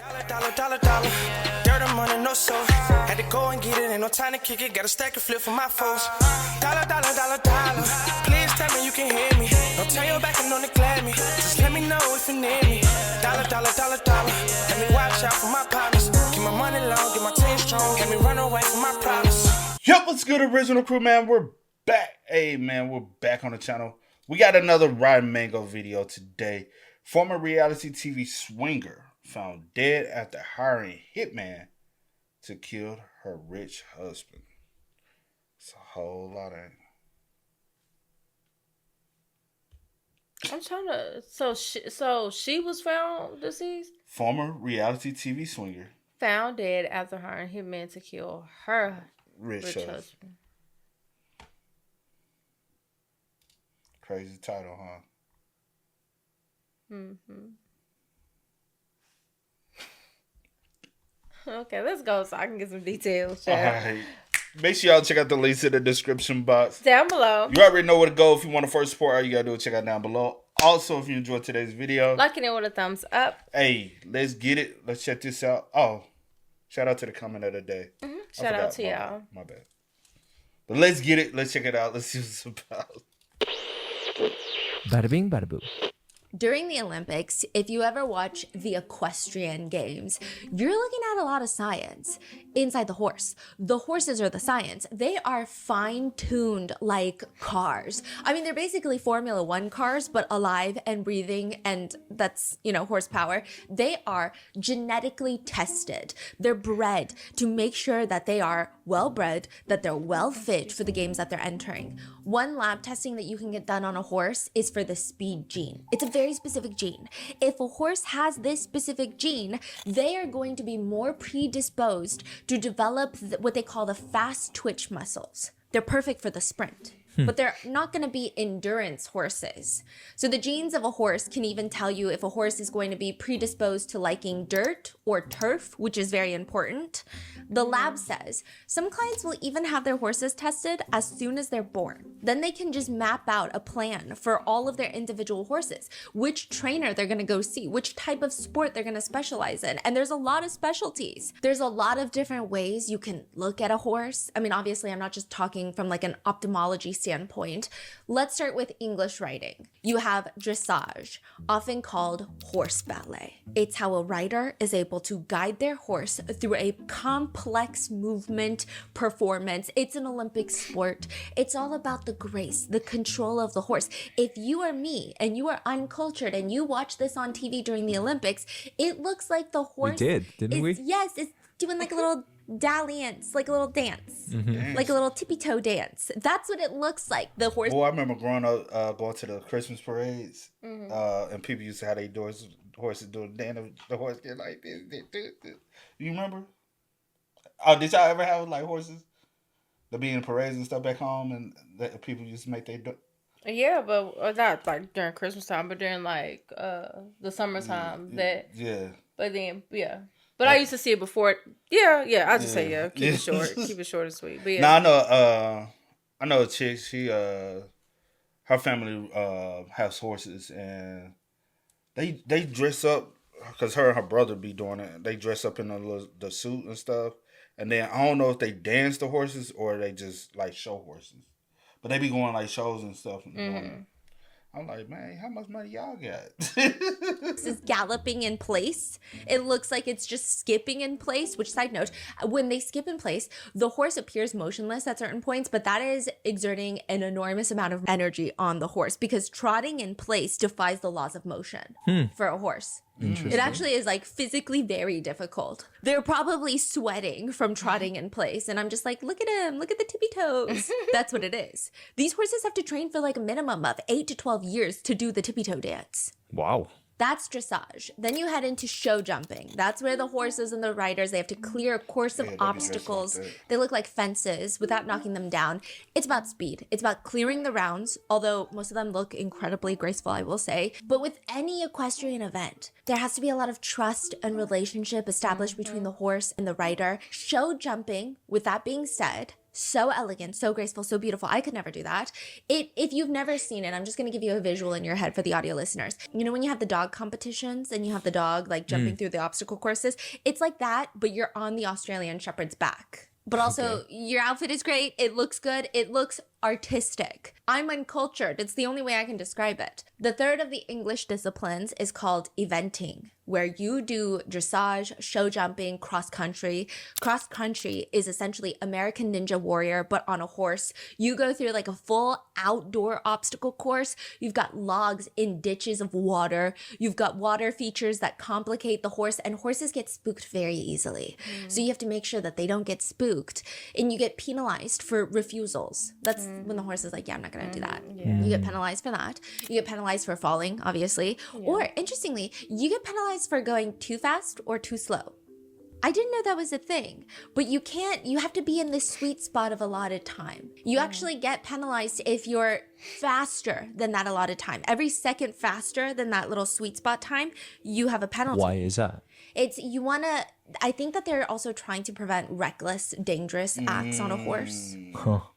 Dollar. Dirt and money, no soul. Had to go and get it, ain't no time to kick it. Got a stack and flip for my foes. Dollar. Please tell me you can hear me. Don't turn your back and don't neglect me. Just let me know if you need me. Dollar. Let me watch out for my partners. Keep my money long, get my team strong. Let me run away from my problems. Yep, what's good, original crew, man? We're back. Hey, man, we're back on the channel. We got another Rotten Mango video today. Former reality TV swinger found dead after hiring Hitman to kill her rich husband. It's a whole lot of... I'm trying to... So she was found deceased? Former reality TV swinger. Found dead after hiring Hitman to kill her rich husband. Crazy title, huh? Okay, let's go so I can get some details. All right. Make sure y'all check out the links in the description box. Down below. You already know where to go if you want to first support. All you gotta do is check out down below. Also, if you enjoyed today's video, liking it with a thumbs up. Hey, let's get it. Let's check this out. Oh, shout out to the comment of the day. Shout out to y'all. My bad. But let's get it. Let's check it out. Let's see what it's about. Bada bing, bada boo. During the Olympics, if you ever watch the equestrian games, you're looking at a lot of science inside the horse. The horses are the science. They are fine-tuned like cars. I mean, they're basically Formula One cars, but alive and breathing, and that's, horsepower. They are genetically tested. They're bred to make sure that they are well-bred, that they're well-fit for the games that they're entering. One lab testing that you can get done on a horse is for the speed gene. It's a very specific gene. If a horse has this specific gene, they are going to be more predisposed to develop what they call the fast twitch muscles. They're perfect for the sprint. But they're not going to be endurance horses. So the genes of a horse can even tell you if a horse is going to be predisposed to liking dirt or turf, which is very important. The lab says some clients will even have their horses tested as soon as they're born. Then they can just map out a plan for all of their individual horses, which trainer they're going to go see, which type of sport they're going to specialize in. And there's a lot of specialties. There's a lot of different ways you can look at a horse. I mean, obviously, I'm not just talking from like an ophthalmology standpoint. Let's start with English writing. You have dressage, often called horse ballet. It's how a rider is able to guide their horse through a complex movement performance. It's an Olympic sport. It's all about the grace, the control of the horse. If you are me and you are uncultured and you watch this on TV during the Olympics, it looks like the horse didn't we? Yes, it's doing like a little dalliance, like a little dance, like a little tippy toe dance. That's what it looks like. The horse. Oh, I remember growing up, going to the Christmas parades, and people used to have their horses doing the dance. The horse get like this. You remember? Oh, did y'all ever have like horses to be in parades and stuff back home, and that people used to make their? Yeah, but not like during Christmas time, but during like the summertime. But then But I used to see it before. Yeah. I just say keep it short, keep it short and sweet. But yeah. Now I know a chick. She her family has horses, and they dress up because her and her brother be doing it. They dress up in the suit and stuff, and then I don't know if they dance the horses or they just like show horses, but they be going like shows and stuff. And doing it. I'm like, man, how much money y'all got? This is galloping in place. It looks like it's just skipping in place, which, side note, when they skip in place, the horse appears motionless at certain points, but that is exerting an enormous amount of energy on the horse because trotting in place defies the laws of motion for a horse. It actually is like physically very difficult. They're probably sweating from trotting in place. And I'm just like, look at him. Look at the tippy toes. That's what it is. These horses have to train for like a minimum of 8 to 12 years to do the tippy toe dance. Wow. That's dressage. Then you head into show jumping. That's where the horses and the riders, they have to clear a course of obstacles. They look like fences without knocking them down. It's about speed. It's about clearing the rounds, although most of them look incredibly graceful, I will say. But with any equestrian event, there has to be a lot of trust and relationship established between the horse and the rider. Show jumping, with that being said, So elegant, so graceful, so beautiful. I could never do that. If you've never seen it, I'm just going to give you a visual in your head for the audio listeners. You know when you have the dog competitions and you have the dog like jumping through the obstacle courses? It's like that, but you're on the Australian Shepherd's back. But also, your outfit is great. It looks good. It looks artistic. I'm uncultured. It's the only way I can describe it. The third of the English disciplines is called eventing, where you do dressage, show jumping, cross country. Cross country is essentially American Ninja Warrior, but on a horse. You go through like a full outdoor obstacle course. You've got logs in ditches of water. You've got water features that complicate the horse, and horses get spooked very easily. So you have to make sure that they don't get spooked, and you get penalized for refusals. That's when the horse is like, yeah, I'm not going to do that. You get penalized for that. You get penalized for falling, obviously. Or interestingly, you get penalized for going too fast or too slow. I didn't know that was a thing, but you have to be in this sweet spot of allotted time. You actually get penalized if you're faster than that allotted time. Every second faster than that little sweet spot time, you have a penalty. Why is that? I think that they're also trying to prevent reckless, dangerous acts on a horse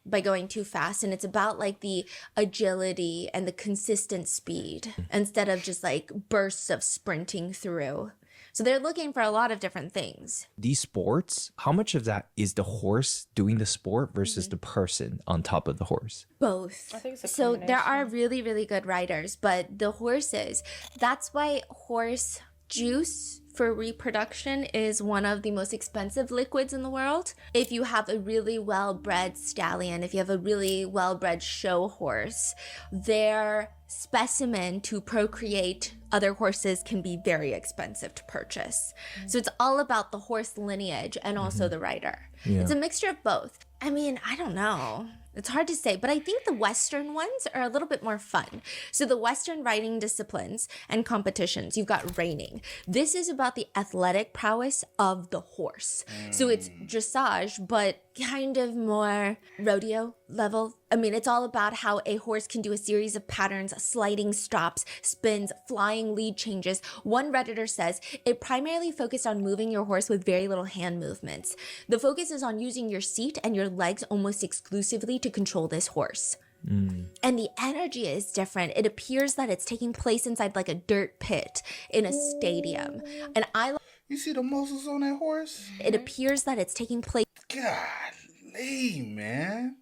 by going too fast. And it's about like the agility and the consistent speed instead of just like bursts of sprinting through. So they're looking for a lot of different things. These sports, how much of that is the horse doing the sport versus the person on top of the horse? Both. I think it's a So there combination. are really, really good riders, but the horses, that's why horse juice for reproduction is one of the most expensive liquids in the world. If you have a really well-bred stallion, if you have a really well-bred show horse, their specimen to procreate other horses can be very expensive to purchase. So it's all about the horse lineage and also the rider. It's a mixture of both. I mean, I don't know. It's hard to say, but I think the Western ones are a little bit more fun. So the Western riding disciplines and competitions, you've got reining. This is about the athletic prowess of the horse. So it's dressage, but kind of more rodeo level. I mean, it's all about how a horse can do a series of patterns, sliding stops, spins, flying lead changes. One Redditor says it primarily focused on moving your horse with very little hand movements. The focus is on using your seat and your legs almost exclusively to control this horse. And the energy is different. It appears that it's taking place inside like a dirt pit in a stadium. And You see the muscles on that horse? it appears that it's taking place. Golly, man.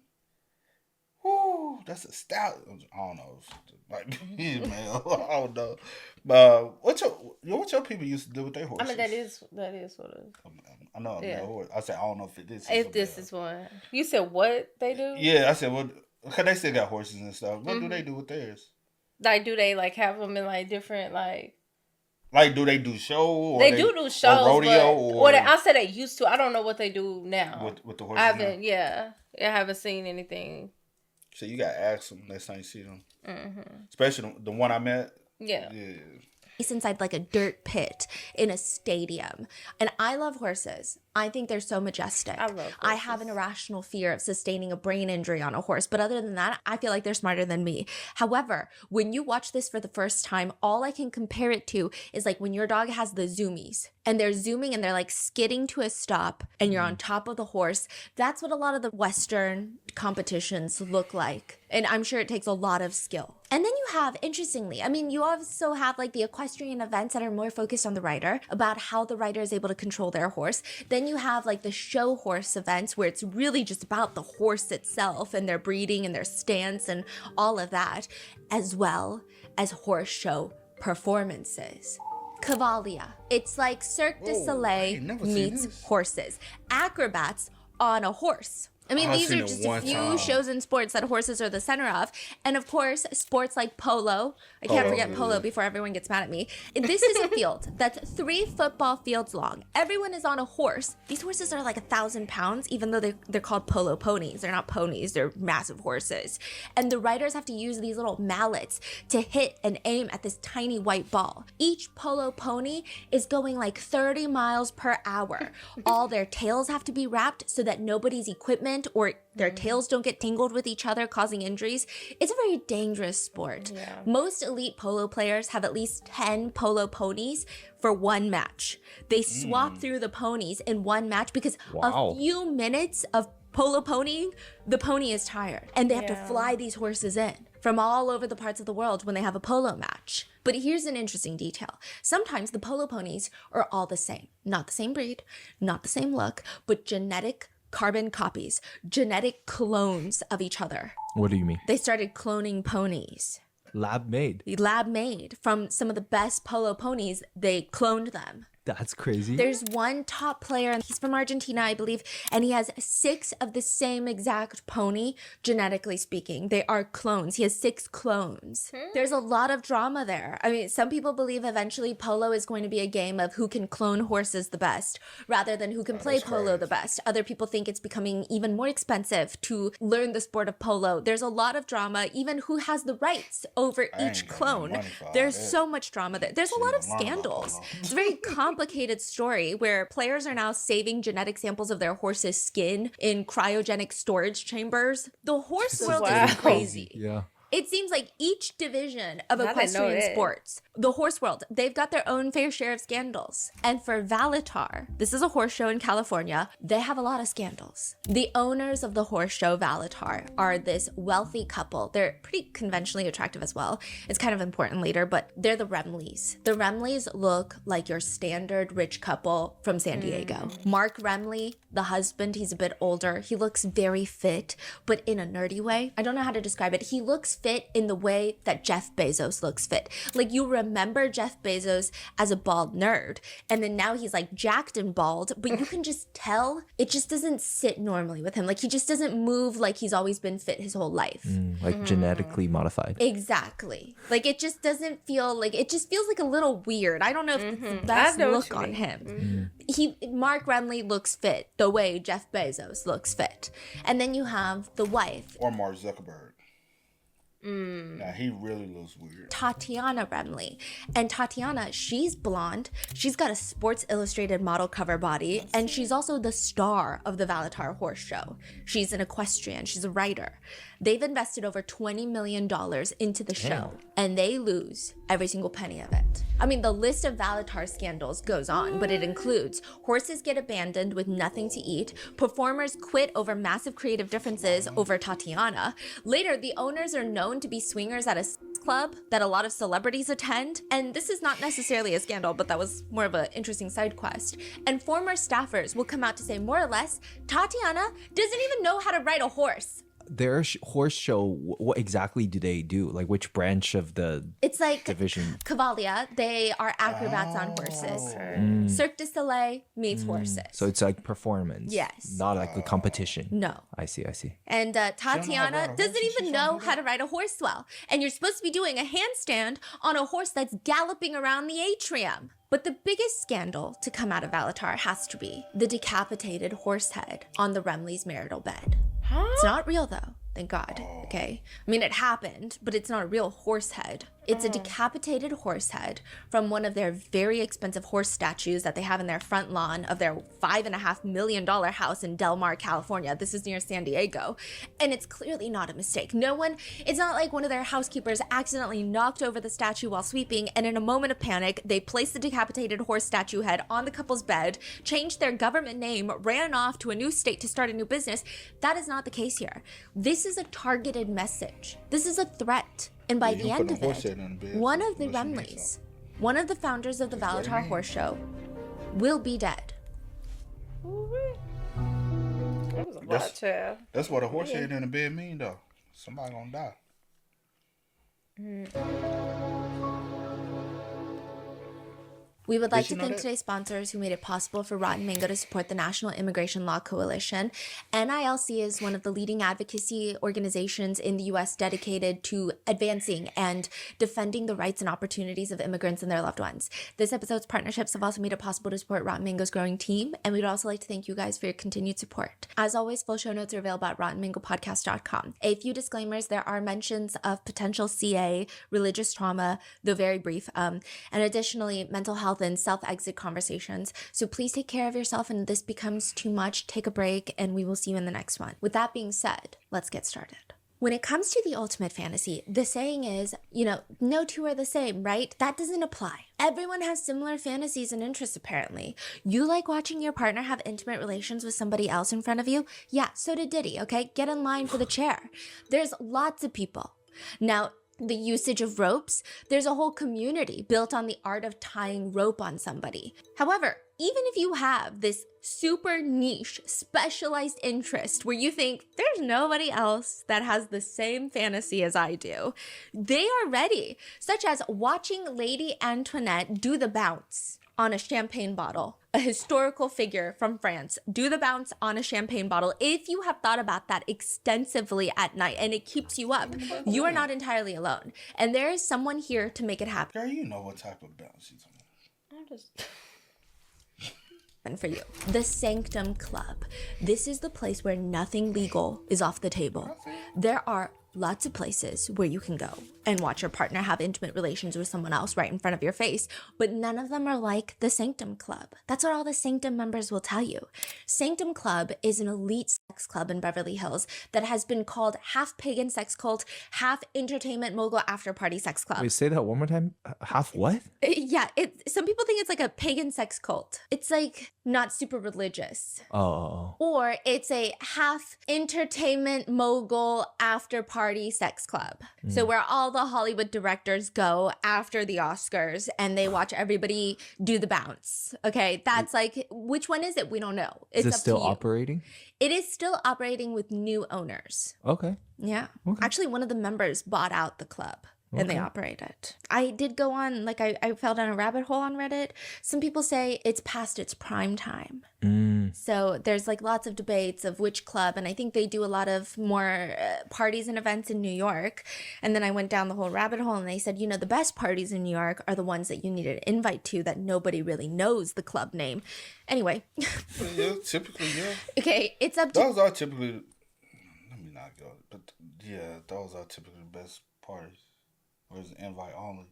Woo, that's a stout. I don't know. Like, man, I don't know. But what your people used to do with their horses? I mean, that is what it is. I know. Yeah. Horse. I said I don't know if this. If this is one, you said what they do? Yeah, I said well, cause they still got horses and stuff. What do they do with theirs? Like, do they like have them in like different like? Like, do they do show? Or They do shows, or rodeo, or I said they used to. I don't know what they do now. With the horses. I haven't. Yeah, I haven't seen anything. So you got to ask them next time you see them. Especially the one I met. Yeah. Inside like a dirt pit in a stadium. And I love horses. I think they're so majestic. I love horses. I have an irrational fear of sustaining a brain injury on a horse. But other than that, I feel like they're smarter than me. However, when you watch this for the first time, all I can compare it to is like when your dog has the zoomies and they're zooming and they're like skidding to a stop and you're on top of the horse. That's what a lot of the Western competitions look like. And I'm sure it takes a lot of skill. And then you have, interestingly, I mean, you also have like the equestrian events that are more focused on the rider, about how the rider is able to control their horse. Then you have like the show horse events where it's really just about the horse itself and their breeding and their stance and all of that, as well as horse show performances. Cavalia. It's like Cirque du Soleil meets horses. Acrobats on a horse. I mean, these are just a few shows in sports that horses are the center of. And of course, sports like polo. I can't forget polo before everyone gets mad at me. This is a field that's 3 football fields long. Everyone is on a horse. These horses are like 1,000 pounds, even though they're called polo ponies. They're not ponies, they're massive horses. And the riders have to use these little mallets to hit and aim at this tiny white ball. Each polo pony is going like 30 miles per hour. All their tails have to be wrapped so that nobody's equipment movement or their tails don't get tangled with each other, causing injuries. It's a very dangerous sport. Yeah. Most elite polo players have at least 10 polo ponies for one match. They swap through the ponies in one match because Wow. a few minutes of polo ponying, the pony is tired. And they have to fly these horses in from all over the parts of the world when they have a polo match. But here's an interesting detail. Sometimes the polo ponies are all the same. Not the same breed, not the same look, but genetic carbon copies, genetic clones of each other. What do you mean? They started cloning ponies. Lab made. Lab made from some of the best polo ponies. They cloned them. That's crazy. There's one top player, and he's from Argentina, I believe, and he has 6 of the same exact pony, genetically speaking. They are clones. He has 6 clones. There's a lot of drama there. I mean, some people believe eventually polo is going to be a game of who can clone horses the best, rather than who can play polo the best. Other people think it's becoming even more expensive to learn the sport of polo. There's a lot of drama, even who has the rights over each clone. There's so much drama there. There's a lot of scandals. It's a very complicated story where players are now saving genetic samples of their horse's skin in cryogenic storage chambers. The horse world is crazy. Yeah. It seems like each division of I didn't know equestrian that. sports, the horse world, they've got their own fair share of scandals. And for Valitar, this is a horse show in California, they have a lot of scandals. The owners of the horse show Valitar are this wealthy couple. They're pretty conventionally attractive as well. It's kind of important later, but they're the Remleys. The Remleys look like your standard rich couple from San Diego. Mark Remley, the husband, he's a bit older. He looks very fit, but in a nerdy way. I don't know how to describe it. He looks fit in the way that Jeff Bezos looks fit. Like, you remember Jeff Bezos as a bald nerd, and then now he's like jacked and bald, but you can just tell it just doesn't sit normally with him. Like, he just doesn't move like he's always been fit his whole life. Like genetically modified. Exactly. Like, it just doesn't feel like, it just feels like a little weird. I don't know if it's the best know what look you on mean. him. Mark Remley looks fit the way Jeff Bezos looks fit. And then you have the wife, Or Mark Zuckerberg. Now he really looks weird. Tatiana Remley. And Tatiana, she's blonde. She's got a Sports Illustrated model cover body. And she's also the star of the Valitar Horse Show. She's an equestrian. She's a writer. They've invested over $20 million into the show. And they lose every single penny of it. I mean, the list of Valitar scandals goes on, but it includes horses get abandoned with nothing to eat, performers quit over massive creative differences over Tatiana. Later, the owners are known to be swingers at a club that a lot of celebrities attend. And this is not necessarily a scandal, but that was more of an interesting side quest. And former staffers will come out to say more or less, Tatiana doesn't even know how to ride a horse. Their horse show, what exactly do they do? Like, which branch of the It's like division? Cavalia. They are acrobats on horses. Cirque du Soleil meets horses. So it's like performance. Yes. Not like a competition. No. I see. And Tatiana ride a doesn't horse? even know how to ride a horse well. And you're supposed to be doing a handstand on a horse that's galloping around the atrium. But the biggest scandal to come out of Valitar has to be the decapitated horse head on the Remley's marital bed. It's not real though, thank God, okay? I mean, it happened, but it's not a real horse head. It's a decapitated horse head from one of their very expensive horse statues that they have in their front lawn of their $5.5 million house in Del Mar, California. This is near San Diego. And it's clearly not a mistake. It's not like one of their housekeepers accidentally knocked over the statue while sweeping, and in a moment of panic, they placed the decapitated horse statue head on the couple's bed, changed their government name, ran off to a new state to start a new business. That is not the case here. This is a targeted message. This is a threat. And by the end of it, one of the Remleys, one of the founders of the Valitar Horse Show, will be dead. That was a lot, child. That's what a horse head in the bed mean, though. Somebody gonna die. We would like to you know thank that? today's sponsors who made it possible for Rotten Mango to support the National Immigration Law Coalition. NILC is one of the leading advocacy organizations in the U.S. dedicated to advancing and defending the rights and opportunities of immigrants and their loved ones. This episode's partnerships have also made it possible to support Rotten Mango's growing team, and we'd also like to thank you guys for your continued support. As always, full show notes are available at rottenmangopodcast.com. A few disclaimers: there are mentions of potential CA, religious trauma, though very brief, and additionally, mental health health and self-exit conversations. So please take care of yourself, and this becomes too much, take a break, and we will see you in the next one. With that being said, let's get started. When it comes to the ultimate fantasy, the saying is, no two are the same, right? That doesn't apply. Everyone has similar fantasies and interests, apparently. You like watching your partner have intimate relations with somebody else in front of you? Yeah, so did Diddy, okay? Get in line for the chair. There's lots of people. Now, the usage of ropes, there's a whole community built on the art of tying rope on somebody. However, even if you have this super niche, specialized interest where you think there's nobody else that has the same fantasy as I do, they are ready, such as watching Lady Antoinette do the bounce on a champagne bottle, a historical figure from France, do the bounce on a champagne bottle. If you have thought about that extensively at night and it keeps you up, you are not entirely alone. And there is someone here to make it happen. Girl, you know what type of bounce you're talking about. I'm just... For you, the Sanctum Club. This is the place where nothing legal is off the table. There are lots of places where you can go and watch your partner have intimate relations with someone else right in front of your face, but none of them are like the Sanctum Club. That's what all the Sanctum members will tell you. Sanctum Club is an elite sex club in Beverly Hills that has been called half pagan sex cult, half entertainment mogul after party sex club. Wait, say that one more time. Half what? Yeah, some people think it's like a pagan sex cult. It's like not super religious. Oh. Or it's a half entertainment mogul after party sex club. So where all the Hollywood directors go after the Oscars and they watch everybody do the bounce. Okay, that's like, which one is it? We don't know. Is it up to still you. operating? It is still operating with new owners. Okay. Yeah. Actually, one of the members bought out the club. And they operate it. I did go on, like I fell down a rabbit hole on Reddit. Some people say it's past its prime time. So there's like lots of debates of which club. And I think they do a lot of more parties and events in New York. And then I went down the whole rabbit hole and they said, the best parties in New York are the ones that you need an invite to that nobody really knows the club name. Anyway. Yeah, typically, yeah. Okay, it's up to... Those are typically, let me not go, but yeah, those are typically the best parties. Or is it invite only?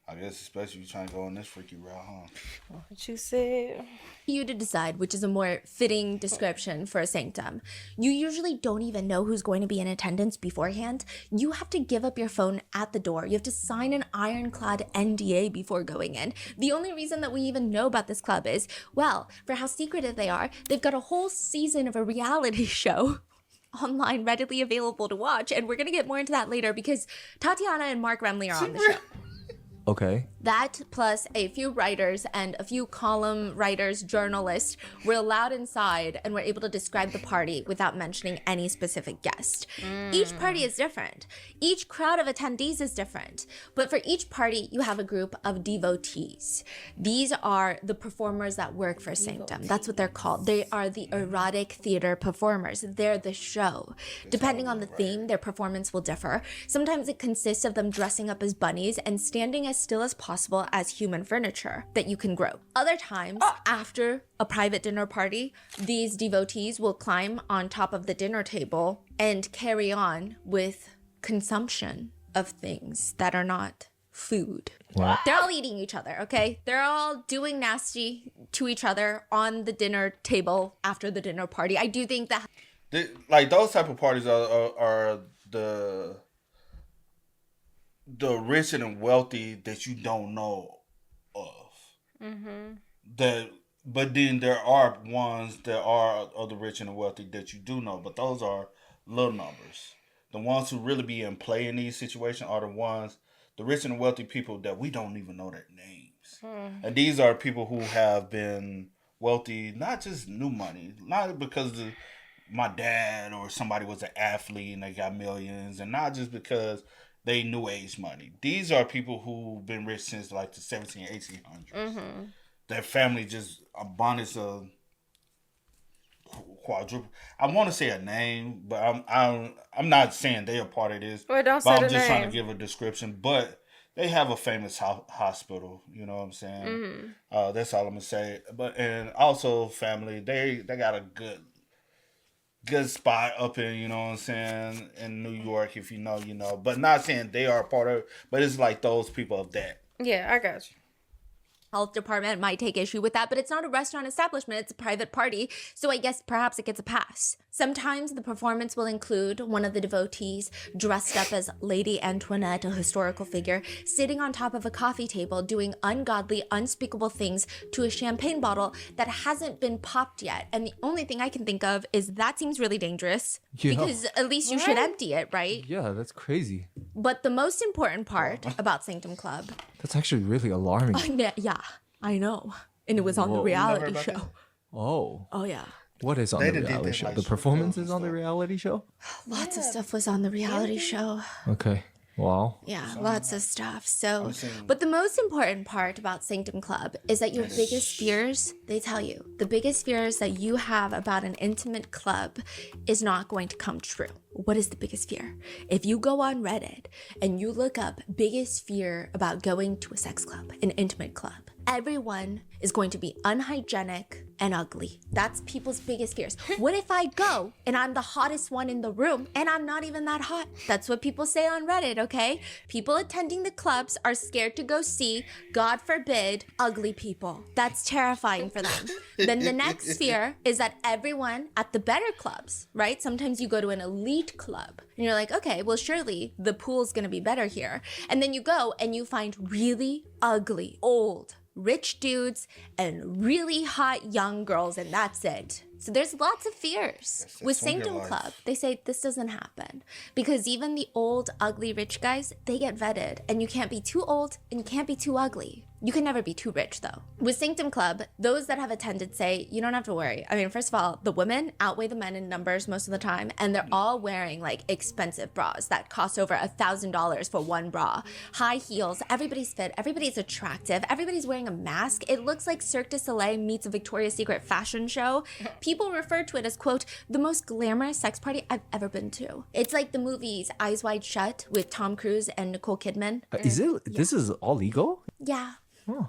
I guess especially if you're trying to go on this freaky route, huh? What you said. You to decide which is a more fitting description for a sanctum. You usually don't even know who's going to be in attendance beforehand. You have to give up your phone at the door. You have to sign an ironclad NDA before going in. The only reason that we even know about this club is, well, for how secretive they are, they've got a whole season of a reality show online readily available to watch, and we're gonna get more into that later because Tatiana and Mark Remley are on the show. Okay. That plus a few writers and a few column writers, journalists were allowed inside and were able to describe the party without mentioning any specific guest. Each party is different. Each crowd of attendees is different. But for each party, you have a group of devotees. These are the performers that work for Sanctum. That's what they're called. They are the erotic theater performers. They're the show. Depending on the theme, their performance will differ. Sometimes it consists of them dressing up as bunnies and standing as still as possible as human furniture that you can grow. Other times, after a private dinner party, these devotees will climb on top of the dinner table and carry on with consumption of things that are not food. What? They're all eating each other, okay? They're all doing nasty to each other on the dinner table after the dinner party. I do think that... Like, those type of parties are the rich and wealthy that you don't know of. But then there are ones that are of the rich and the wealthy that you do know, but those are little numbers. The ones who really be in play in these situations are the rich and wealthy people that we don't even know their names. And these are people who have been wealthy, not just new money, not because my dad or somebody was an athlete and they got millions, and not just because they new age money. These are people who've been rich since like the 1800s. Their family just abundance of quadruple. I want to say a name, but I'm not saying they're a part of this. Well, don't but say I'm the just name. trying to give a description. But they have a famous hospital. You know what I'm saying? That's all I'm gonna say. But and also family, they got a good spot up in, you know what I'm saying, in New York, if you know, you know. But not saying they are a part of it, but it's like those people of that. Yeah, I got you. health department might take issue with that, but it's not a restaurant establishment, it's a private party. So I guess perhaps it gets a pass. Sometimes the performance will include one of the devotees dressed up as Lady Antoinette, a historical figure, sitting on top of a coffee table doing ungodly, unspeakable things to a champagne bottle that hasn't been popped yet. And the only thing I can think of is that seems really dangerous because at least you should empty it, right? Yeah, that's crazy. But the most important part about Sanctum Club. That's actually really alarming. Yeah, I know. And it was on the reality show. that? Oh, yeah. What is on They the did reality that, show? like, The performances on the reality show? Lots of stuff was on the reality show. Okay. Wow. Yeah, lots of stuff. So, but the most important part about Sanctum Club is that your biggest fears, they tell you, the biggest fears that you have about an intimate club is not going to come true. What is the biggest fear? If you go on Reddit and you look up biggest fear about going to a sex club, an intimate club, everyone is going to be unhygienic and ugly. That's people's biggest fears. What if I go and I'm the hottest one in the room and I'm not even that hot? That's what people say on Reddit, okay? People attending the clubs are scared to go see, God forbid, ugly people. That's terrifying for them. Then the next fear is that everyone at the better clubs, right? Sometimes you go to an elite club and you're like, okay, well, surely the pool's gonna be better here. And then you go and you find really ugly, old, rich dudes and really hot young girls, and that's it. So there's lots of fears. With Sanctum Club, they say this doesn't happen because even the old, ugly, rich guys, they get vetted, and you can't be too old and you can't be too ugly. You can never be too rich, though. With Sanctum Club, those that have attended say, you don't have to worry. I mean, first of all, the women outweigh the men in numbers most of the time, and they're all wearing like expensive bras that cost over $1,000 for one bra. High heels, everybody's fit, everybody's attractive, everybody's wearing a mask. It looks like Cirque du Soleil meets a Victoria's Secret fashion show. People refer to it as, quote, the most glamorous sex party I've ever been to. It's like the movies Eyes Wide Shut with Tom Cruise and Nicole Kidman. Is it? Yeah. This is all legal? Yeah. Oh,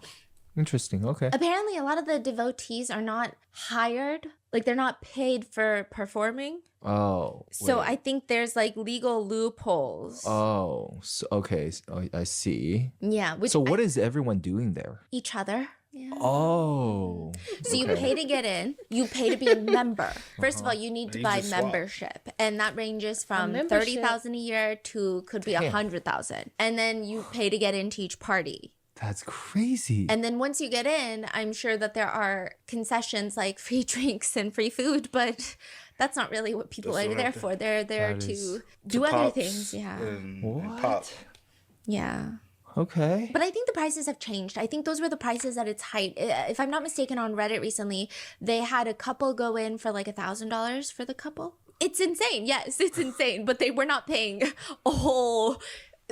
interesting. Okay. Apparently, a lot of the devotees are not hired. Like, they're not paid for performing. Oh. So wait. I think there's like legal loopholes. Oh, so, okay. I see. Yeah. So what is everyone doing there? Each other. Yeah. Oh. So you pay to get in, you pay to be a member. First of all, you need to buy membership, and that ranges from 30,000 a year to could be 100,000. And then you pay to get into each party. That's crazy. And then once you get in, I'm sure that there are concessions like free drinks and free food, but that's not really what people are there for. They're there to do other things. Yeah. And pop. Yeah. Okay. But I think the prices have changed. I think those were the prices at its height. If I'm not mistaken, on Reddit recently, they had a couple go in for like $1,000 for the couple. It's insane. Yes, it's insane. But they were not paying a whole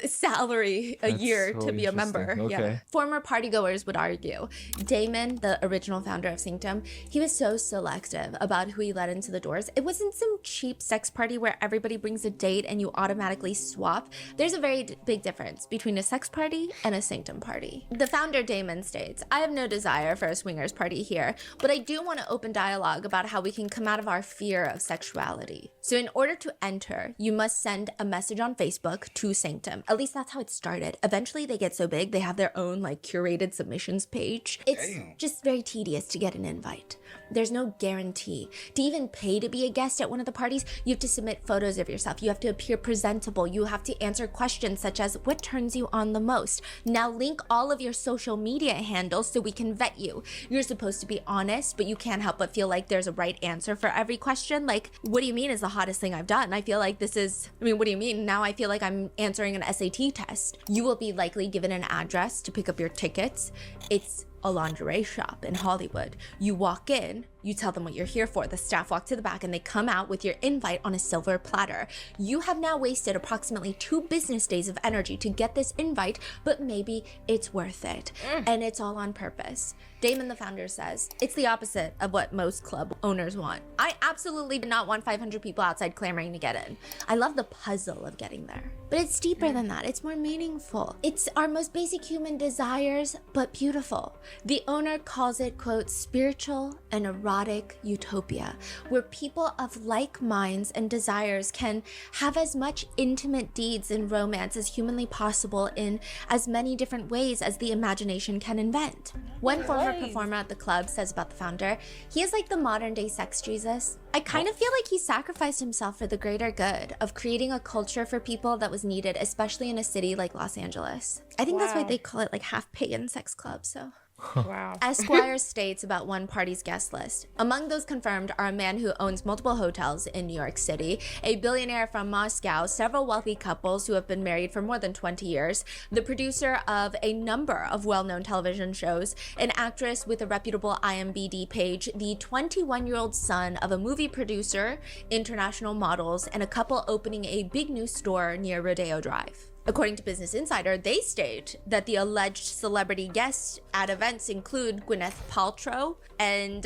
salary a year to be a member. Okay. Yeah. Former partygoers would argue Damon, the original founder of Sanctum, he was so selective about who he let into the doors. It wasn't some cheap sex party where everybody brings a date and you automatically swap. There's a very big difference between a sex party and a Sanctum party. The founder, Damon, states, I have no desire for a swingers party here, but I do want to open dialogue about how we can come out of our fear of sexuality. So in order to enter, you must send a message on Facebook to Sanctum. At least that's how it started. Eventually they get so big, they have their own like curated submissions page. It's just very tedious to get an invite. There's no guarantee. To even pay to be a guest at one of the parties, you have to submit photos of yourself. You have to appear presentable. You have to answer questions such as, what turns you on the most? Now link all of your social media handles so we can vet you. You're supposed to be honest, but you can't help but feel like there's a right answer for every question. Like, what do you mean is the hottest thing I've done? I feel like this is, what do you mean? Now I feel like I'm answering an SAT test. You will be likely given an address to pick up your tickets. It's a lingerie shop in Hollywood. You walk in, you tell them what you're here for. The staff walk to the back and they come out with your invite on a silver platter. You have now wasted approximately 2 business days of energy to get this invite, but maybe it's worth it. And it's all on purpose. Damon, the founder, says, it's the opposite of what most club owners want. I absolutely did not want 500 people outside clamoring to get in. I love the puzzle of getting there. But it's deeper than that. It's more meaningful. It's our most basic human desires, but beautiful. The owner calls it, quote, spiritual and erotic utopia, where people of like minds and desires can have as much intimate deeds and romance as humanly possible in as many different ways as the imagination can invent. One former performer at the club says about the founder, he is like the modern day sex Jesus. I kind of feel like he sacrificed himself for the greater good of creating a culture for people that was needed, especially in a city like Los Angeles. I think that's why they call it like half pagan sex club, so. Wow. Esquire states about one party's guest list. Among those confirmed are a man who owns multiple hotels in New York City, a billionaire from Moscow, several wealthy couples who have been married for more than 20 years, the producer of a number of well-known television shows, an actress with a reputable IMDb page, the 21-year-old son of a movie producer, international models, and a couple opening a big new store near Rodeo Drive. According to Business Insider, they state that the alleged celebrity guests at events include Gwyneth Paltrow and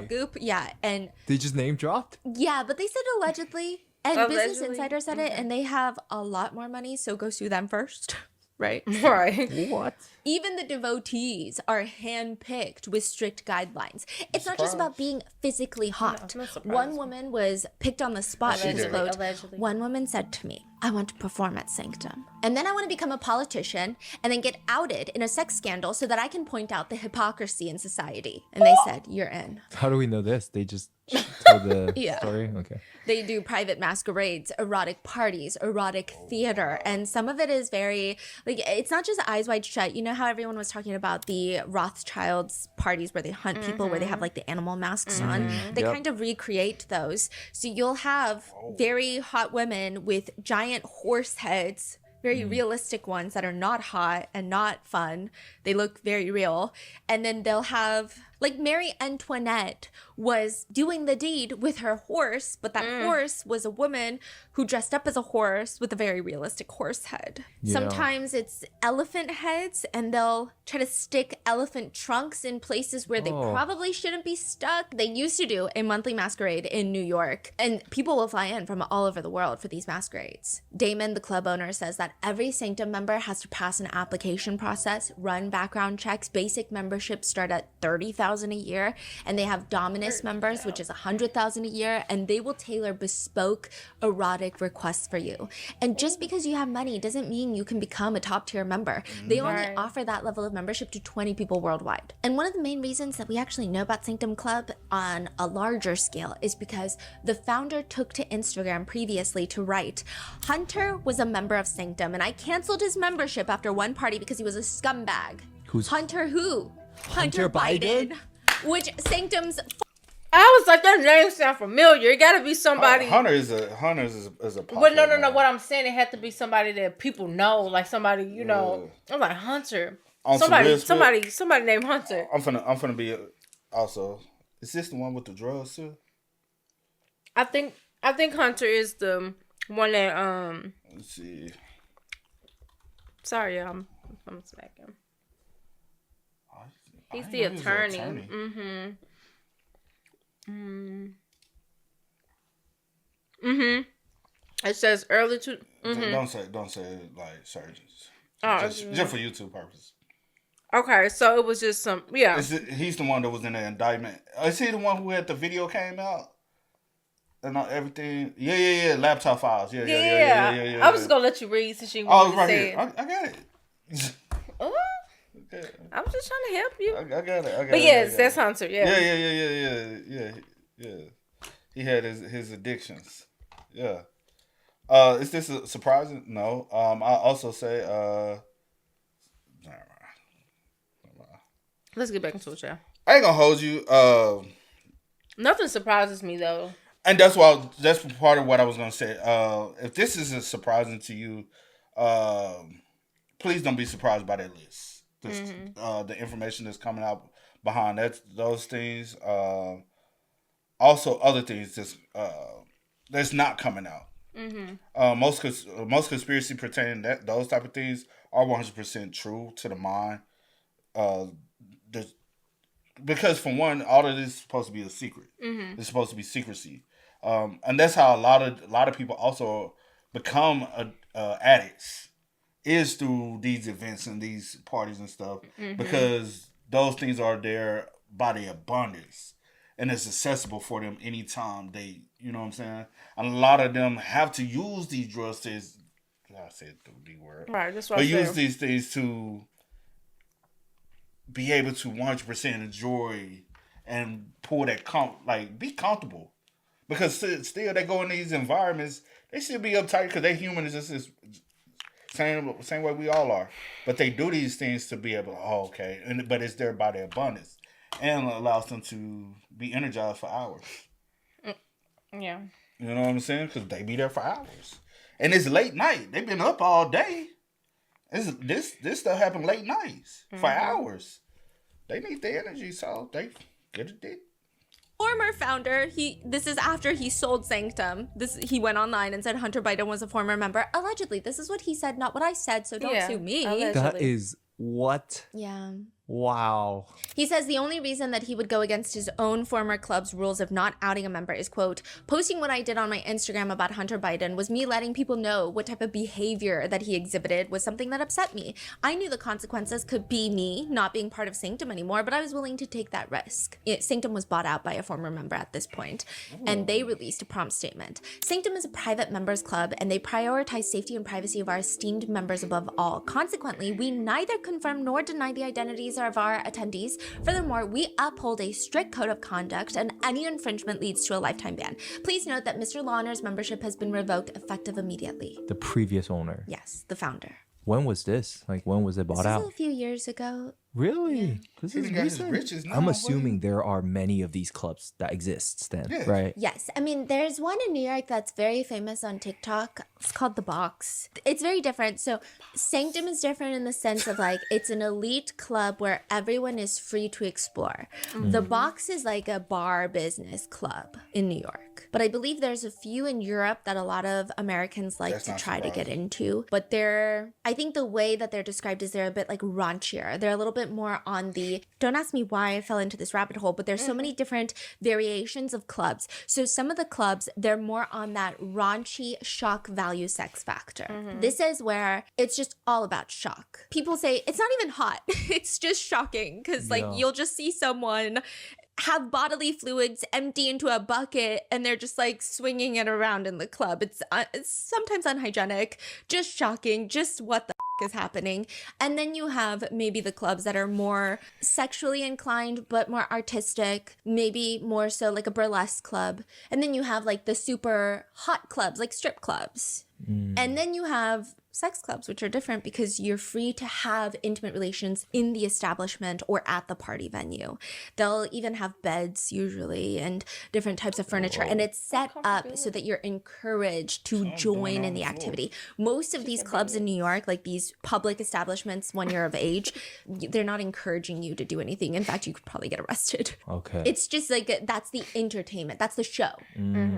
Goop. Yeah, and They just name dropped? yeah, but they said allegedly. And Business Allegedly? Insider said it, and they have a lot more money, so go sue them first. Right? Right. What? Even the devotees are handpicked with strict guidelines. It's not just about being physically hot. no surprise. One woman was picked on the spot. She Allegedly, quote, allegedly. one woman said to me, I want to perform at Sanctum. And then I want to become a politician and then get outed in a sex scandal so that I can point out the hypocrisy in society. And they said, you're in. How do we know this? They just told the Yeah. story? Okay. They do private masquerades, erotic parties, erotic theater, and some of it is very, like, it's not just Eyes Wide Shut. You know how everyone was talking about the Rothschilds parties where they hunt people, where they have like the animal masks on? They Yep. kind of recreate those. So you'll have very hot women with giant horse heads, very realistic ones that are not hot and not fun. They look very real. And then they'll have, like, Marie Antoinette was doing the deed with her horse, but that horse was a woman who dressed up as a horse with a very realistic horse head. Yeah. Sometimes it's elephant heads, and they'll try to stick elephant trunks in places where they probably shouldn't be stuck. They used to do a monthly masquerade in New York, and people will fly in from all over the world for these masquerades. Damon, the club owner, says that every Sanctum member has to pass an application process, run background checks. Basic memberships start at $30,000 a year, and they have Dominus members, which is $100,000 a year, and they will tailor bespoke erotic requests for you. And just because you have money doesn't mean you can become a top tier member. They only Right. offer that level of membership to 20 people worldwide. And one of the main reasons that we actually know about Sanctum Club on a larger scale is because the founder took to Instagram previously to write, Hunter was a member of Sanctum, and I canceled his membership after one party because he was a scumbag. Who's- Hunter who? Hunter Biden? Which Sanctum's I was like, that name sound familiar. It got to be somebody. Hunter is a But no. What I'm saying, it had to be somebody that people know, like somebody you know. I'm like Hunter. On some real spit. Somebody named Hunter. I'm finna be also. Is this the one with the drugs too? I think Hunter is the one that Let's see. Sorry, I'm smacking. He's I the didn't know he was an attorney. attorney. It says early to. Don't say it like surgeons. Oh, Just for YouTube purposes. Okay, so it was just some. Yeah. He's the one that was in the indictment. Is he the one who had the video came out? And everything. Yeah. Laptop files. Yeah. I was just gonna let you read since you Oh, wanted it's right to say here. it. I got it. Oh, I was just trying to help you. I got it. But yes, that's Hunter. Yeah. Yeah. He had his addictions. Yeah. Is this surprising? No. I also say never mind. Let's get back into it, y'all. I ain't gonna hold you. Nothing surprises me though. And that's part of what I was gonna say. If this isn't surprising to you, please don't be surprised by that list. The information that's coming out behind those things. Also, other things that's not coming out. Most conspiracy pertaining those type of things are 100% true to the mind. Because for one, all of this is supposed to be a secret. It's supposed to be secrecy, and that's how a lot of people also become addicts, is through these events and these parties and stuff, because those things are there by the abundance. And it's accessible for them anytime they, you know what I'm saying? And a lot of them have to use these drugs to, I said the D word. Right, that's what But I use said. these things to be able to 100% enjoy and pull that, be comfortable. Because still they go in these environments, they should be uptight because they human is just same way we all are. But they do these things to be able to, okay. But it's there by their abundance. And allows them to be energized for hours. Yeah. You know what I'm saying? Because they be there for hours. And it's late night. They've been up all day. This stuff happened late nights for hours. They need the energy, so they get it did. Former founder, this is after he sold Sanctum. He went online and said Hunter Biden was a former member. Allegedly, this is what he said, not what I said, so don't sue me. Allegedly. That is what? Yeah. Wow. He says the only reason that he would go against his own former club's rules of not outing a member is, quote, posting what I did on my Instagram about Hunter Biden was me letting people know what type of behavior that he exhibited was something that upset me. I knew the consequences could be me not being part of Sanctum anymore, but I was willing to take that risk. Sanctum was bought out by a former member at this point, and they released a prompt statement. Sanctum is a private members club, and they prioritize safety and privacy of our esteemed members above all. Consequently, we neither confirm nor deny the identities of our attendees. Furthermore, we uphold a strict code of conduct, and any infringement leads to a lifetime ban. Please note that Mr. Lawner's membership has been revoked effective immediately. The previous owner. Yes, the founder. When was this? Like, when was it bought This out? was a few years ago. Really? This is He got his recent. riches now, I'm boy. assuming there are many of these clubs that exists then, right? Yes. I mean, there's one in New York that's very famous on TikTok. It's called The Box. It's very different. So Sanctum is different in the sense of like, it's an elite club where everyone is free to explore. The Box is like a bar business club in New York. But I believe there's a few in Europe that a lot of Americans like That's to not try to get surprising. into. But I think the way that they're described is they're a bit like raunchier. They're a little bit more on the, don't ask me why I fell into this rabbit hole, but there's so many different variations of clubs. So some of the clubs, they're more on that raunchy shock value sex factor. This is where it's just all about shock. People say it's not even hot. It's just shocking because like you'll just see someone have bodily fluids empty into a bucket and they're just like swinging it around in the club. It's sometimes unhygienic, just shocking, just what the is happening. And then you have maybe the clubs that are more sexually inclined but more artistic, maybe more so like a burlesque club. And then you have like the super hot clubs like strip clubs. And then you have sex clubs, which are different because you're free to have intimate relations in the establishment or at the party venue. They'll even have beds usually and different types of furniture. And it's set up so that you're encouraged to join in the activity. Most of these clubs in New York, like these public establishments when you're of age, they're not encouraging you to do anything. In fact, you could probably get arrested. Okay. It's just like, that's the entertainment. That's the show.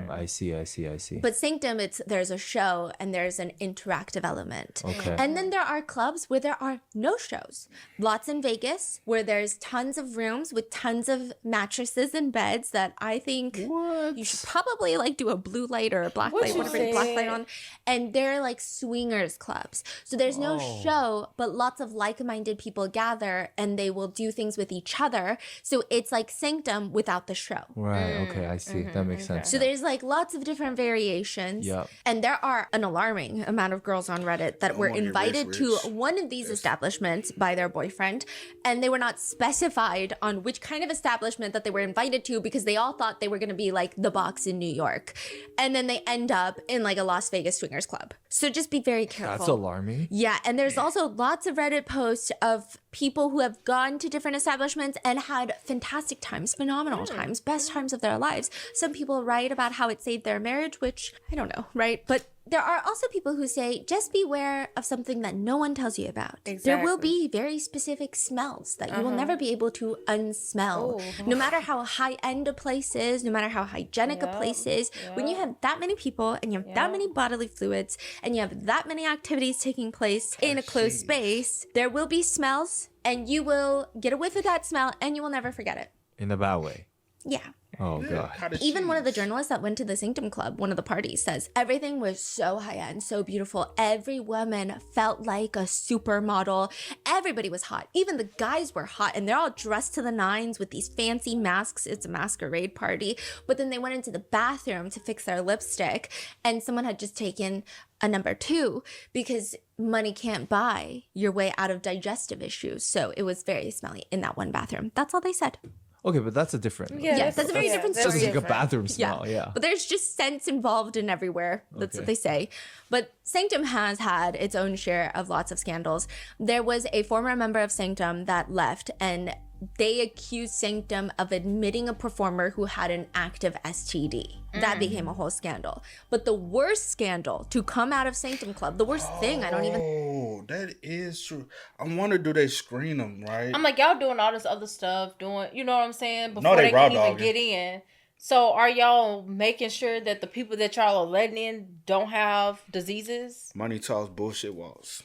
I see. But Sanctum, there's a show and there's an interactive element. Okay. And then there are clubs where there are no shows. Lots in Vegas where there's tons of rooms with tons of mattresses and beds that I think you should probably like do a blue light or a black light, whatever the black light on. And they're like swingers clubs. So there's no show, but lots of like-minded people gather and they will do things with each other. So it's like Sanctum without the show. Right. Okay. I see. That makes sense. So there's like lots of different variations. Yep. And there are an alarming amount of girls on Reddit that were wanna get invited rich, to rich. one of these establishments by their boyfriend. And they were not specified on which kind of establishment that they were invited to because they all thought they were going to be like the Box in New York. And then they end up in like a Las Vegas swingers club. So just be very careful. That's alarming. Yeah, and there's also lots of Reddit posts of people who have gone to different establishments and had fantastic times, phenomenal times, best times of their lives. Some people write about how it saved their marriage, which I don't know, right? But there are also people who say, just beware of something that no one tells you about. There will be very specific smells that you will never be able to unsmell. No matter how high-end a place is, no matter how hygienic a place is, when you have that many people and you have that many bodily fluids and you have that many activities taking place in a closed space, there will be smells and you will get a whiff of that smell and you will never forget it. In a bad way. Yeah. Oh god. Even one of the journalists that went to the Sanctum Club, one of the parties, says everything was so high-end, so beautiful. Every woman felt like a supermodel. Everybody was hot. Even the guys were hot, and they're all dressed to the nines with these fancy masks. It's a masquerade party. But then they went into the bathroom to fix their lipstick, and someone had just taken a number 2 because money can't buy your way out of digestive issues. So it was very smelly in that one bathroom. That's all they said. Okay, but that's a different. Yeah, that's a very different It's story. just like a bathroom smell. Yeah. But there's just scents involved in everywhere. That's what they say. But Sanctum has had its own share of lots of scandals. There was a former member of Sanctum that left, and they accused Sanctum of admitting a performer who had an active STD. That became a whole scandal. But the worst scandal to come out of Sanctum Club, the worst thing, I don't even... Oh, that is true. I wonder, do they screen them, right? I'm like, y'all doing all this other stuff, you know what I'm saying? No, Before they raw can even dogging. get in. So are y'all making sure that the people that y'all are letting in don't have diseases? Money talks, bullshit walks.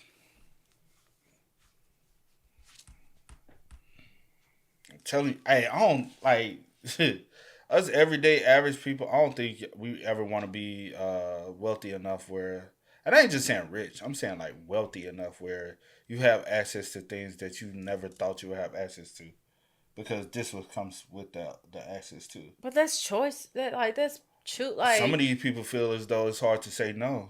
I'm telling you, hey, I don't, like, us everyday average people, I don't think we ever want to be wealthy enough where, and I ain't just saying rich, I'm saying like wealthy enough where you have access to things that you never thought you would have access to, because this what comes with the access to. But that's choice. That's true. Like, some of these people feel as though it's hard to say no.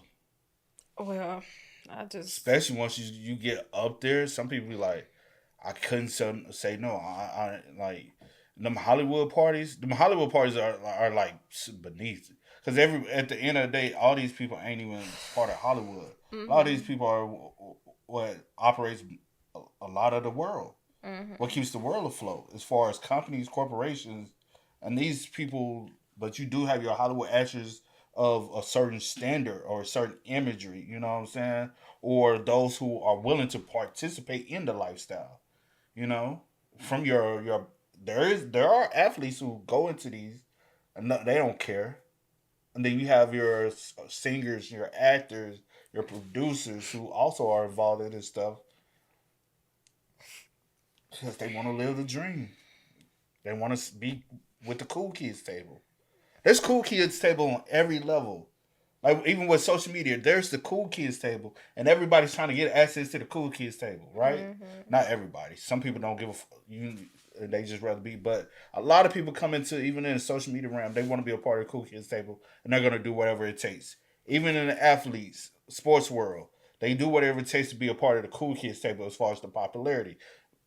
Well, I just, especially once you get up there, some people be like, I couldn't say no. I like them Hollywood parties. Them Hollywood parties are like beneath, because at the end of the day, all these people ain't even part of Hollywood. Mm-hmm. A lot of these people are what operates a lot of the world. Mm-hmm. What keeps the world afloat as far as companies, corporations, and these people. But you do have your Hollywood actors of a certain standard or a certain imagery. You know what I'm saying? Or those who are willing to participate in the lifestyle. You know, from your there are athletes who go into these and they don't care, and then you have your singers, your actors, your producers who also are involved in this stuff because they want to live the dream. They want to be with the cool kids table. There's cool kids table on every level. Like, even with social media, there's the cool kids table, and everybody's trying to get access to the cool kids table, right? Mm-hmm. Not everybody. Some people don't give they just rather be. But a lot of people come into, even in the social media realm, they want to be a part of the cool kids table, and they're going to do whatever it takes. Even in the athletes, sports world, they do whatever it takes to be a part of the cool kids table as far as the popularity.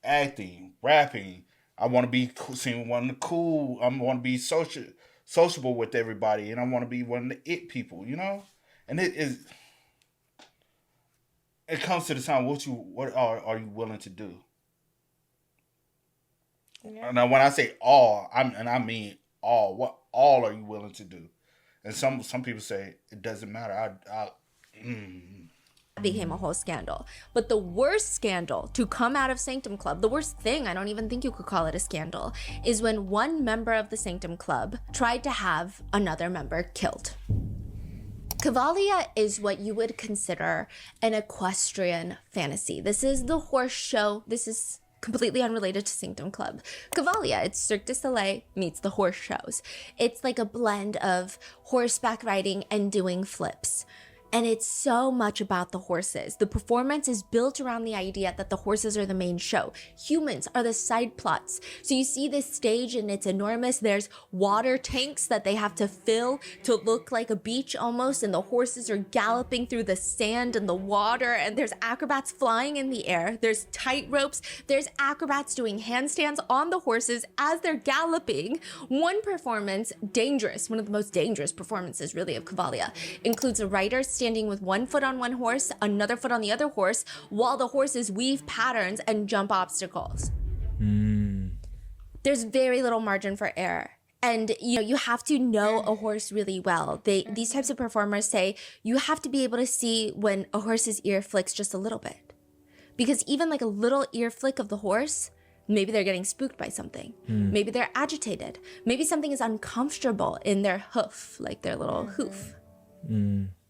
Acting, rapping. I want to be seen one of the cool. I want to be sociable with everybody, and I want to be one of the it people, you know. And it comes to the time, what are you willing to do? Yeah. Now, when I say all, I mean all. What all are you willing to do? And some people say it doesn't matter. Became a whole scandal. But the worst scandal to come out of Sanctum Club, the worst thing, I don't even think you could call it a scandal, is when one member of the Sanctum Club tried to have another member killed. Cavalia is what you would consider an equestrian fantasy. This is the horse show. This is completely unrelated to Sanctum Club. Cavalia, it's Cirque du Soleil meets the horse shows. It's like a blend of horseback riding and doing flips. And it's so much about the horses. The performance is built around the idea that the horses are the main show. Humans are the side plots. So you see this stage and it's enormous. There's water tanks that they have to fill to look like a beach almost. And the horses are galloping through the sand and the water. And there's acrobats flying in the air. There's tight ropes. There's acrobats doing handstands on the horses as they're galloping. One performance, dangerous, one of the most dangerous performances really of Cavalia, includes a rider standing with one foot on one horse, another foot on the other horse, while the horses weave patterns and jump obstacles. There's very little margin for error. And you have to know a horse really well. These types of performers say you have to be able to see when a horse's ear flicks just a little bit. Because even like a little ear flick of the horse, maybe they're getting spooked by something. Maybe they're agitated. Maybe something is uncomfortable in their hoof, like their little hoof.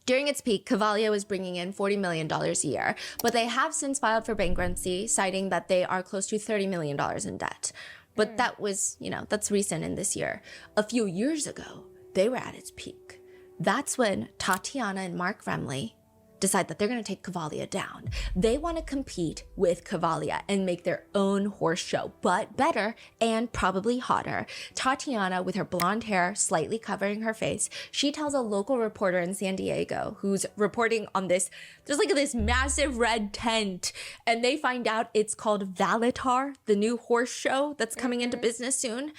During its peak, Cavalia was bringing in $40 million a year, but they have since filed for bankruptcy, citing that they are close to $30 million in debt. But that was, that's recent in this year. A few years ago, they were at its peak. That's when Tatiana and Mark Remley decide that they're going to take Cavalia down. They want to compete with Cavalia and make their own horse show, but better and probably hotter. Tatiana, with her blonde hair slightly covering her face, she tells a local reporter in San Diego who's reporting on this, there's like this massive red tent, and they find out it's called Valitar, the new horse show that's coming into business soon.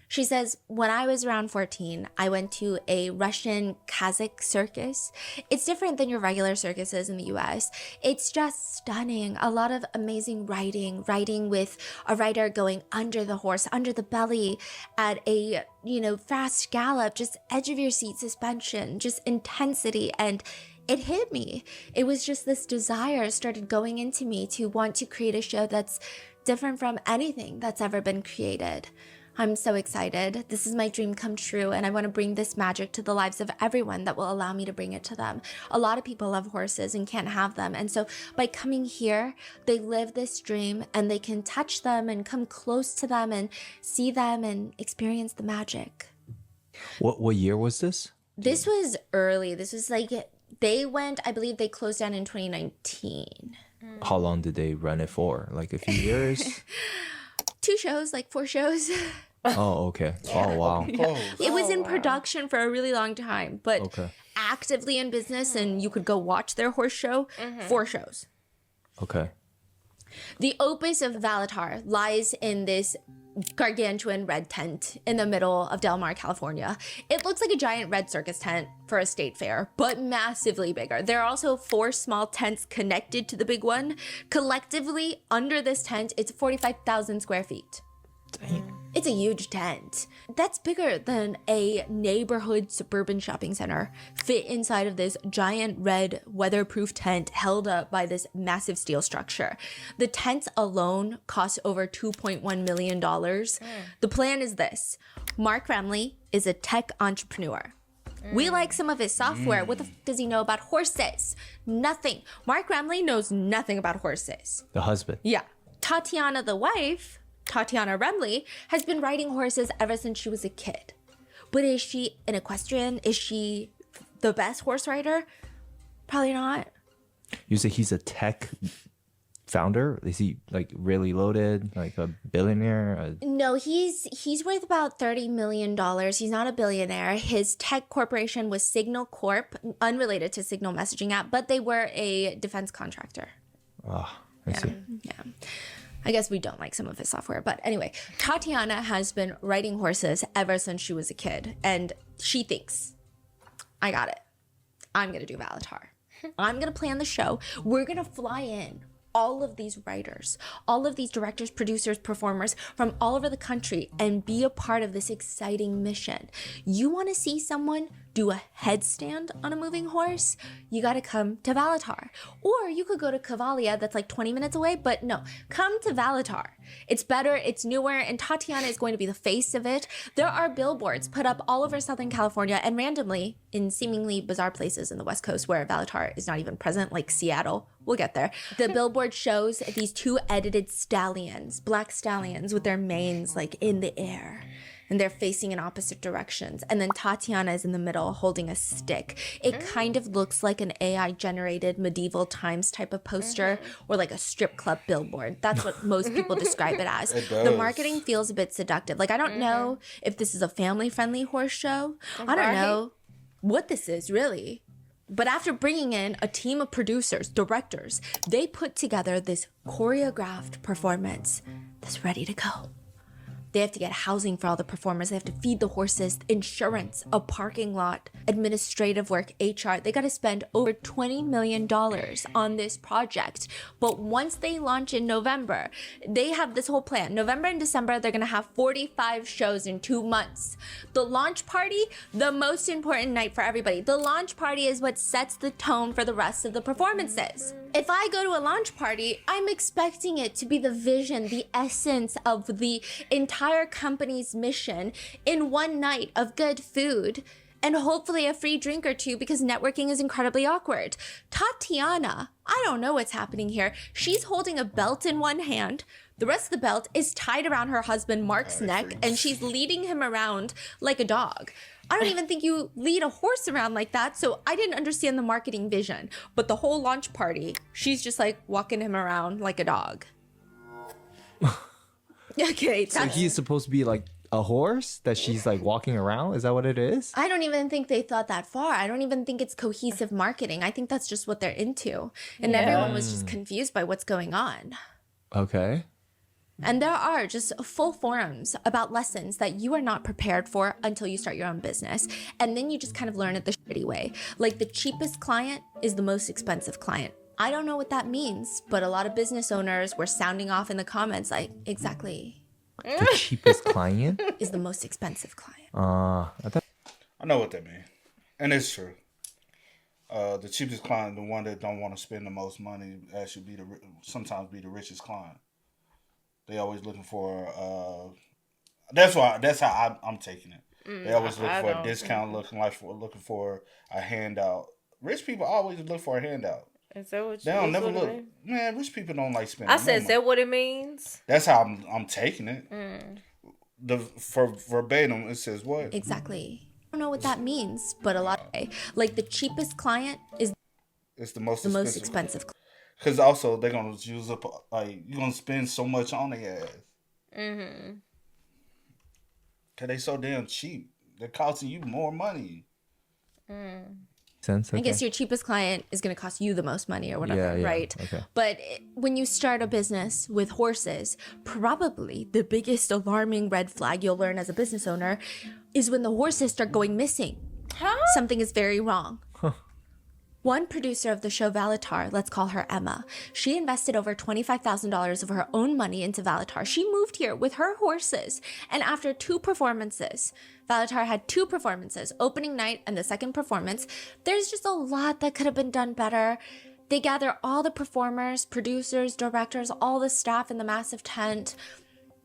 She says, when I was around 14, I went to a Russian Kazakh circus. It's different than your regular circuses in the US. It's just stunning. A lot of amazing riding with a rider going under the horse, under the belly at a, fast gallop, just edge of your seat suspension, just intensity. And it hit me. It was just this desire started going into me to want to create a show that's different from anything that's ever been created. I'm so excited. This is my dream come true, and I want to bring this magic to the lives of everyone that will allow me to bring it to them. A lot of people love horses and can't have them, and so by coming here, they live this dream and they can touch them and come close to them and see them and experience the magic. What year was this? This was early. This was I believe they closed down in 2019. How long did they run it for? Like a few years? 2 shows, 4 shows. Oh, okay. Oh, wow. It was in production for a really long time, but actively in business, and you could go watch their horse show, 4 shows. Okay. The opus of Valitar lies in this gargantuan red tent in the middle of Del Mar, California. It looks like a giant red circus tent for a state fair, but massively bigger. There are also 4 small tents connected to the big one. Collectively, under this tent, it's 45,000 square feet. Dang. It's a huge tent. That's bigger than a neighborhood suburban shopping center fit inside of this giant red weatherproof tent held up by this massive steel structure. The tents alone cost over $2.1 million. The plan is this. Mark Remley is a tech entrepreneur. We like some of his software. What the f does he know about horses? Nothing. Mark Remley knows nothing about horses. The husband. Yeah. Tatiana, the wife, Tatiana Remley, has been riding horses ever since she was a kid. But is she an equestrian? Is she the best horse rider? Probably not. You say he's a tech founder? Is he really loaded, like a billionaire? No, he's worth about $30 million. He's not a billionaire. His tech corporation was Signal Corp, unrelated to Signal messaging app, but they were a defense contractor. Oh, I see. Yeah. I guess we don't like some of his software. But anyway, Tatiana has been riding horses ever since she was a kid. And she thinks, I got it. I'm going to do Valitar. I'm going to plan the show. We're going to fly in all of these writers, all of these directors, producers, performers from all over the country and be a part of this exciting mission. You want to see someone do a headstand on a moving horse? You got to come to Valitar. Or you could go to Cavalia, that's 20 minutes away, but no, come to Valitar. It's better, it's newer, and Tatiana is going to be the face of it. There are billboards put up all over Southern California and randomly in seemingly bizarre places in the West Coast where Valitar is not even present, like Seattle. We'll get there. The billboard shows these 2 edited stallions, black stallions with their manes in the air. And they're facing in opposite directions. And then Tatiana is in the middle holding a stick. It kind of looks like an AI-generated medieval times type of poster or like a strip club billboard. That's what most people describe it as. The marketing feels a bit seductive. I don't know if this is a family-friendly horse show. I don't know what this is, really. But after bringing in a team of producers, directors, they put together this choreographed performance that's ready to go. They have to get housing for all the performers. They have to feed the horses, insurance, a parking lot, administrative work, HR. They got to spend over $20 million on this project. But once they launch in November, they have this whole plan. November and December, they're going to have 45 shows in 2 months. The launch party, the most important night for everybody. The launch party is what sets the tone for the rest of the performances. If I go to a launch party, I'm expecting it to be the vision, the essence of the entire company's mission in one night of good food and hopefully a free drink or 2 because networking is incredibly awkward. Tatiana, I don't know what's happening here. She's holding a belt in one hand, The rest of the belt is tied around her husband Mark's neck, and she's leading him around like a dog. I don't even think you lead a horse around like that, so I didn't understand the marketing vision. But the whole launch party, she's just like walking him around like a dog. Okay, So he's supposed to be like a horse that she's like walking around? Is that what it is? I don't even think they thought that far. I don't even think it's cohesive marketing. I think that's just what they're into. And everyone was just confused by what's going on. Okay. And there are just full forums about lessons that you are not prepared for until you start your own business. And then you just kind of learn it the shitty way. Like the cheapest client is the most expensive client. I don't know what that means, but a lot of business owners were sounding off in the comments like, exactly. The cheapest client is the most expensive client. I know what that means. And it's true. The cheapest client, the one that don't want to spend the most money, actually sometimes be the richest client. They always looking for. That's how I'm taking it. They always look for a discount, looking for a handout. Rich people always look for a handout. Is that what they don't never look? Man, rich people don't like spending. I said, is that what it means? That's how I'm taking it. For verbatim, it says what? Exactly. I don't know what that means, but a lot like the cheapest client is. It's the most expensive. Because also they're gonna use up you're gonna spend so much on their ass. Cause they so damn cheap. They're costing you more money. Sense. Okay. I guess your cheapest client is going to cost you the most money or whatever, right? Okay. But when you start a business with horses, probably the biggest alarming red flag you'll learn as a business owner is when the horses start going missing. Something is very wrong. One producer of the show Valatar, let's call her Emma, she invested over $25,000 of her own money into Valatar. She moved here with her horses, and after 2 performances, Valatar had 2 performances, opening night and the second performance. There's just a lot that could have been done better. They gather all the performers, producers, directors, all the staff in the massive tent.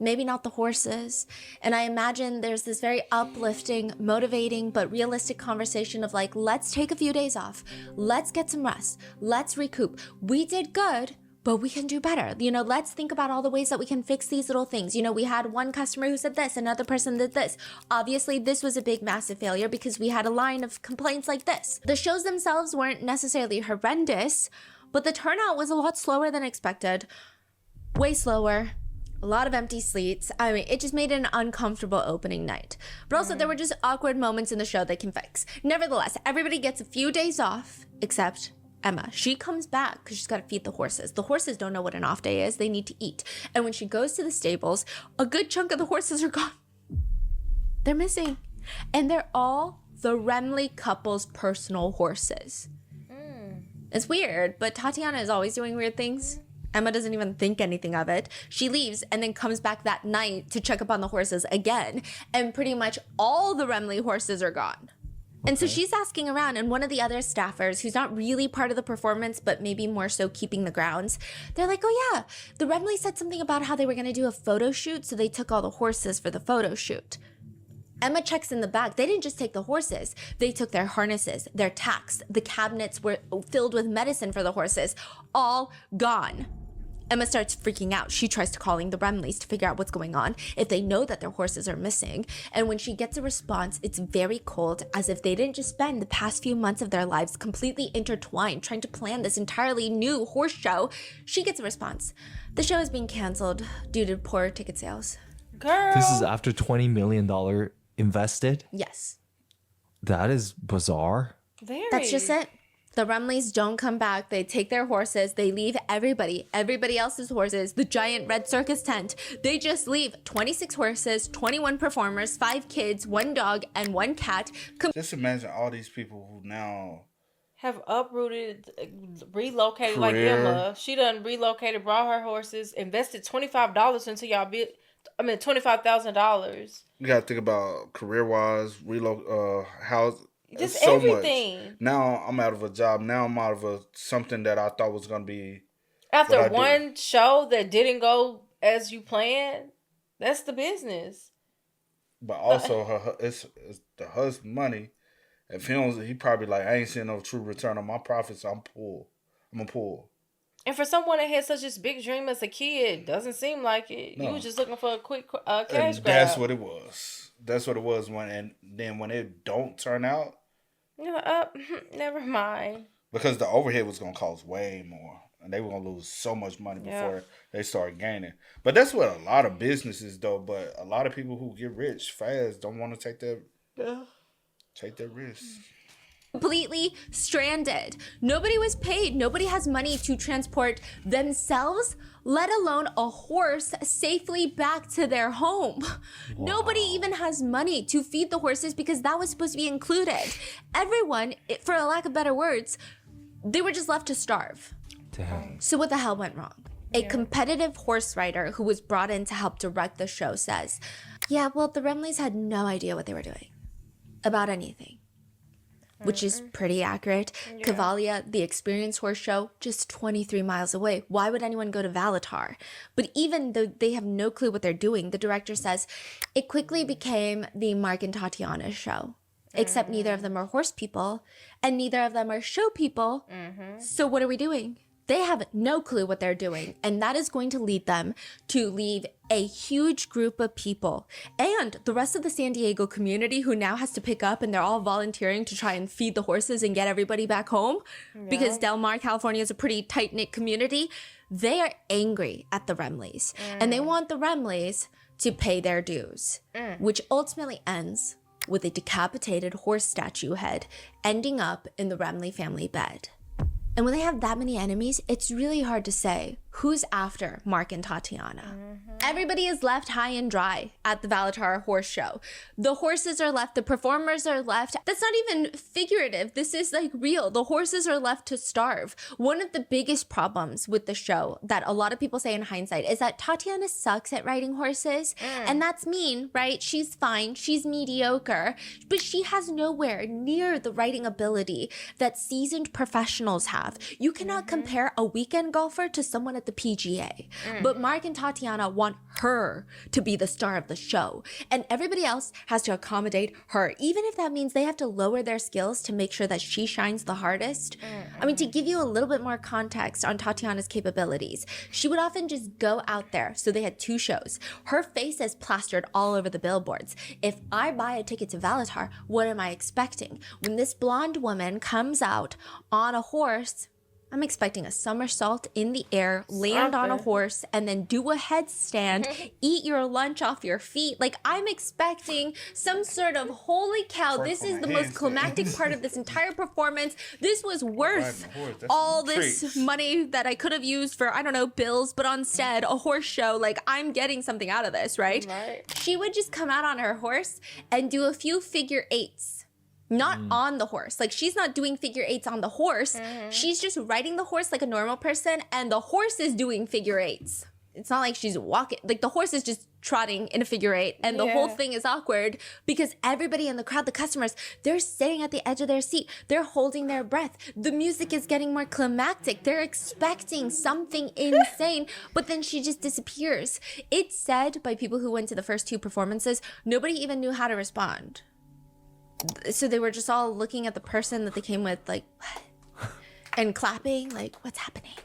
Maybe not the horses. And I imagine there's this very uplifting, motivating, but realistic conversation of like, let's take a few days off. Let's get some rest. Let's recoup. We did good, but we can do better. Let's think about all the ways that we can fix these little things. We had one customer who said this, another person did this. Obviously, this was a big, massive failure because we had a line of complaints like this. The shows themselves weren't necessarily horrendous, but the turnout was a lot slower than expected. Way slower. A lot of empty seats. I mean, it just made it an uncomfortable opening night. But also, there were just awkward moments in the show they can fix. Nevertheless, everybody gets a few days off, except Emma. She comes back because she's got to feed the horses. The horses don't know what an off day is. They need to eat. And when she goes to the stables, a good chunk of the horses are gone. They're missing. And they're all the Remley couple's personal horses. It's weird, but Tatiana is always doing weird things. Emma doesn't even think anything of it. She leaves and then comes back that night to check up on the horses again. And pretty much all the Remley horses are gone. And so she's asking around, and one of the other staffers, who's not really part of the performance, but maybe more so keeping the grounds, they're like, oh yeah, the Remley said something about how they were going to do a photo shoot, so they took all the horses for the photo shoot. Emma checks in the back. They didn't just take the horses. They took their harnesses, their tacks. The cabinets were filled with medicine for the horses. All gone. Emma starts freaking out. She tries to calling the Remleys to figure out what's going on, if they know that their horses are missing. And when she gets a response, it's very cold, as if they didn't just spend the past few months of their lives completely intertwined trying to plan this entirely new horse show. She gets a response. The show is being canceled due to poor ticket sales. Girl. This is after $20 million invested? Yes. That is bizarre. Very. That's just it. The Remleys don't come back. They take their horses. They leave everybody else's horses, the giant red circus tent. They just leave 26 horses, 21 performers, 5 kids, 1 dog, and 1 cat. Just imagine all these people who now have uprooted, relocated like Emma. She done relocated, brought her horses, invested $25 into y'all $25,000. You gotta think about career-wise, house. Just so everything. Much. Now I'm out of a job. Now I'm out of something that I thought was gonna be. After one show that didn't go as you planned, that's the business. But also, it's the husband money. If he probably like, I ain't seeing no true return on my profits. I'm gonna pull. And for someone that had such a big dream as a kid, doesn't seem like it. No. You were just looking for a quick cash grab. That's what it was. That's what it was. Then when it don't turn out, you're like, never mind. Because the overhead was gonna cost way more, and they were gonna lose so much money before they start gaining. But that's what a lot of businesses though. But a lot of people who get rich fast don't want to take that risk. Completely stranded. Nobody was paid. Nobody has money to transport themselves, let alone a horse, safely back to their home. Wow. Nobody even has money to feed the horses because that was supposed to be included. Everyone, for a lack of better words, they were just left to starve. Damn. So what the hell went wrong? A competitive horse rider who was brought in to help direct the show says, yeah, well, the Remleys had no idea what they were doing about anything. Which is pretty accurate. Yeah. Cavalia, the experienced horse show, just 23 miles away. Why would anyone go to Valatar? But even though they have no clue what they're doing, the director says, it quickly became the Mark and Tatiana show. Except neither of them are horse people, and neither of them are show people. So what are we doing? They have no clue what they're doing, and that is going to lead them to leave a huge group of people and the rest of the San Diego community who now has to pick up, and they're all volunteering to try and feed the horses and get everybody back home because Del Mar, California is a pretty tight-knit community. They are angry at the Remleys, and they want the Remleys to pay their dues, which ultimately ends with a decapitated horse statue head ending up in the Remley family bed. And when they have that many enemies, it's really hard to say who's after Mark and Tatiana. Everybody is left high and dry at the Valatar horse show. The horses are left, the performers are left. That's not even figurative. This is like real. The horses are left to starve. One of the biggest problems with the show that a lot of people say in hindsight is that Tatiana sucks at riding horses. And that's mean, right? She's fine. She's mediocre. But she has nowhere near the riding ability that seasoned professionals have. You cannot compare a weekend golfer to someone at the PGA. But Mark and Tatiana want her to be the star of the show. And everybody else has to accommodate her, even if that means they have to lower their skills to make sure that she shines the hardest. I mean, to give you a little bit more context on Tatiana's capabilities, she would often just go out there. So they had 2 shows. Her face is plastered all over the billboards. If I buy a ticket to Valatar, what am I expecting? When this blonde woman comes out on a horse, I'm expecting a somersault in the air, land on a horse, and then do a headstand, eat your lunch off your feet. Like, I'm expecting some sort of, holy cow, this is the most climactic part of this entire performance. This was worth all this money that I could have used for, I don't know, bills, but instead, a horse show. Like, I'm getting something out of this, right? She would just come out on her horse and do a few figure 8s. Not on the horse. Like, she's not doing figure 8s on the horse. She's just riding the horse like a normal person, and the horse is doing figure 8s. It's not like she's walking. Like, the horse is just trotting in a figure 8, and the whole thing is awkward because everybody in the crowd, the customers, they're sitting at the edge of their seat. They're holding their breath. The music is getting more climactic. They're expecting something insane, but then she just disappears. It's said by people who went to the first 2 performances, nobody even knew how to respond. So they were just all looking at the person that they came with, like, what? And clapping, like, what's happening?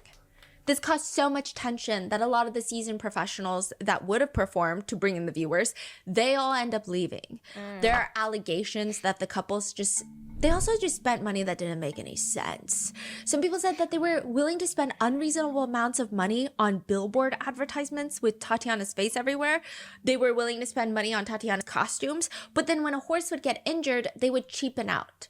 This caused so much tension that a lot of the seasoned professionals that would have performed to bring in the viewers, they all end up leaving. There are allegations that the couples they also just spent money that didn't make any sense. Some people said that they were willing to spend unreasonable amounts of money on billboard advertisements with Tatiana's face everywhere. They were willing to spend money on Tatiana's costumes, but then when a horse would get injured, they would cheapen out.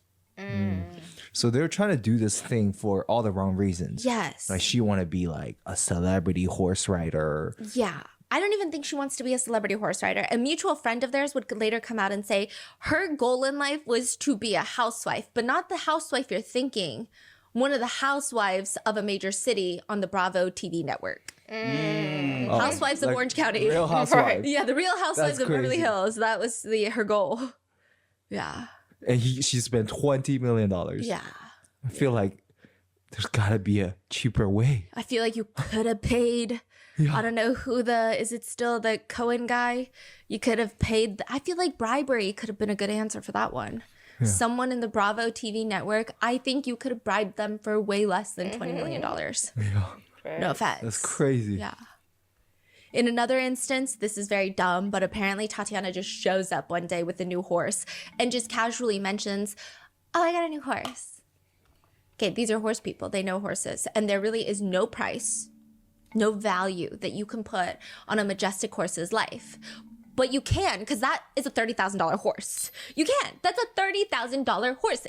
So they're trying to do this thing for all the wrong reasons. Yes. Like, she want to be like a celebrity horse rider. Yeah. I don't even think she wants to be a celebrity horse rider. A mutual friend of theirs would later come out and say her goal in life was to be a housewife, but not the housewife you're thinking. One of the housewives of a major city on the Bravo TV network. Housewives of Orange County. Real housewives. Yeah, the Real Housewives of Beverly Hills. That was her goal. Yeah. And she spent $20 million. Yeah. I feel like there's got to be a cheaper way. I feel like you could have paid... I don't know who is it still the Cohen guy? You could have paid, I feel like bribery could have been a good answer for that one. Yeah. Someone in the Bravo TV network, I think you could have bribed them for way less than $20 million. Yeah. No offense. That's crazy. Yeah. In another instance, this is very dumb, but apparently Tatiana just shows up one day with a new horse and just casually mentions, oh, I got a new horse. Okay, these are horse people. They know horses. And there really is no price, no value that you can put on a majestic horse's life. But you can, because that is a $30,000 horse. You can. That's a $30,000 horse.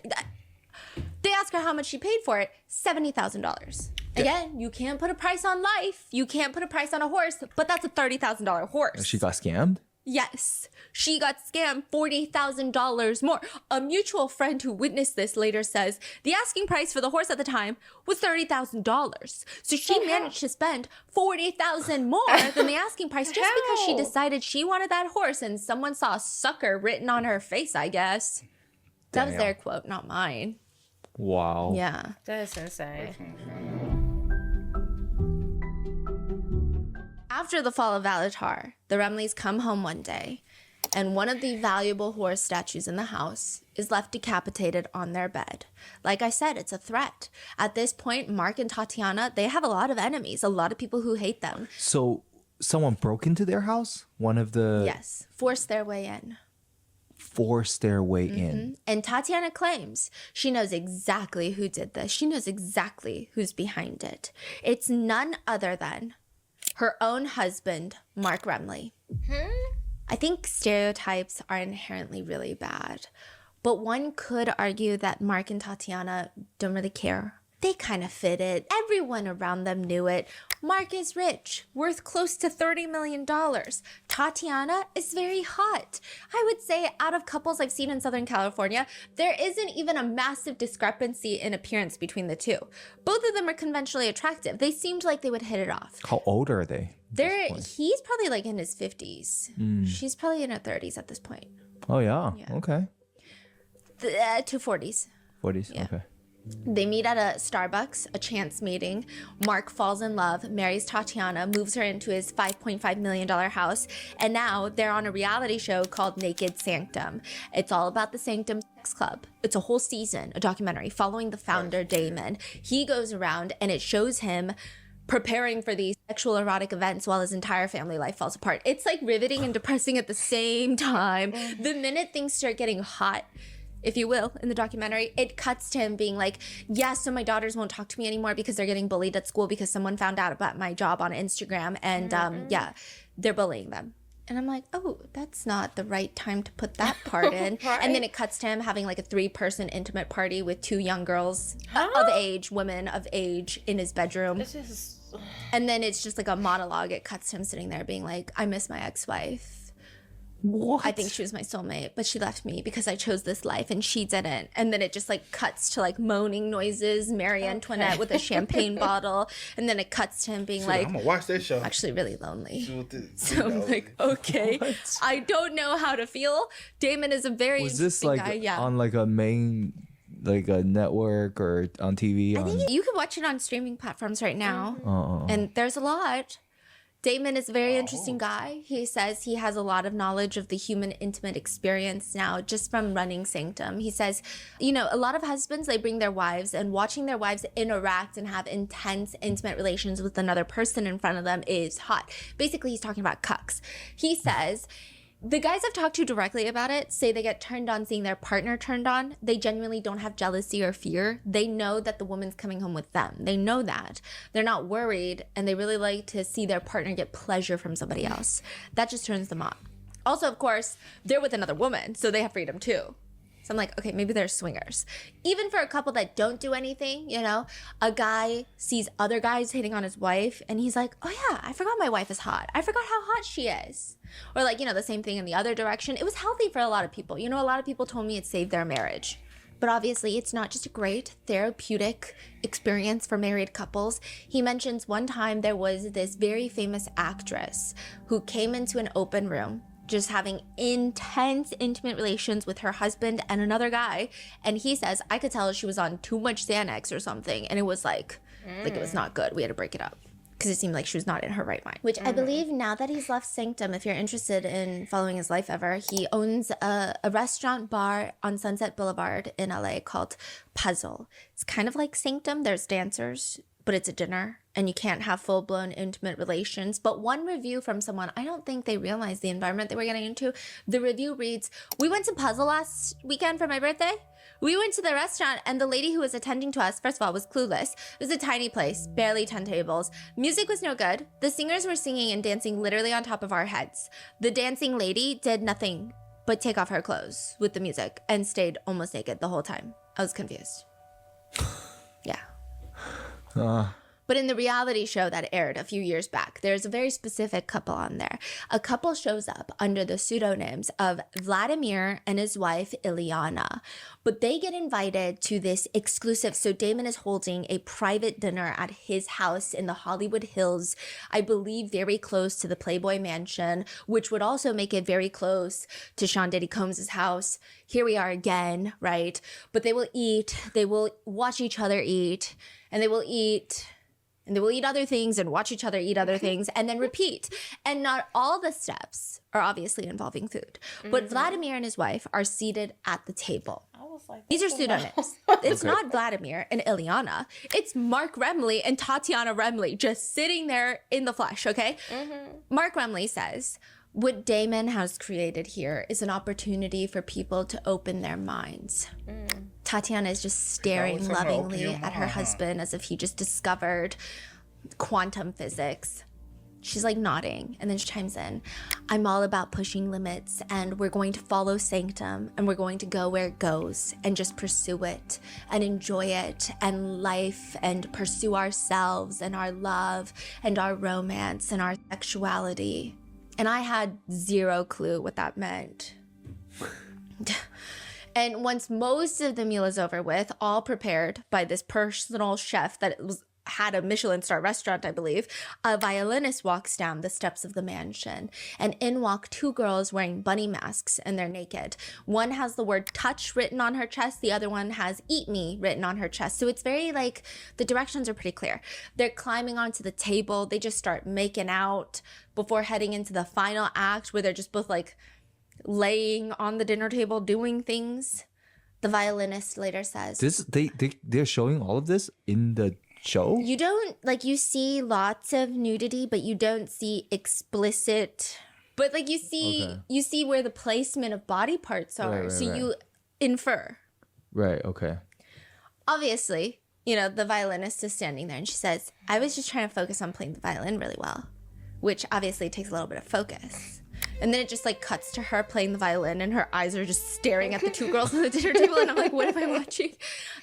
They ask her how much she paid for it, $70,000. Again, you can't put a price on life. You can't put a price on a horse, but that's a $30,000 horse. She got scammed? Yes. She got scammed $40,000 more. A mutual friend who witnessed this later says the asking price for the horse at the time was $30,000. So she managed to spend $40,000 more than the asking price just because she decided she wanted that horse and someone saw a sucker written on her face, I guess. That was their quote, not mine. Wow. Yeah. That's insane. After the fall of Valatar, the Remleys come home one day, and one of the valuable horse statues in the house is left decapitated on their bed. Like I said, it's a threat. At this point, Mark and Tatiana, they have a lot of enemies, a lot of people who hate them. So someone broke into their house? One of the... Yes, forced their way in. Forced their way in. And Tatiana claims she knows exactly who did this. She knows exactly who's behind it. It's none other than her own husband, Mark Remley. I think stereotypes are inherently really bad, but one could argue that Mark and Tatiana don't really care. They kind of fit it. Everyone around them knew it. Mark is rich, worth close to $30 million. Tatiana is very hot. I would say out of couples I've seen in Southern California, there isn't even a massive discrepancy in appearance between the two. Both of them are conventionally attractive. They seemed like they would hit it off. How old are they? He's probably like in his 50s. She's probably in her 30s at this point. Oh, yeah. Okay. To 40s. 40s? Yeah. Okay. They meet at a Starbucks, a chance meeting. Mark falls in love, marries Tatiana, moves her into his $5.5 million house, and now they're on a reality show called Naked Sanctum. It's all about the Sanctum Sex Club. It's a whole season, a documentary following the founder, Damon. He goes around and it shows him preparing for these sexual erotic events while his entire family life falls apart. It's like riveting and depressing at the same time. The minute things start getting hot, if you will, in the documentary, it cuts to him being like, yeah, so my daughters won't talk to me anymore because they're getting bullied at school because someone found out about my job on Instagram and yeah, they're bullying them. And I'm like, oh, that's not the right time to put that part in. Right. And then it cuts to him having like a 3-person intimate party with 2 young girls of age, women of age in his bedroom. This is... And then it's just like a monologue. It cuts to him sitting there being like, I miss my ex-wife. What? I think she was my soulmate, but she left me because I chose this life and she didn't. And then it just like cuts to like moaning noises, Marie Antoinette with a champagne bottle. And then it cuts to him being like, I'm gonna watch that show. I'm actually really lonely. So I'm like, okay, I don't know how to feel. Damon is a very Was this interesting like guy. Yeah. on like a main, like a network or on TV? I think you can watch it on streaming platforms right now. And there's a lot. Damon is a very interesting guy. He says he has a lot of knowledge of the human intimate experience now just from running Sanctum. He says, you know, a lot of husbands, they bring their wives and watching their wives interact and have intense intimate relations with another person in front of them is hot. Basically, he's talking about cucks. He says... The guys I've talked to directly about it say they get turned on seeing their partner turned on. They genuinely don't have jealousy or fear. They know that the woman's coming home with them. They know that. They're not worried, and they really like to see their partner get pleasure from somebody else. That just turns them on. Also, of course, they're with another woman, so they have freedom too. So I'm like, okay, maybe they're swingers. Even for a couple that don't do anything, you know, a guy sees other guys hitting on his wife and he's like, oh yeah, I forgot my wife is hot. I forgot how hot she is. Or like, you know, the same thing in the other direction. It was healthy for a lot of people. You know, a lot of people told me it saved their marriage. But obviously, it's not just a great therapeutic experience for married couples. He mentions one time there was this very famous actress who came into an open room just having intense intimate relations with her husband and another guy. And he says, I could tell she was on too much Xanax or something. And it was like it was not good. We had to break it up because it seemed like she was not in her right mind. Which I believe now that he's left Sanctum, if you're interested in following his life ever, he owns a restaurant bar on Sunset Boulevard in LA called Puzzle. It's kind of like Sanctum. There's dancers, but it's a dinner and you can't have full-blown intimate relations. But one review from someone, I don't think they realized the environment they were getting into. The review reads, we went to Puzzle last weekend for my birthday. We went to the restaurant and the lady who was attending to us, first of all, was clueless. It was a tiny place, barely 10 tables. Music was no good. The singers were singing and dancing literally on top of our heads. The dancing lady did nothing but take off her clothes with the music and stayed almost naked the whole time. I was confused. Yeah. But in the reality show that aired a few years back, there's a very specific couple on there. A couple shows up under the pseudonyms of Vladimir and his wife, Ilyana. But they get invited to this exclusive, so Damon is holding a private dinner at his house in the Hollywood Hills, I believe very close to the Playboy Mansion, which would also make it very close to Sean Diddy Combs' house. Here we are again, right? But they will eat, they will watch each other eat, and they will eat... and they will eat other things and watch each other eat other things and then repeat. And not all the steps are obviously involving food. But Vladimir and his wife are seated at the table. I was like, These are pseudonyms. It's not Vladimir and Ilyana. It's Mark Remley and Tatiana Remley just sitting there in the flesh, okay? Mark Remley says, what Damon has created here is an opportunity for people to open their minds. Tatiana is just staring lovingly at her husband as if he just discovered quantum physics. She's like nodding, and then she chimes in. I'm all about pushing limits, and we're going to follow Sanctum, and we're going to go where it goes, and just pursue it, and enjoy it, and life, and pursue ourselves, and our love, and our romance, and our sexuality. And I had zero clue what that meant. And once most of the meal is over with, all prepared by this personal chef that had a Michelin star restaurant, I believe, a violinist walks down the steps of the mansion. And in walk two girls wearing bunny masks, and they're naked. One has the word touch written on her chest. The other one has eat me written on her chest. So it's very like, the directions are pretty clear. They're climbing onto the table. They just start making out before heading into the final act where they're just both like laying on the dinner table doing things. The violinist later says, they're showing all of this in the show? You don't, like, you see lots of nudity, but you don't see explicit, but like you see where the placement of body parts are. Right, you infer. Right, okay. Obviously, you know, the violinist is standing there and she says, I was just trying to focus on playing the violin really well, which obviously takes a little bit of focus. And then it just like cuts to her playing the violin and her eyes are just staring at the two girls on the dinner table. And I'm like, what am I watching?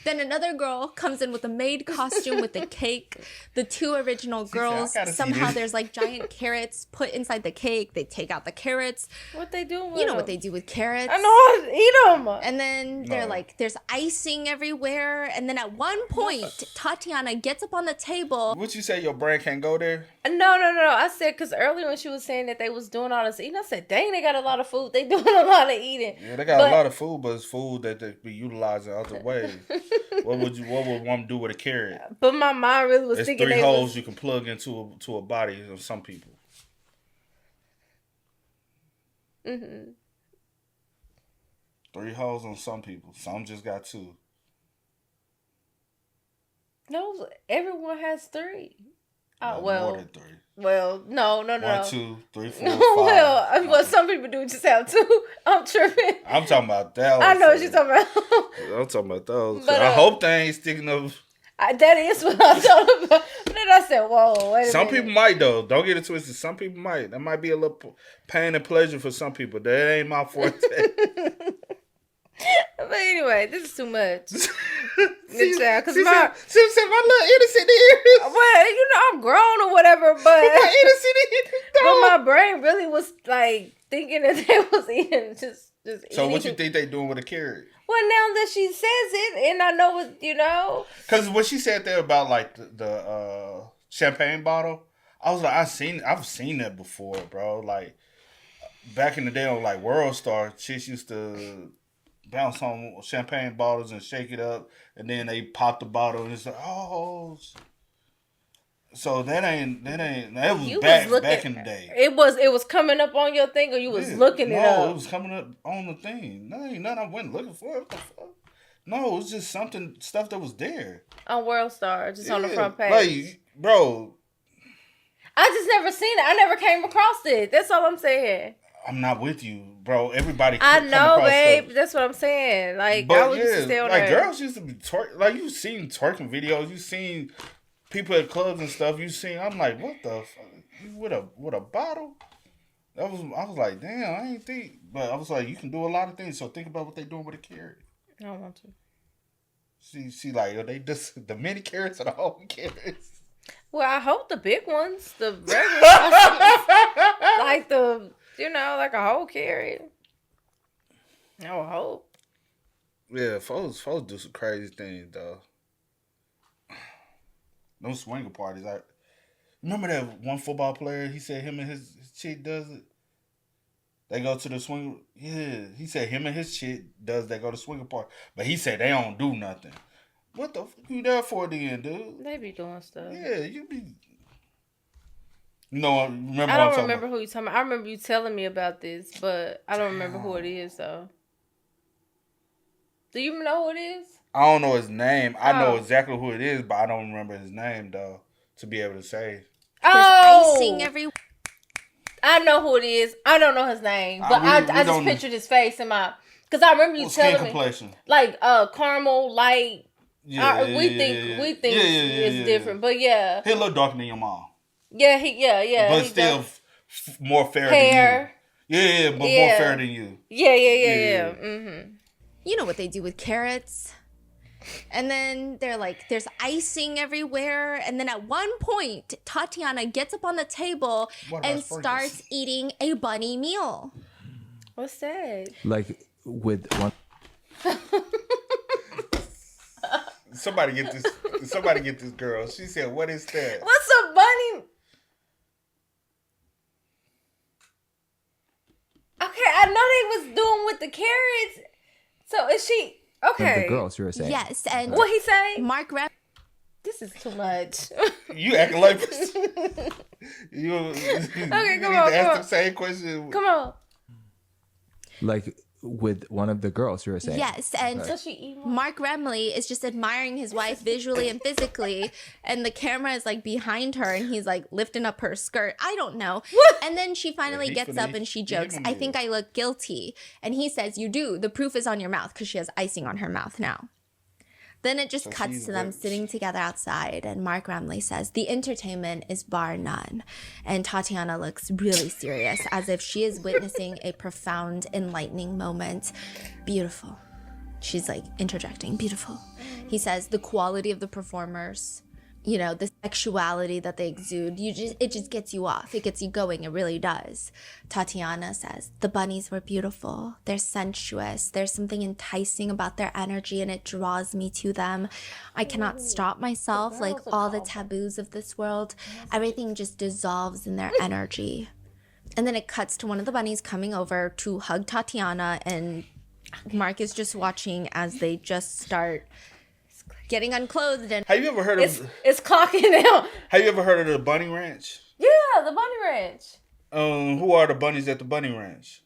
Then another girl comes in with a maid costume with the cake. The two original girls, somehow there's like giant carrots put inside the cake. They take out the carrots. What they do with You know them? what they do with carrots. I know, eat them. And then they're like, there's icing everywhere. And then at one point, Tatiana gets up on the table. What you say, your brain can't go there? No. I said, because earlier when she was saying that they was doing all this eating, I said, dang, they got a lot of food. They doing a lot of eating. Yeah, they got a lot of food, but it's food that they be utilizing other ways. What would one do with a carrot? But my mind really was thinking three holes you can plug into a body of some people. Mm-hmm. 3 holes on some people. Some just got 2. No, everyone has 3. No, more than 3. Well, no. 1, 2, 3, 4, 5. Well, some people do just have 2. I'm tripping. I'm talking about that. I know what you're talking about. I'm talking about those. But, I hope they ain't sticking up. That is what I'm talking about. Then I said, whoa, wait a minute. Some people might, though. Don't get it twisted. Some people might. That might be a little pain and pleasure for some people. That ain't my forte. But anyway, this is too much. She said, my little innocent ears. Well, you know, I'm grown or whatever, but my innocent ears. But my brain really was like thinking that they was eating just So eating. what you think they doing with a carrot? Well, now that she says it, and I know what you know, because what she said there about like the champagne bottle, I was like, I've seen that before, bro. Like back in the day on like World Star, chicks used to bounce on champagne bottles and shake it up, and then they pop the bottle and it's like, oh. So that was back in the day. It was coming up on your thing, or you was looking it up. No, it was coming up on the thing. No, ain't nothing I wasn't looking for. What the fuck? No, it's just stuff that was there. On World Star, just on the front page. Like, bro. I just never seen it. I never came across it. That's all I'm saying. I'm not with you, bro. Everybody. I know, babe. Stuff. That's what I'm saying. Like, I would used to stay on like there. girls used to be like you've seen twerking videos. You've seen people at clubs and stuff. You've seen. I'm like, what the fuck? With a bottle. I was like, damn. I ain't think. But I was like, you can do a lot of things. So think about what they doing with a carrot. I don't want to. See, like, are they just the mini carrots or the whole carrots? Well, I hope the big ones, the regular, like like a whole carrot. I would hope. Yeah, folks do some crazy things though. Those swinger parties. I remember that one football player. He said him and his chick does it. They go to the swinger. Yeah, he said him and his chick does. They go to swinger party, but he said they don't do nothing. What the fuck you there for then, dude? They be doing stuff. Yeah, you be. You know, remember? I don't remember who you talking about. I remember you telling me about this, but I don't remember who it is though. Do you know who it is? I don't know his name. I know exactly who it is, but I don't remember his name though to be able to say. Icing every. I know who it is. I don't know his name, but I just pictured his face in my. Because I remember you telling me, complexion. Like caramel, light. We think it's different, but yeah, he a little darker than your mom. Yeah, but still more fair than you. Yeah, but more fair than you. Yeah. Mm-hmm. You know what they do with carrots. And then they're like, there's icing everywhere. And then at one point, Tatiana gets up on the table and starts eating a bunny meal. What's that? Like with one. Somebody get this girl. She said, "What is that?" What's a bunny? Okay, I know they was doing with the carrots. So is she okay? The girls, you were saying. Yes, and what he say? Mark Rep. This is too much. You acting like you. Okay, come on. Ask the same question. Come on. Like with one of the girls, you were saying. Yes, and Mark Remley is just admiring his wife visually and physically, and the camera is like behind her, and he's like lifting up her skirt. I don't know. What? And then she finally gets up and she jokes, "I think I look guilty." And he says, "You do. The proof is on your mouth," because she has icing on her mouth now. Then it just cuts to them sitting together outside, and Mark Remley says, "The entertainment is bar none." And Tatiana looks really serious, as if she is witnessing a profound, enlightening moment. Beautiful. She's like interjecting, beautiful. He says, "The quality of the performers, you know, the sexuality that they exude, it just gets you off. It gets you going. It really does." Tatiana says, "The bunnies were beautiful. They're sensuous. There's something enticing about their energy, and it draws me to them. I cannot stop myself. Like all the taboos of this world, everything just dissolves in their energy." And then it cuts to one of the bunnies coming over to hug Tatiana, and Mark is just watching as they just start getting unclothed. And have you ever heard of it's clocking out? Have you ever heard of the Bunny Ranch? Yeah, the Bunny Ranch. Who are the bunnies at the Bunny Ranch?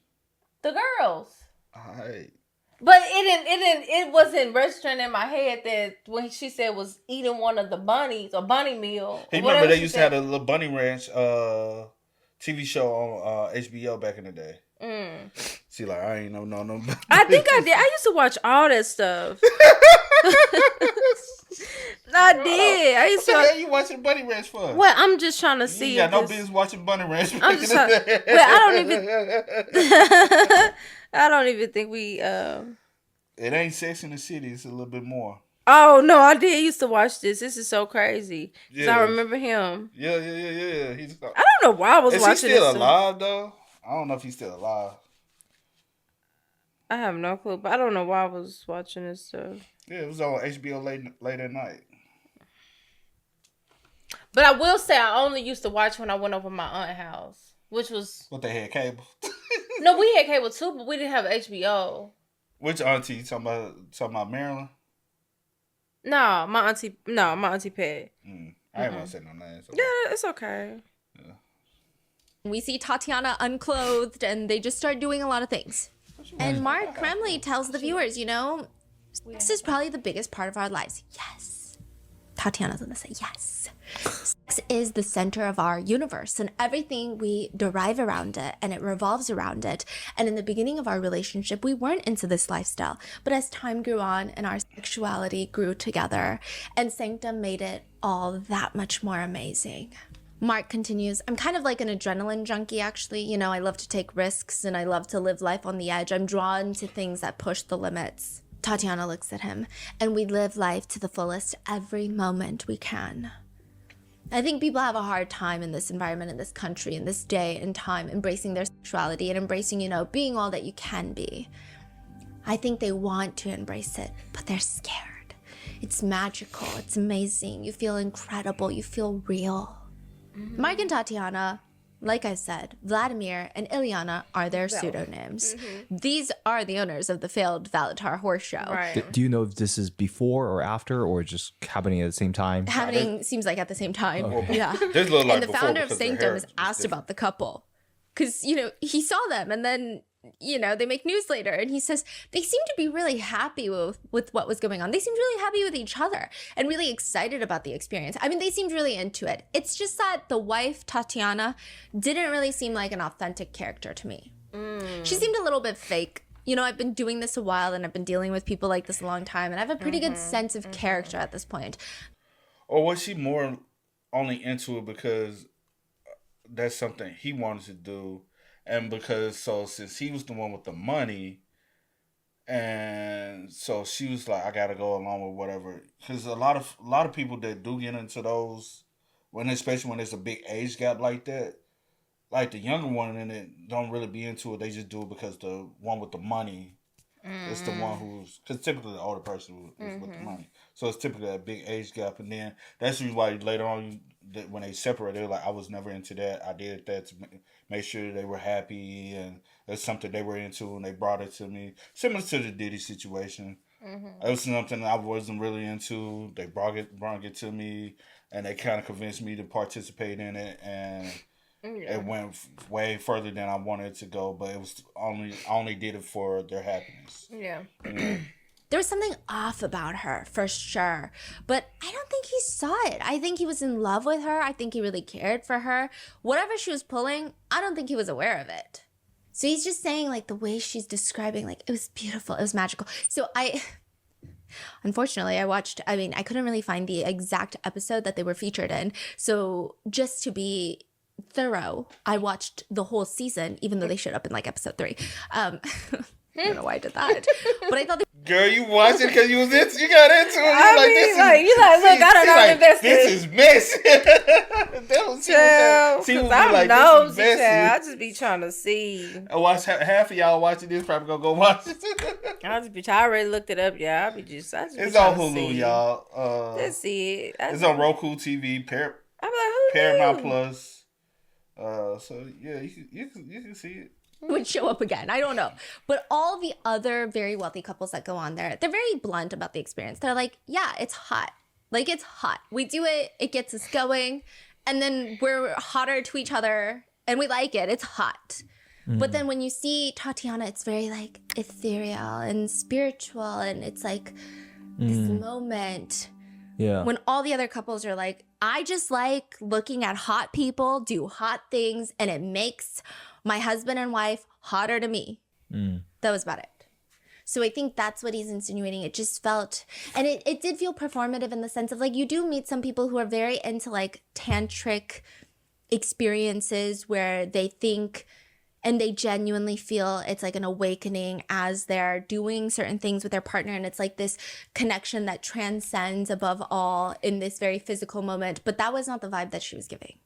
The girls. Alright. But it wasn't registering in my head that when she said was eating one of the bunnies, a bunny meal. Hey, remember they used to have a little Bunny Ranch TV show on HBO back in the day. See, like, I ain't no. I think I did. I used to watch all that stuff. I did. I used to. What the hell you watching Bunny Ranch for? Well, I'm just trying to see. You got no business watching Bunny Ranch. I'm just trying, well, I don't even think we. It ain't Sex in the City. It's a little bit more. Oh no, I did used to watch this. This is so crazy. Yeah. I remember him. Yeah. I don't know why I was watching this. Is he still alive though? I don't know if he's still alive. I have no clue, but I don't know why I was watching this stuff. Yeah, it was on HBO late at night. But I will say I only used to watch when I went over my aunt's house, which was... What, they had cable? No, we had cable too, but we didn't have HBO. Which auntie? You talking about Maryland? No, my auntie Pat. I ain't want to say no names. Yeah, it's okay. Yeah. We see Tatiana unclothed, and they just start doing a lot of things. And Mark Kremley tells the viewers, Sex is probably the biggest part of our lives. Yes. Tatiana's gonna say yes. Sex is the center of our universe and everything we derive around it, and it revolves around it. And in the beginning of our relationship, we weren't into this lifestyle. But as time grew on and our sexuality grew together, and Sanctum made it all that much more amazing. Mark continues, I'm kind of like an adrenaline junkie, actually. You know, I love to take risks and I love to live life on the edge. I'm drawn to things that push the limits. Tatiana looks at him, and we live life to the fullest every moment we can. I think people have a hard time in this environment, in this country, in this day and time, embracing their sexuality and embracing, you know, being all that you can be. I think they want to embrace it, but they're scared. It's magical. It's amazing. You feel incredible. You feel real. Mm-hmm. Mark and Tatiana, like I said, Vladimir and Ilyana are their pseudonyms. Mm-hmm. These are the owners of the failed Valatar horse show. Right. Do you know if this is before or after, or just happening at the same time? Happening seems like at the same time. Okay. Yeah. This look like and the before founder of because their Sanctum hair is is asked different. about the couple. Because, you know, he saw them and then, you know, they make news later. And he says they seem to be really happy with what was going on. They seemed really happy with each other and really excited about the experience. I mean, they seemed really into it. It's just that the wife, Tatiana, didn't really seem like an authentic character to me. She seemed a little bit fake. You know, I've been doing this a while and I've been dealing with people like this a long time. And I have a pretty good sense of character at this point. Or was she more only into it because that's something he wanted to do, and because since he was the one with the money, and so she was like, I gotta go along with whatever. Because a lot of people that do get into those, especially when there's a big age gap like that, like the younger one in it don't really be into it. They just do it because the one with the money is the one who's, because typically the older person is with the money. So it's typically a big age gap, and then that's why later on when they separate, they're like, I was never into that. I did that to make sure they were happy, and it's something they were into, and they brought it to me. Similar to the Diddy situation. It was something I wasn't really into. They brought it to me, and they kind of convinced me to participate in it, and it went way further than I wanted it to go. But it was I only did it for their happiness. Yeah. There was something off about her, for sure. But I don't think he saw it. I think he was in love with her. I think he really cared for her. Whatever she was pulling, I don't think he was aware of it. So he's just saying, like, the way she's describing, like, it was beautiful. It was magical. So unfortunately, I couldn't really find the exact episode that they were featured in. So just to be thorough, I watched the whole season, even though they showed up in, like, episode 3. I don't know why I did that. But I thought Girl, you watched it because you got into it. Look, I don't know if this is messy. Because I'm nosy, I just be trying to see. I watch half of y'all watching this. Probably gonna go watch it. I already looked it up. Yeah, it's on Hulu, y'all. Just see it. It's on Roku TV, I'm like, who Paramount knew? Plus. So yeah, you can see it. would show up again. I don't know. But all the other very wealthy couples that go on there, they're very blunt about the experience. They're like, yeah, it's hot. Like, it's hot. We do it. It gets us going. And then we're hotter to each other. And we like it. It's hot. But then when you see Tatiana, it's very, like, ethereal and spiritual. And it's like this moment. Yeah. When all the other couples are like, I just like looking at hot people do hot things. And it makes my husband and wife hotter to me. That was about it. So I think that's what he's insinuating. It just felt, and it did feel performative in the sense of, like, you do meet some people who are very into, like, tantric experiences where they think and they genuinely feel it's like an awakening as they're doing certain things with their partner. And it's like this connection that transcends above all in this very physical moment. But that was not the vibe that she was giving.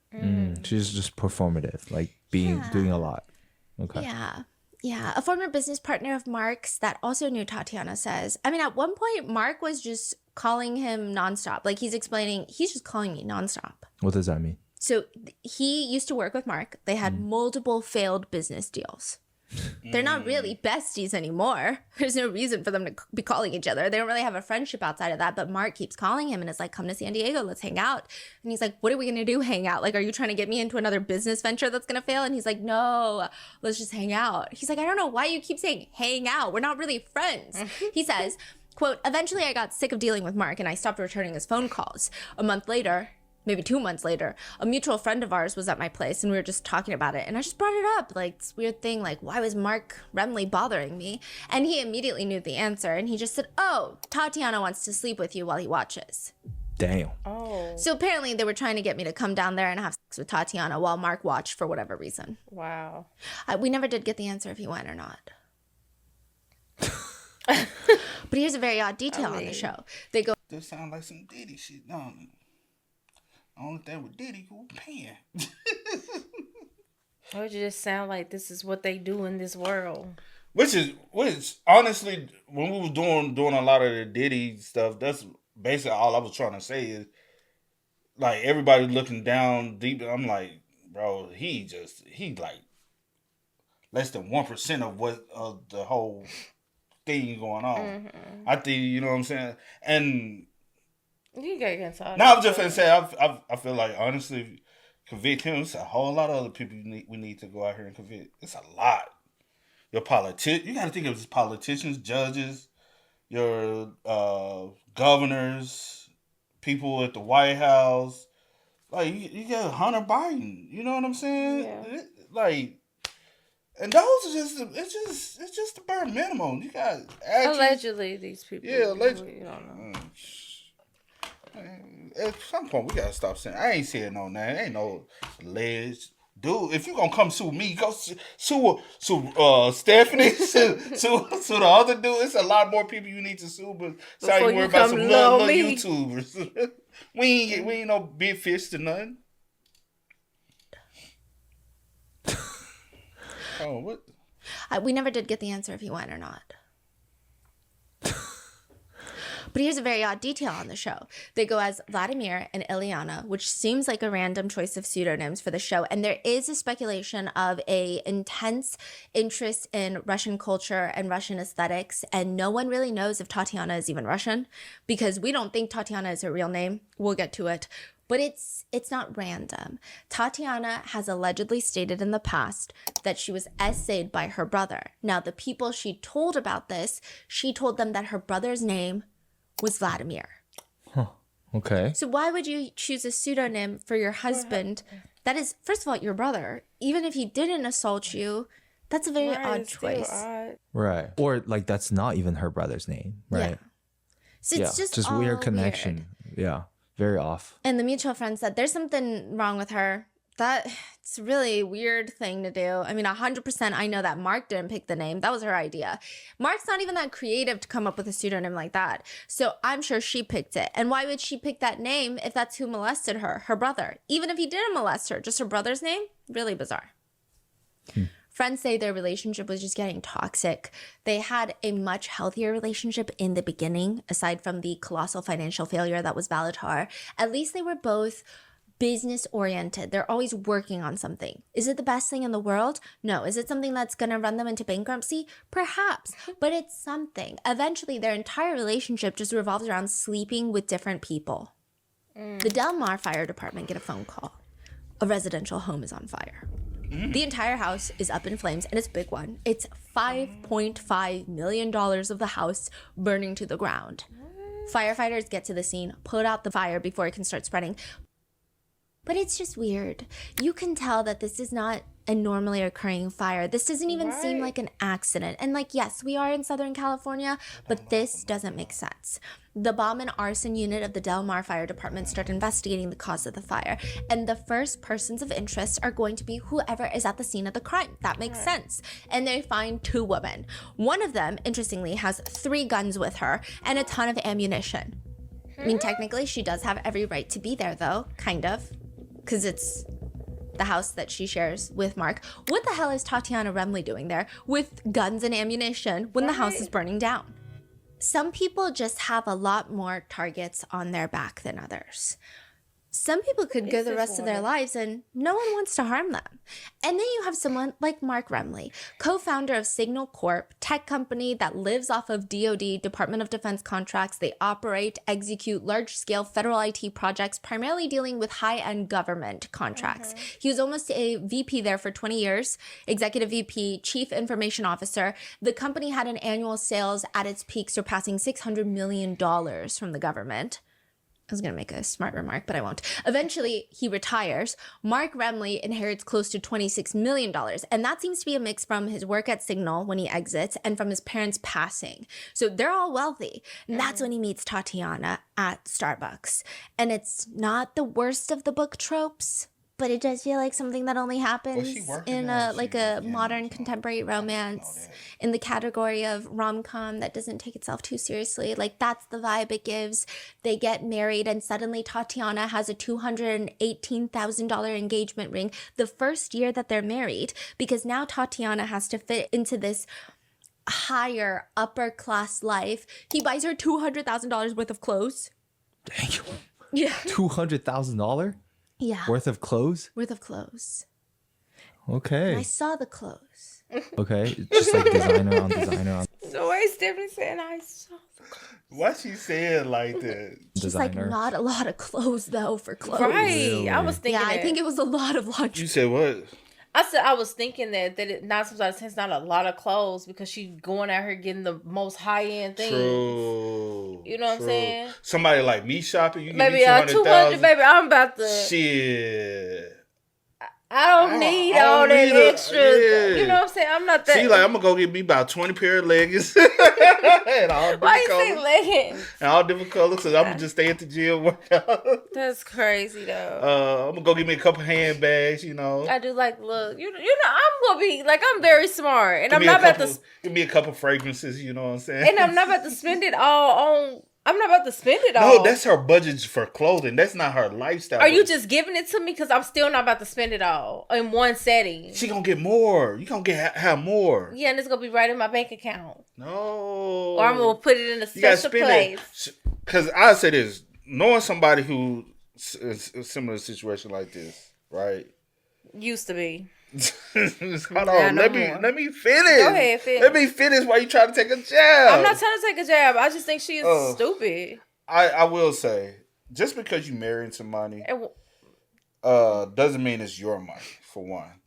She's just performative, like doing a lot. Okay. Yeah. A former business partner of Mark's that also knew Tatiana says, I mean, at one point, Mark was just calling him nonstop. Like, he's explaining, he's just calling me nonstop. What does that mean? So he used to work with Mark. They had multiple failed business deals. They're not really besties anymore. There's no reason for them to be calling each other. They don't really have a friendship outside of that. But Mark keeps calling him and is like, come to San Diego. Let's hang out. And he's like, what are we going to do? Hang out? Like, are you trying to get me into another business venture that's going to fail? And he's like, no, let's just hang out. He's like, I don't know why you keep saying hang out. We're not really friends. He says, Quote, eventually I got sick of dealing with Mark and I stopped returning his phone calls. A month later, maybe 2 months later, a mutual friend of ours was at my place and we were just talking about it. And I just brought it up, like this weird thing, like, why was Mark Remley bothering me? And he immediately knew the answer. And he just said, oh, Tatiana wants to sleep with you while he watches. Damn. Oh. So apparently they were trying to get me to come down there and have sex with Tatiana while Mark watched for whatever reason. Wow. We never did get the answer if he went or not. But here's a very odd detail on the show. They go, This sound like some Diddy shit, don't it? Only thing with Diddy, who paying? Or it just sound like this is what they do in this world. Which honestly, when we was doing a lot of the Diddy stuff, that's basically all I was trying to say is, like, everybody looking down deep. I'm like, bro, he like less than 1% of what of the whole thing going on. Mm-hmm. I think, you know what I'm saying. And you get against all. Now I'm just gonna say I feel like, honestly, convict him. It's a whole lot of other people we need to go out here and convict. It's a lot. You got to think of politicians, judges, your governors, people at the White House. Like, you got Hunter Biden. You know what I'm saying? Yeah. And those are it's just the bare minimum. You got allegedly these people. Yeah, allegedly. You don't know. At some point, we gotta stop saying. I ain't saying no name. Ain't no alleged. Dude, if you gonna come sue me, go sue Stephanie, sue the other dude. It's a lot more people you need to sue, but sorry, you worry about some little YouTubers. we ain't no big fish to nothing. Oh, what? We never did get the answer if he went or not. But here's a very odd detail on the show. They go as Vladimir and Ilyana, which seems like a random choice of pseudonyms for the show. And there is a speculation of a intense interest in Russian culture and Russian aesthetics. And no one really knows if Tatiana is even Russian, because we don't think Tatiana is her real name. We'll get to it. But it's not random. Tatiana has allegedly stated in the past that she was essayed by her brother. Now, the people she told about this, she told them that her brother's name was Vladimir. Huh. Okay. So why would you choose a pseudonym for your husband? That is, first of all, your brother. Even if he didn't assault you, that's a very odd choice. Odd. Right. Or like that's not even her brother's name, right? Yeah. So it's just all weird connection. Weird. Yeah. Very off. And the mutual friend said there's something wrong with her. It's a really weird thing to do. I mean, 100% I know that Mark didn't pick the name. That was her idea. Mark's not even that creative to come up with a pseudonym like that. So I'm sure she picked it. And why would she pick that name if that's who molested her brother? Even if he didn't molest her, just her brother's name? Really bizarre. Friends say their relationship was just getting toxic. They had a much healthier relationship in the beginning, aside from the colossal financial failure that was Valatar. At least they were both business oriented. They're always working on something. Is it the best thing in the world? No. Is it something that's going to run them into bankruptcy? Perhaps, but it's something. Eventually, their entire relationship just revolves around sleeping with different people. The Del Mar Fire Department get a phone call. A residential home is on fire. The entire house is up in flames, and it's a big one. It's $5.5 million of the house burning to the ground. Firefighters get to the scene, put out the fire before it can start spreading. But it's just weird. You can tell that this is not a normally occurring fire. This doesn't even seem like an accident. And like, yes, we are in Southern California, but this doesn't make sense. The bomb and arson unit of the Del Mar Fire Department start investigating the cause of the fire. And the first persons of interest are going to be whoever is at the scene of the crime. That makes sense. And they find 2 women. One of them, interestingly, has 3 guns with her and a ton of ammunition. I mean, technically, she does have every right to be there, though, kind of. Because it's the house that she shares with Mark. What the hell is Tatiana Remley doing there with guns and ammunition when the house is burning down? Some people just have a lot more targets on their back than others. Some people could go the rest of their water. lives and no one wants to harm them. And then you have someone like Mark Remley, co-founder of Signal Corp, tech company that lives off of DoD, Department of Defense contracts. They operate, execute large-scale federal IT projects, primarily dealing with high-end government contracts. He was almost a VP there for 20 years, executive VP, chief information officer. The company had an annual sales at its peak surpassing $600 million from the government. I was going to make a smart remark, but I won't. Eventually, he retires. Mark Remley inherits close to $26 million. And that seems to be a mix from his work at Signal when he exits and from his parents passing. So they're all wealthy. And that's when he meets Tatiana at Starbucks. And it's not the worst of the book tropes, but it does feel like something that only happens in a modern contemporary romance in the category of rom-com that doesn't take itself too seriously. Like, that's the vibe it gives. They get married and suddenly Tatiana has a $218,000 engagement ring the first year that they're married, because now Tatiana has to fit into this higher upper class life. He buys her $200,000 worth of clothes. Damn. Yeah. $200,000 Yeah. worth of clothes? Worth of clothes. Okay. And I saw the clothes. Okay. Just like designer on designer on So why is Stephanie saying I saw? Why she saying like that? She's like, designer. not a lot of clothes though for clothes. Right. Really? I was thinking Yeah, I that. think it was a lot of laundry. You said what? I said I was thinking that it not sometimes it's not a lot of clothes because she going out here getting the most high end things. True. You know what I'm saying? Somebody like me shopping, you give Maybe me 200, baby. I'm about to. Shit. I don't need I don't all that need a- extra. yeah. You know what I'm saying? I'm not that. See, like, I'm gonna go get me about 20 pair of leggings. and all Why you different say colors. leggings? And all different colors, because I'm gonna just stay at the gym, work out. That's crazy though. I'm gonna go get me a couple handbags, you know. I do like look. You know. I'm gonna be like I'm very smart, and Give I'm me not about to. Give me a couple fragrances, you know what I'm saying? And I'm not about to spend it all on. I'm not about to spend it all. No, that's her budget for clothing. That's not her lifestyle. Are you just giving it to me because I'm still not about to spend it all in one setting? She gonna get more. You gonna have more. Yeah, and it's gonna be right in my bank account, No. or I'm gonna put it in a You gotta special spend place. it. Because I say this, knowing somebody who is a similar situation like this, right? Used to be. Hold Nah, on, no let more. me finish. Go ahead, finish. Let me finish while you try to take a jab. I'm not trying to take a jab. I just think she is stupid. I will say, just because you marry into money, doesn't mean it's your money, for one.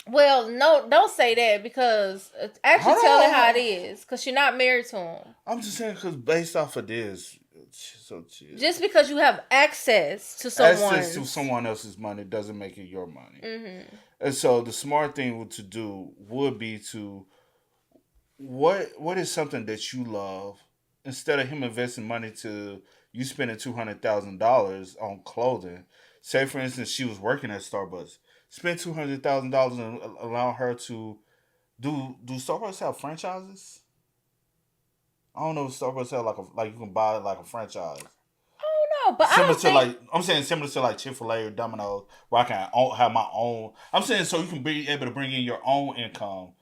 Well, no, don't say that because actually Hold tell on. her how it is because you're not married to him. I'm just saying because based off of this, so chill. Just because you have access to someone. Access to someone else's money doesn't make it your money. Mm-hmm. And so the smart thing to do would be to, what is something that you love, instead of him investing money to you spending $200,000 on clothing. Say for instance she was working at Starbucks, spend $200,000 and allow her to do Starbucks have franchises? I don't know if Starbucks have like you can buy like a franchise. No, but I don't think... I'm saying similar to like Chick-fil-A or Domino's, where I can have my own. I'm saying so you can be able to bring in your own income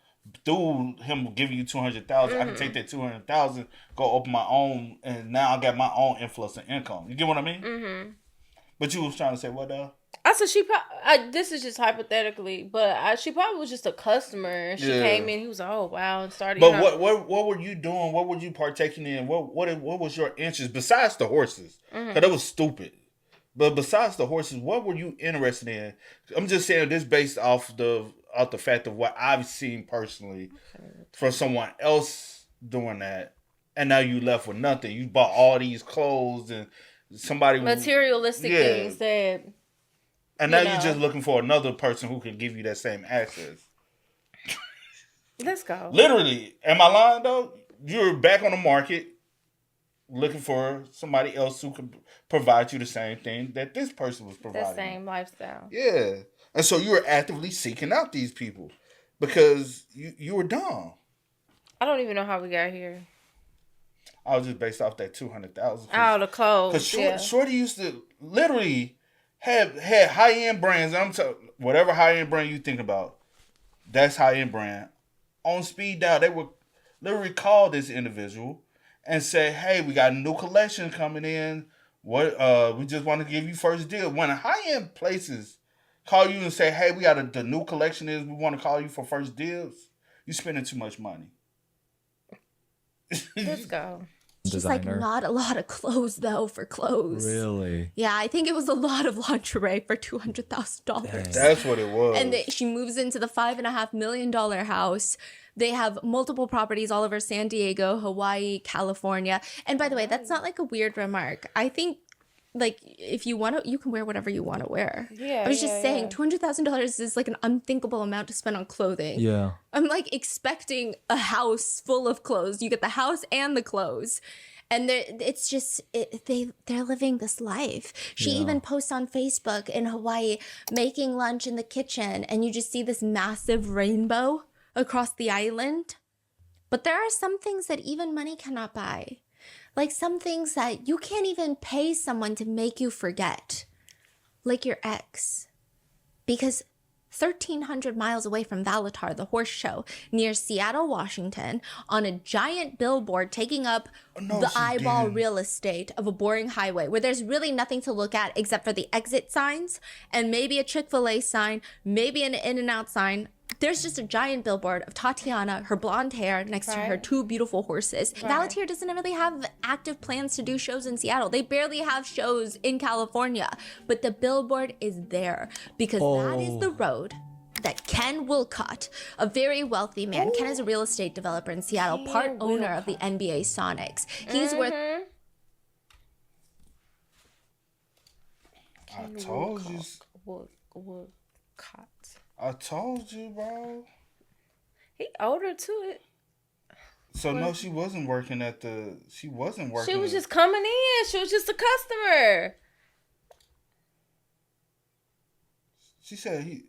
through him giving you $200,000. I can take that $200,000, go open my own, and now I got my own influx of income. You get what I mean? Mm-hmm. But you was trying to say what though? I said this is just hypothetically, but she probably was just a customer. She came in, he was like, oh wow, and started. But what were you doing? What were you partaking in? What was your interest besides the horses? Because that was stupid. But besides the horses, what were you interested in? I'm just saying this based off the fact of what I've seen personally from someone else doing that, and now you left with nothing. You bought all these clothes and somebody materialistic things that. And now you're just looking for another person who can give you that same access. Let's go. Literally. Am I lying, though? You're back on the market looking for somebody else who can provide you the same thing that this person was providing. That same lifestyle. Yeah. And so you were actively seeking out these people because you were dumb. I don't even know how we got here. I was just based off that $200,000. Oh, the clothes. Because Shorty used to literally... had high-end brands. Whatever high-end brand you think about, that's high-end brand. On speed dial, they would literally call this individual and say, hey, we got a new collection coming in. What we just want to give you first deal. When high-end places call you and say, hey, we got the new collection is we want to call you for first deals, you spending too much money. Let's go. She's like, not a lot of clothes though for clothes. Really? Yeah, I think it was a lot of lingerie for $200,000. That's what it was. And she moves into the $5.5 million house. They have multiple properties all over San Diego, Hawaii, California. And by the way, that's not like a weird remark. I think like if you want to, you can wear whatever you want to wear. Yeah. I was just saying $200,000 is like an unthinkable amount to spend on clothing. Yeah. I'm like expecting a house full of clothes. You get the house and the clothes. And it's just, they're living this life. She even posts on Facebook in Hawaii, making lunch in the kitchen. And you just see this massive rainbow across the island. But there are some things that even money cannot buy. Like some things that you can't even pay someone to make you forget. Like your ex. Because 1,300 miles away from Valatar, the horse show, near Seattle, Washington, on a giant billboard taking up the eyeball real estate of a boring highway where there's really nothing to look at except for the exit signs and maybe a Chick-fil-A sign, maybe an In-N-Out sign. There's just a giant billboard of Tatiana, her blonde hair, next to her two beautiful horses. Valatir doesn't really have active plans to do shows in Seattle. They barely have shows in California. But the billboard is there because that is the road that Ken Wilcott, a very wealthy man, Ken is a real estate developer in Seattle, part owner of the NBA Sonics. He's worth... I told you. Wilcott. I told you, bro. He older too. So no, she wasn't working at the. She wasn't working. She was just coming in. She was just a customer. She said he.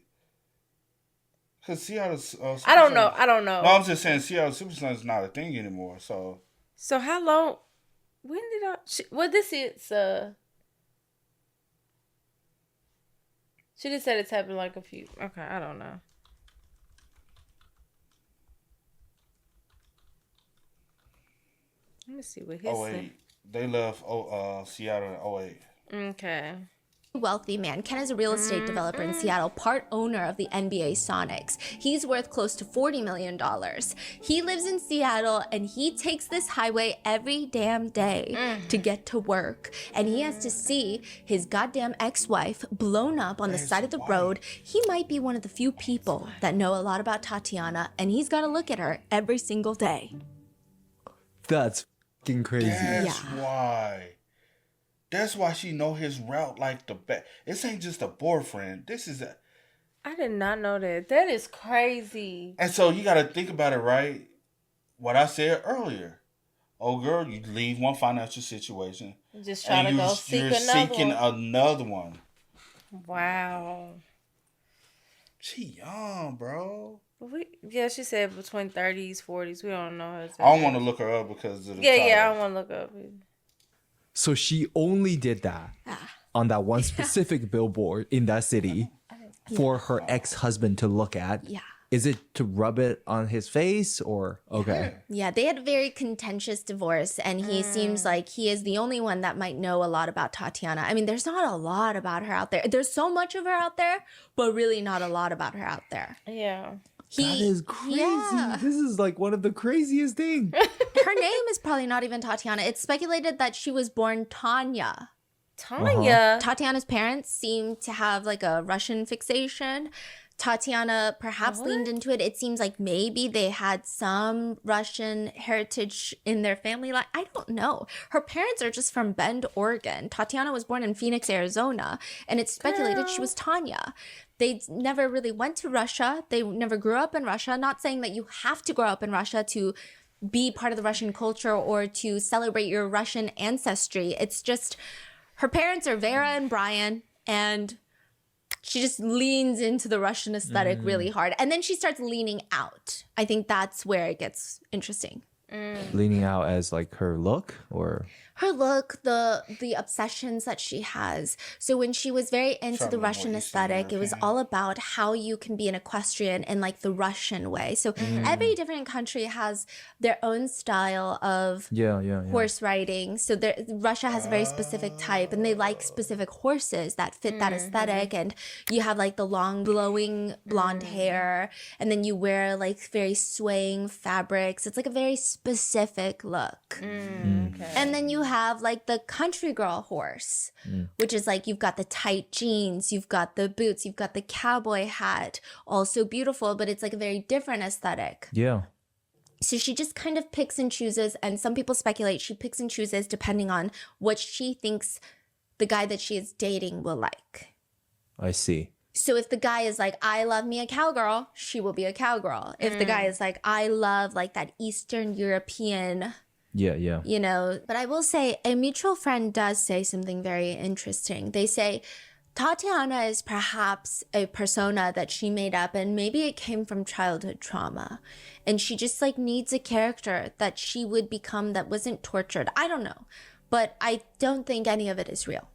Cause Seattle. I don't know. No, I'm just saying Seattle Supersonics is not a thing anymore. So how long? When did I? This is. She just said it's happened like a few. Okay, I don't know. Let me see what his. Oh wait, they left Seattle in 08. Okay. Wealthy man. Ken is a real estate developer in Seattle, part owner of the NBA Sonics. He's worth close to $40 million. He lives in Seattle and he takes this highway every damn day to get to work. And he has to see his goddamn ex-wife blown up on the side of the road. He might be one of the few people that know a lot about Tatiana, and he's got to look at her every single day. That's fucking crazy. That's why. That's why she know his route like the best. This ain't just a boyfriend. This is a... I did not know that. That is crazy. And so you got to think about it, right? What I said earlier. Oh, girl, you leave one financial situation. Just trying to go seek another seeking one. another one. Wow. She young, bro. She said between 30s, 40s. We don't know her. I don't want to look her up because of the I don't want to look up. So she only did that on that one specific billboard in that city for her ex-husband to look at. Yeah. Is it to rub it on his face or okay? Yeah, they had a very contentious divorce, and he seems like he is the only one that might know a lot about Tatiana. I mean, there's not a lot about her out there. There's so much of her out there, but really not a lot about her out there. Yeah. That is crazy. Yeah. This is like one of the craziest things. Her name is probably not even Tatiana. It's speculated that she was born Tanya. Tanya. Tatiana's parents seem to have like a Russian fixation. Tatiana perhaps leaned into it. It seems like maybe they had some Russian heritage in their family line. I don't know. Her parents are just from Bend, Oregon. Tatiana was born in Phoenix, Arizona, and it's speculated she was Tanya. They never really went to Russia. They never grew up in Russia. Not saying that you have to grow up in Russia to be part of the Russian culture or to celebrate your Russian ancestry. It's just her parents are Vera and Brian, and she just leans into the Russian aesthetic really hard. And then she starts leaning out. I think that's where it gets interesting. Leaning out as like her look or her look, the obsessions that she has. So when she was very into the Russian aesthetic, it was all about how you can be an equestrian in like the Russian way. So every different country has their own style of horse riding. So Russia has a very specific type, and they like specific horses that fit that aesthetic. And you have like the long blowing blonde hair, and then you wear like very swaying fabrics. It's like a very specific look. Okay. And then you have like the country girl horse, which is like you've got the tight jeans, you've got the boots, you've got the cowboy hat, also beautiful, but it's like a very different aesthetic. Yeah. So she just kind of picks and chooses, and some people speculate she picks and chooses depending on what she thinks the guy that she is dating will like. I see. So if the guy is like, I love me a cowgirl, she will be a cowgirl. If the guy is like, I love like that Eastern European... Yeah. You know, but I will say a mutual friend does say something very interesting. They say Tatiana is perhaps a persona that she made up, and maybe it came from childhood trauma. And she just like needs a character that she would become that wasn't tortured. I don't know. But I don't think any of it is real.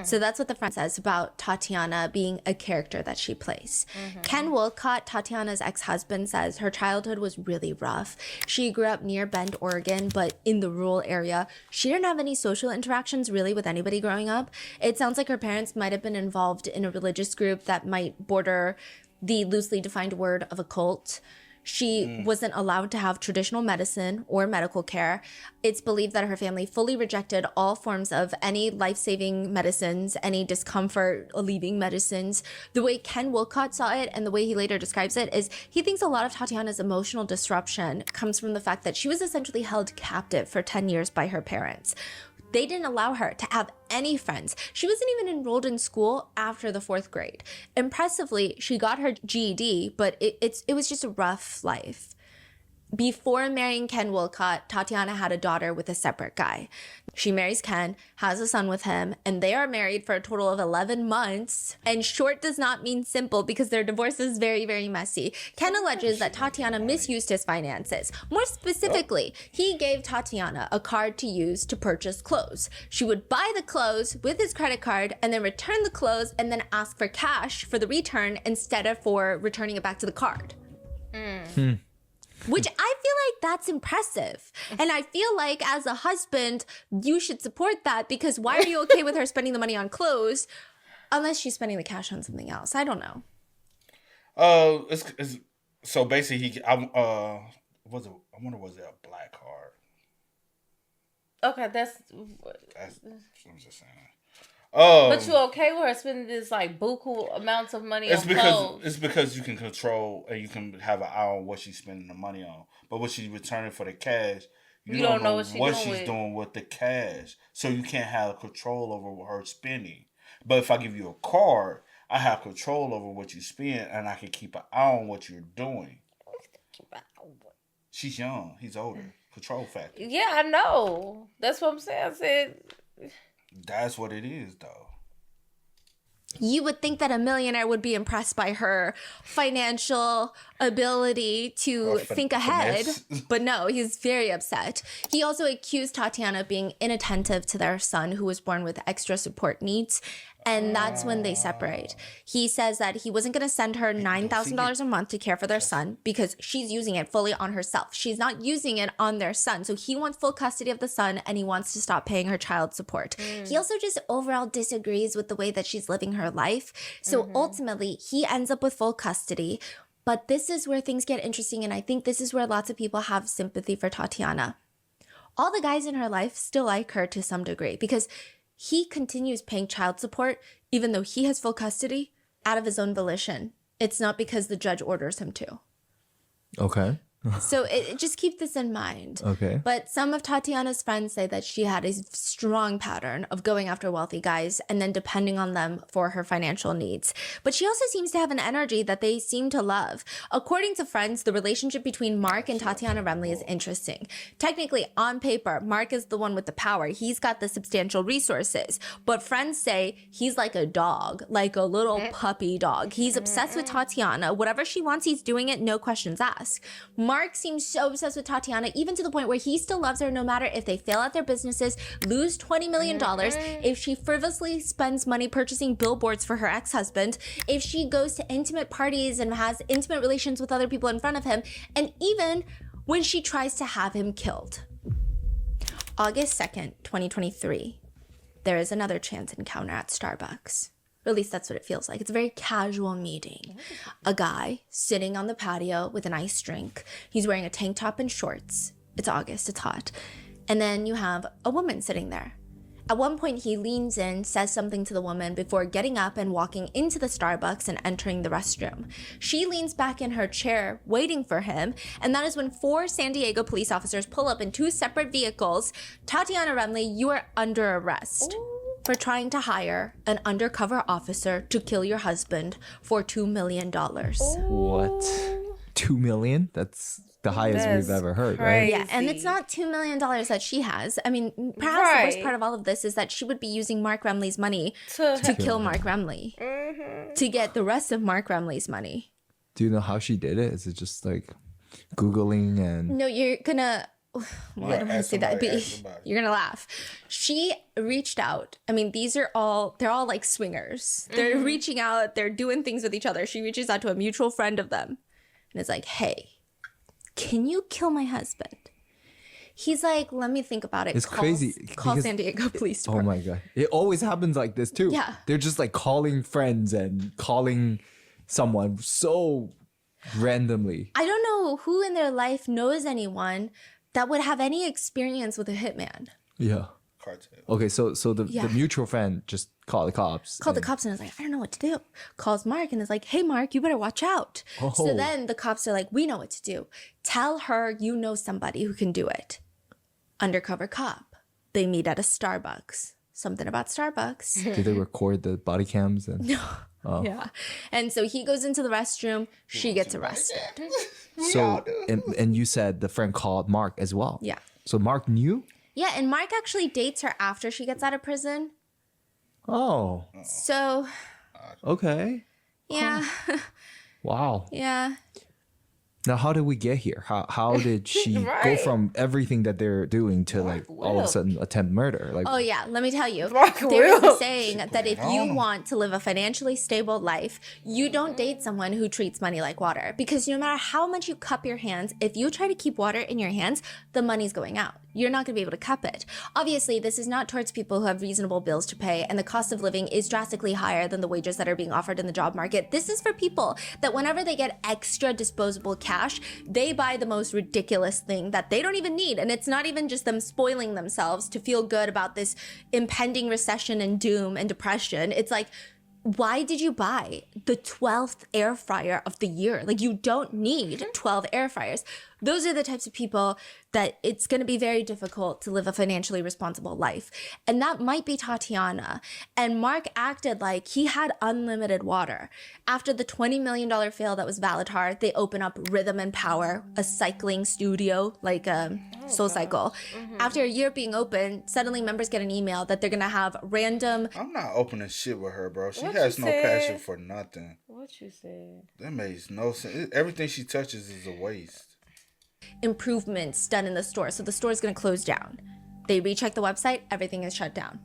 So that's what the friend says about Tatiana being a character that she plays. Ken Wolcott, Tatiana's ex-husband, says her childhood was really rough. She grew up near Bend, Oregon, but in the rural area. She didn't have any social interactions really with anybody growing up. It sounds like her parents might have been involved in a religious group that might border the loosely defined word of a cult. She wasn't allowed to have traditional medicine or medical care. It's believed that her family fully rejected all forms of any life-saving medicines, any discomfort-alleviating medicines. The way Ken Wolcott saw it and the way he later describes it is he thinks a lot of Tatiana's emotional disruption comes from the fact that she was essentially held captive for 10 years by her parents. They didn't allow her to have any friends. She wasn't even enrolled in school after the 4th grade. Impressively, she got her GED, but it was just a rough life. Before marrying Ken Wolcott, Tatiana had a daughter with a separate guy. She marries Ken, has a son with him, and they are married for a total of 11 months. And short does not mean simple because their divorce is very, very messy. Ken alleges that Tatiana misused his finances. More specifically, he gave Tatiana a card to use to purchase clothes. She would buy the clothes with his credit card and then return the clothes and then ask for cash for the return instead of for returning it back to the card. Which I feel like that's impressive. And I feel like as a husband, you should support that because why are you okay with her spending the money on clothes unless she's spending the cash on something else? I don't know. It's so basically I wonder was it a black card? Okay, that's I'm just saying. But you okay with her spending this like buku amounts of money on clothes? It's because you can control and you can have an eye on what she's spending the money on. But when she's returning for the cash, you don't know what she's doing with the cash. So you can't have control over her spending. But if I give you a card, I have control over what you spend and I can keep an eye on what you're doing. She's young. He's older. Control factor. Yeah, I know. That's what I'm saying. I said... That's what it is, though. You would think that a millionaire would be impressed by her financial ability to think ahead, but no, he's very upset. He also accused Tatiana of being inattentive to their son, who was born with extra support needs, and that's when they separate. He says that he wasn't going to send her $9,000 a month to care for their son because she's using it fully on herself. She's not using it on their son. So he wants full custody of the son and he wants to stop paying her child support. He also just overall disagrees with the way that she's living her life. So ultimately, he ends up with full custody. But this is where things get interesting. And I think this is where lots of people have sympathy for Tatiana. All the guys in her life still like her to some degree because he continues paying child support even though he has full custody out of his own volition. It's not because the judge orders him to. Okay. So just keep this in mind. Okay. But some of Tatiana's friends say that she had a strong pattern of going after wealthy guys and then depending on them for her financial needs. But she also seems to have an energy that they seem to love. According to friends, the relationship between Mark and Tatiana Remley is interesting. Technically, on paper, Mark is the one with the power. He's got the substantial resources. But friends say he's like a dog, like a little puppy dog. He's obsessed with Tatiana. Whatever she wants, he's doing it, no questions asked. Mark seems so obsessed with Tatiana, even to the point where he still loves her no matter if they fail at their businesses, lose $20 million, if she frivolously spends money purchasing billboards for her ex-husband, if she goes to intimate parties and has intimate relations with other people in front of him, and even when she tries to have him killed. August 2nd, 2023, there is another chance encounter at Starbucks. Or at least that's what it feels like. It's a very casual meeting. A guy sitting on the patio with an iced drink. He's wearing a tank top and shorts. It's August, it's hot. And then you have a woman sitting there. At one point, he leans in, says something to the woman before getting up and walking into the Starbucks and entering the restroom. She leans back in her chair, waiting for him, and that is when 4 San Diego police officers pull up in 2 separate vehicles. Tatiana Remley, you are under arrest. Ooh. For trying to hire an undercover officer to kill your husband for $2 million. What? $2 million? That's the highest we've ever heard, right? Yeah, and it's not $2 million that she has. I mean, perhaps the worst part of all of this is that she would be using Mark Remley's money to kill Mark Remley. To get the rest of Mark Remley's money. Do you know how she did it? Is it just like Googling and... No, you're gonna... Well, I don't want to say that, but you're gonna laugh. She reached out. I mean, they're all like swingers. They're reaching out, they're doing things with each other. She reaches out to a mutual friend of them and is like, hey, can you kill my husband? He's like, let me think about it. It's crazy. Call San Diego Police Department. Oh my God. It always happens like this too. Yeah. They're just like calling friends and calling someone so randomly. I don't know who in their life knows anyone that would have any experience with a hitman. Yeah. Cartel. Okay, so the mutual friend just called the cops. Called the cops and was like, I don't know what to do. Calls Mark and is like, hey, Mark, you better watch out. Oh. So then the cops are like, we know what to do. Tell her you know somebody who can do it. Undercover cop. They meet at a Starbucks. Something about Starbucks. Did they record the body cams? And... No. Oh. Yeah. And so he goes into the restroom. She gets arrested. So, and you said the friend called Mark as well. Yeah. So Mark knew? Yeah, and Mark actually dates her after she gets out of prison. Oh. So. Okay. Yeah. Wow. Yeah. Now, how did we get here? How did she go from everything that they're doing to like all of a sudden attempt murder? Like, oh yeah, let me tell you. There's a saying that if you want to live a financially stable life, you don't date someone who treats money like water. Because no matter how much you cup your hands, if you try to keep water in your hands, the money's going out. You're not going to be able to cup it. Obviously, this is not towards people who have reasonable bills to pay, and the cost of living is drastically higher than the wages that are being offered in the job market. This is for people that whenever they get extra disposable cash, they buy the most ridiculous thing that they don't even need. And it's not even just them spoiling themselves to feel good about this impending recession and doom and depression. It's like, why did you buy the 12th air fryer of the year? Like, you don't need 12 air fryers. Those are the types of people that it's going to be very difficult to live a financially responsible life. And that might be Tatiana. And Mark acted like he had unlimited water. After the $20 million fail that was Valatar, they open up Rhythm and Power, a cycling studio, like a Soul Cycle. After a year of being open, suddenly members get an email that they're going to have random... I'm not opening shit with her, bro. She has no passion for nothing. What you said? That makes no sense. Everything she touches is a waste. Improvements done in the store. So the store is going to close down. They recheck the website, everything is shut down.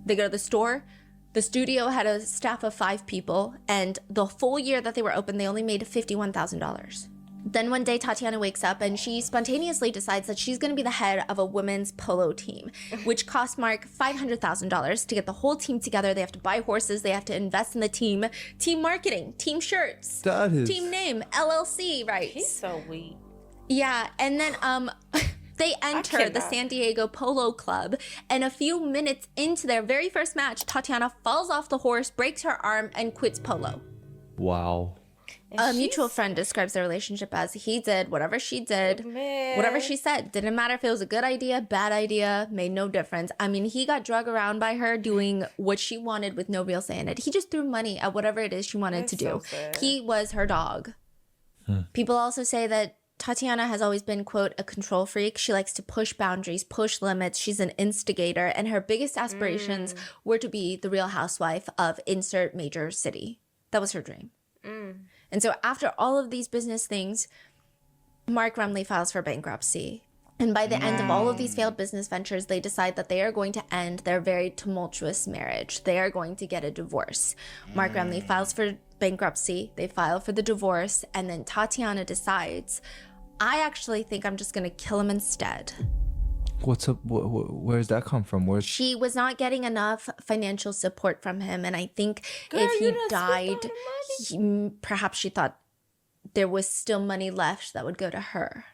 They go to the store. The studio had a staff of 5 people, and the full year that they were open, they only made $51,000. Then one day Tatiana wakes up and she spontaneously decides that she's going to be the head of a women's polo team, which cost Mark $500,000 to get the whole team together. They have to buy horses, they have to invest in the team marketing, team shirts, team name, LLC, right? He's so weak. Yeah, and then they enter the San Diego Polo Club, and a few minutes into their very first match, Tatiana falls off the horse, breaks her arm, and quits polo. Wow. A mutual friend describes their relationship as he did whatever she did, whatever she said. Didn't matter if it was a good idea, bad idea, made no difference. I mean, he got drug around by her doing what she wanted with no real say in it. He just threw money at whatever it is she wanted to do. He was her dog. People also say that Tatiana has always been, quote, a control freak. She likes to push boundaries, push limits. She's an instigator, and her biggest aspirations were to be the Real Housewife of insert major city. That was her dream. And so after all of these business things, Mark Rumley files for bankruptcy. And by the end of all of these failed business ventures, they decide that they are going to end their very tumultuous marriage. They are going to get a divorce. Mark Rumley files for bankruptcy. They file for the divorce. And then Tatiana decides, I actually think I'm just going to kill him instead. What's up? Where's that come from? She was not getting enough financial support from him. And I think if he died, perhaps she thought there was still money left that would go to her.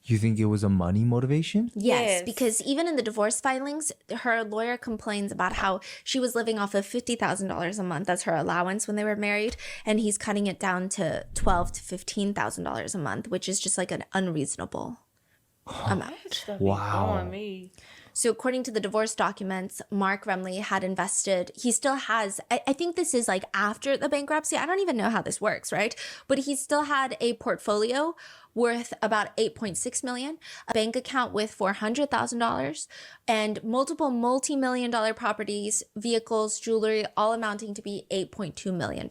You think it was a money motivation? Yes, because even in the divorce filings, her lawyer complains about how she was living off of $50,000 a month as her allowance when they were married, and he's cutting it down to $12,000 to $15,000 a month, which is just like an unreasonable amount. Wow. So according to the divorce documents, Mark Rumley had invested, he still has, I think this is like after the bankruptcy. I don't even know how this works, right? But he still had a portfolio worth about $8.6 million, a bank account with $400,000, and multiple multi-million-dollar properties, vehicles, jewelry, all amounting to be $8.2 million.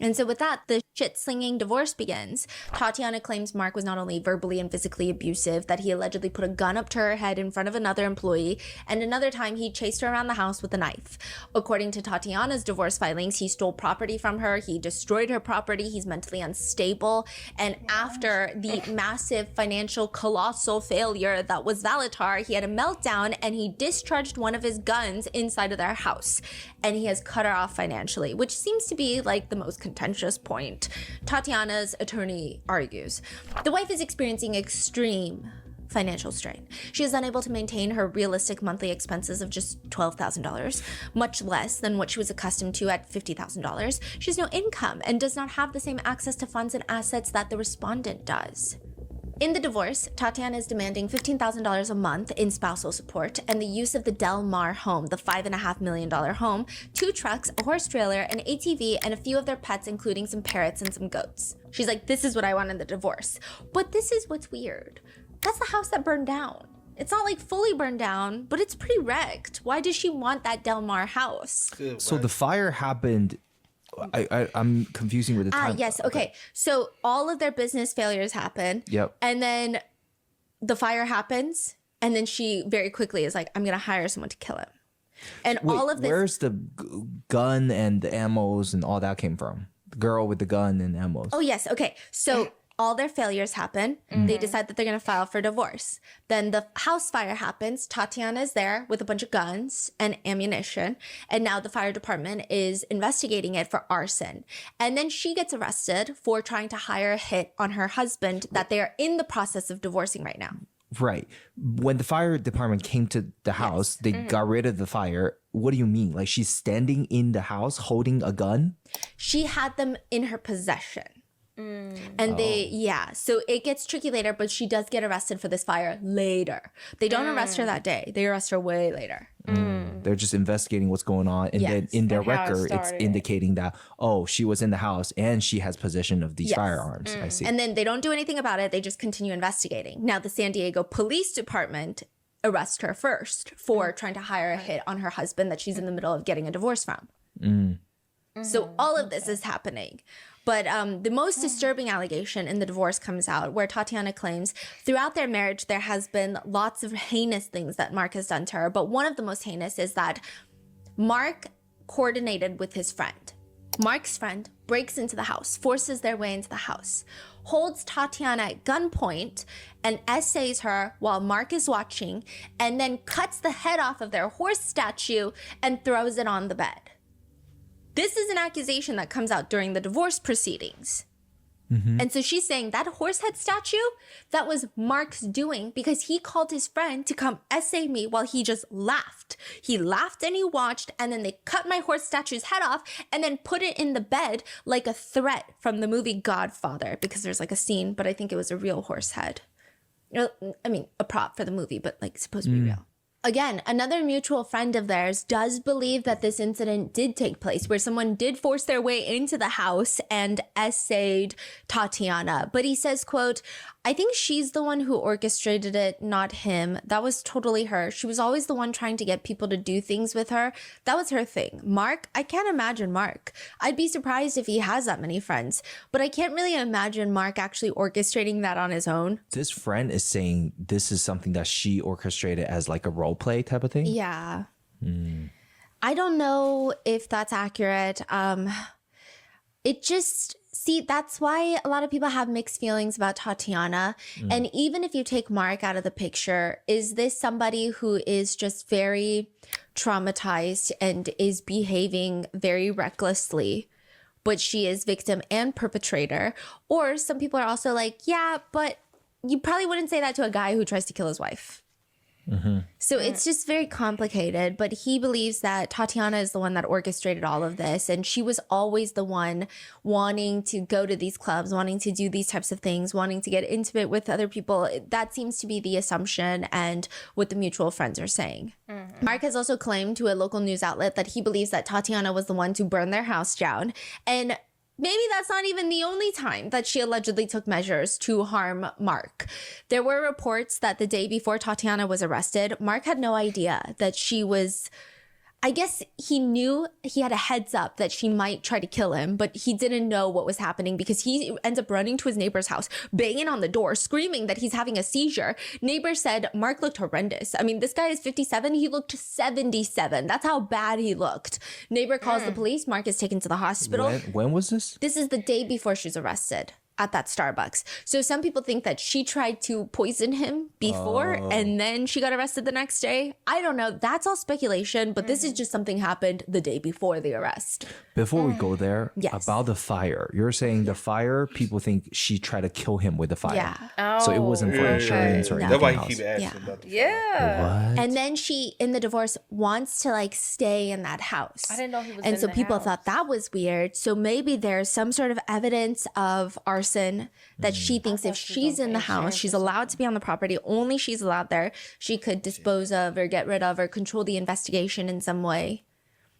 And so with that, the shit-slinging divorce begins. Tatiana claims Mark was not only verbally and physically abusive, that he allegedly put a gun up to her head in front of another employee, and another time he chased her around the house with a knife. According to Tatiana's divorce filings, he stole property from her, he destroyed her property, he's mentally unstable, and after the massive financial colossal failure that was Valitar, he had a meltdown and he discharged one of his guns inside of their house, and he has cut her off financially, which seems to be like the most contentious point. Tatiana's attorney argues the wife is experiencing extreme financial strain. She is unable to maintain her realistic monthly expenses of just $12,000, much less than what she was accustomed to at $50,000. She has no income and does not have the same access to funds and assets that the respondent does. In the divorce, Tatiana is demanding $15,000 a month in spousal support and the use of the Del Mar home, the $5.5 million home, 2 trucks, a horse trailer, an ATV, and a few of their pets, including some parrots and some goats. She's like, this is what I want in the divorce. But this is what's weird. That's the house that burned down. It's not like fully burned down, but it's pretty wrecked. Why does she want that Del Mar house? So the fire happened. I'm confusing with the time. Yes. Okay. So all of their business failures happen. Yep. And then the fire happens. And then she very quickly is like, I'm going to hire someone to kill him. And Wait, all of this. where's the gun and the ammos and all that came from? The girl with the gun and ammos. Oh, yes. Okay. So all their failures happen. They decide that they're going to file for divorce. Then the house fire happens. Tatiana is there with a bunch of guns and ammunition. And now the fire department is investigating it for arson. And then she gets arrested for trying to hire a hit on her husband that they are in the process of divorcing right now. Right. When the fire department came to the house, they got rid of the fire. What do you mean? Like she's standing in the house holding a gun? She had them in her possession. And so it gets tricky later, but she does get arrested for this fire later. They don't arrest her that day. They arrest her way later. They're just investigating what's going on. And then in their record, it's indicating that, oh, she was in the house and she has possession of these firearms. I see. And then they don't do anything about it. They just continue investigating. Now, the San Diego Police Department arrests her first for trying to hire a hit on her husband that she's in the middle of getting a divorce from. So all of this is happening. But the most disturbing allegation in the divorce comes out where Tatiana claims throughout their marriage, there has been lots of heinous things that Mark has done to her. But one of the most heinous is that Mark coordinated with his friend. Mark's friend breaks into the house, forces their way into the house, holds Tatiana at gunpoint and essays her while Mark is watching, and then cuts the head off of their horse statue and throws it on the bed. This is an accusation that comes out during the divorce proceedings. And so she's saying that horse head statue, that was Mark's doing because he called his friend to come essay me while he just laughed. He laughed and he watched, and then they cut my horse statue's head off and then put it in the bed like a threat from the movie Godfather, because there's like a scene, but I think it was a real horse head. I mean, a prop for the movie, but like supposed to be real. Again, another mutual friend of theirs does believe that this incident did take place, where someone did force their way into the house and essayed Tatiana. But he says, quote, I think she's the one who orchestrated it, not him. That was totally her. She was always the one trying to get people to do things with her. That was her thing. Mark, I can't imagine Mark. I'd be surprised if he has that many friends, but I can't really imagine Mark actually orchestrating that on his own. This friend is saying this is something that she orchestrated as like a role play type of thing. Yeah. I don't know if that's accurate. It just, see, that's why a lot of people have mixed feelings about Tatiana. And even if you take Mark out of the picture, is this somebody who is just very traumatized and is behaving very recklessly, but she is victim and perpetrator? Or some people are also like, yeah, but you probably wouldn't say that to a guy who tries to kill his wife. So it's just very complicated, but he believes that Tatiana is the one that orchestrated all of this, and she was always the one wanting to go to these clubs, wanting to do these types of things, wanting to get intimate with other people. That seems to be the assumption and what the mutual friends are saying. Mark has also claimed to a local news outlet that he believes that Tatiana was the one to burn their house down, and maybe that's not even the only time that she allegedly took measures to harm Mark. There were reports that the day before Tatiana was arrested, Mark had no idea that she was, I guess he knew, he had a heads up that she might try to kill him, but he didn't know what was happening because he ends up running to his neighbor's house, banging on the door, screaming that he's having a seizure. Neighbor said Mark looked horrendous. I mean, this guy is 57. He looked 77. That's how bad he looked. Neighbor calls the police. Mark is taken to the hospital. When was this? This is the day before she's arrested at that Starbucks. So some people think that she tried to poison him before and then she got arrested the next day. I don't know. That's all speculation, but this is just something happened the day before the arrest. Before we go there, Yes. about the fire. You're saying the fire, people think she tried to kill him with the fire. Yeah. So it wasn't for insurance or No. anything That's why else. he keep asking Yeah. about the Yeah. What? And then she, in the divorce, wants to like stay in that house. I didn't know he was And in so the people house. thought that was weird. So maybe there's some sort of evidence of arson that she thinks if she's in the house, she's allowed to be on the property, only she's allowed there, she could dispose of or get rid of or control the investigation in some way.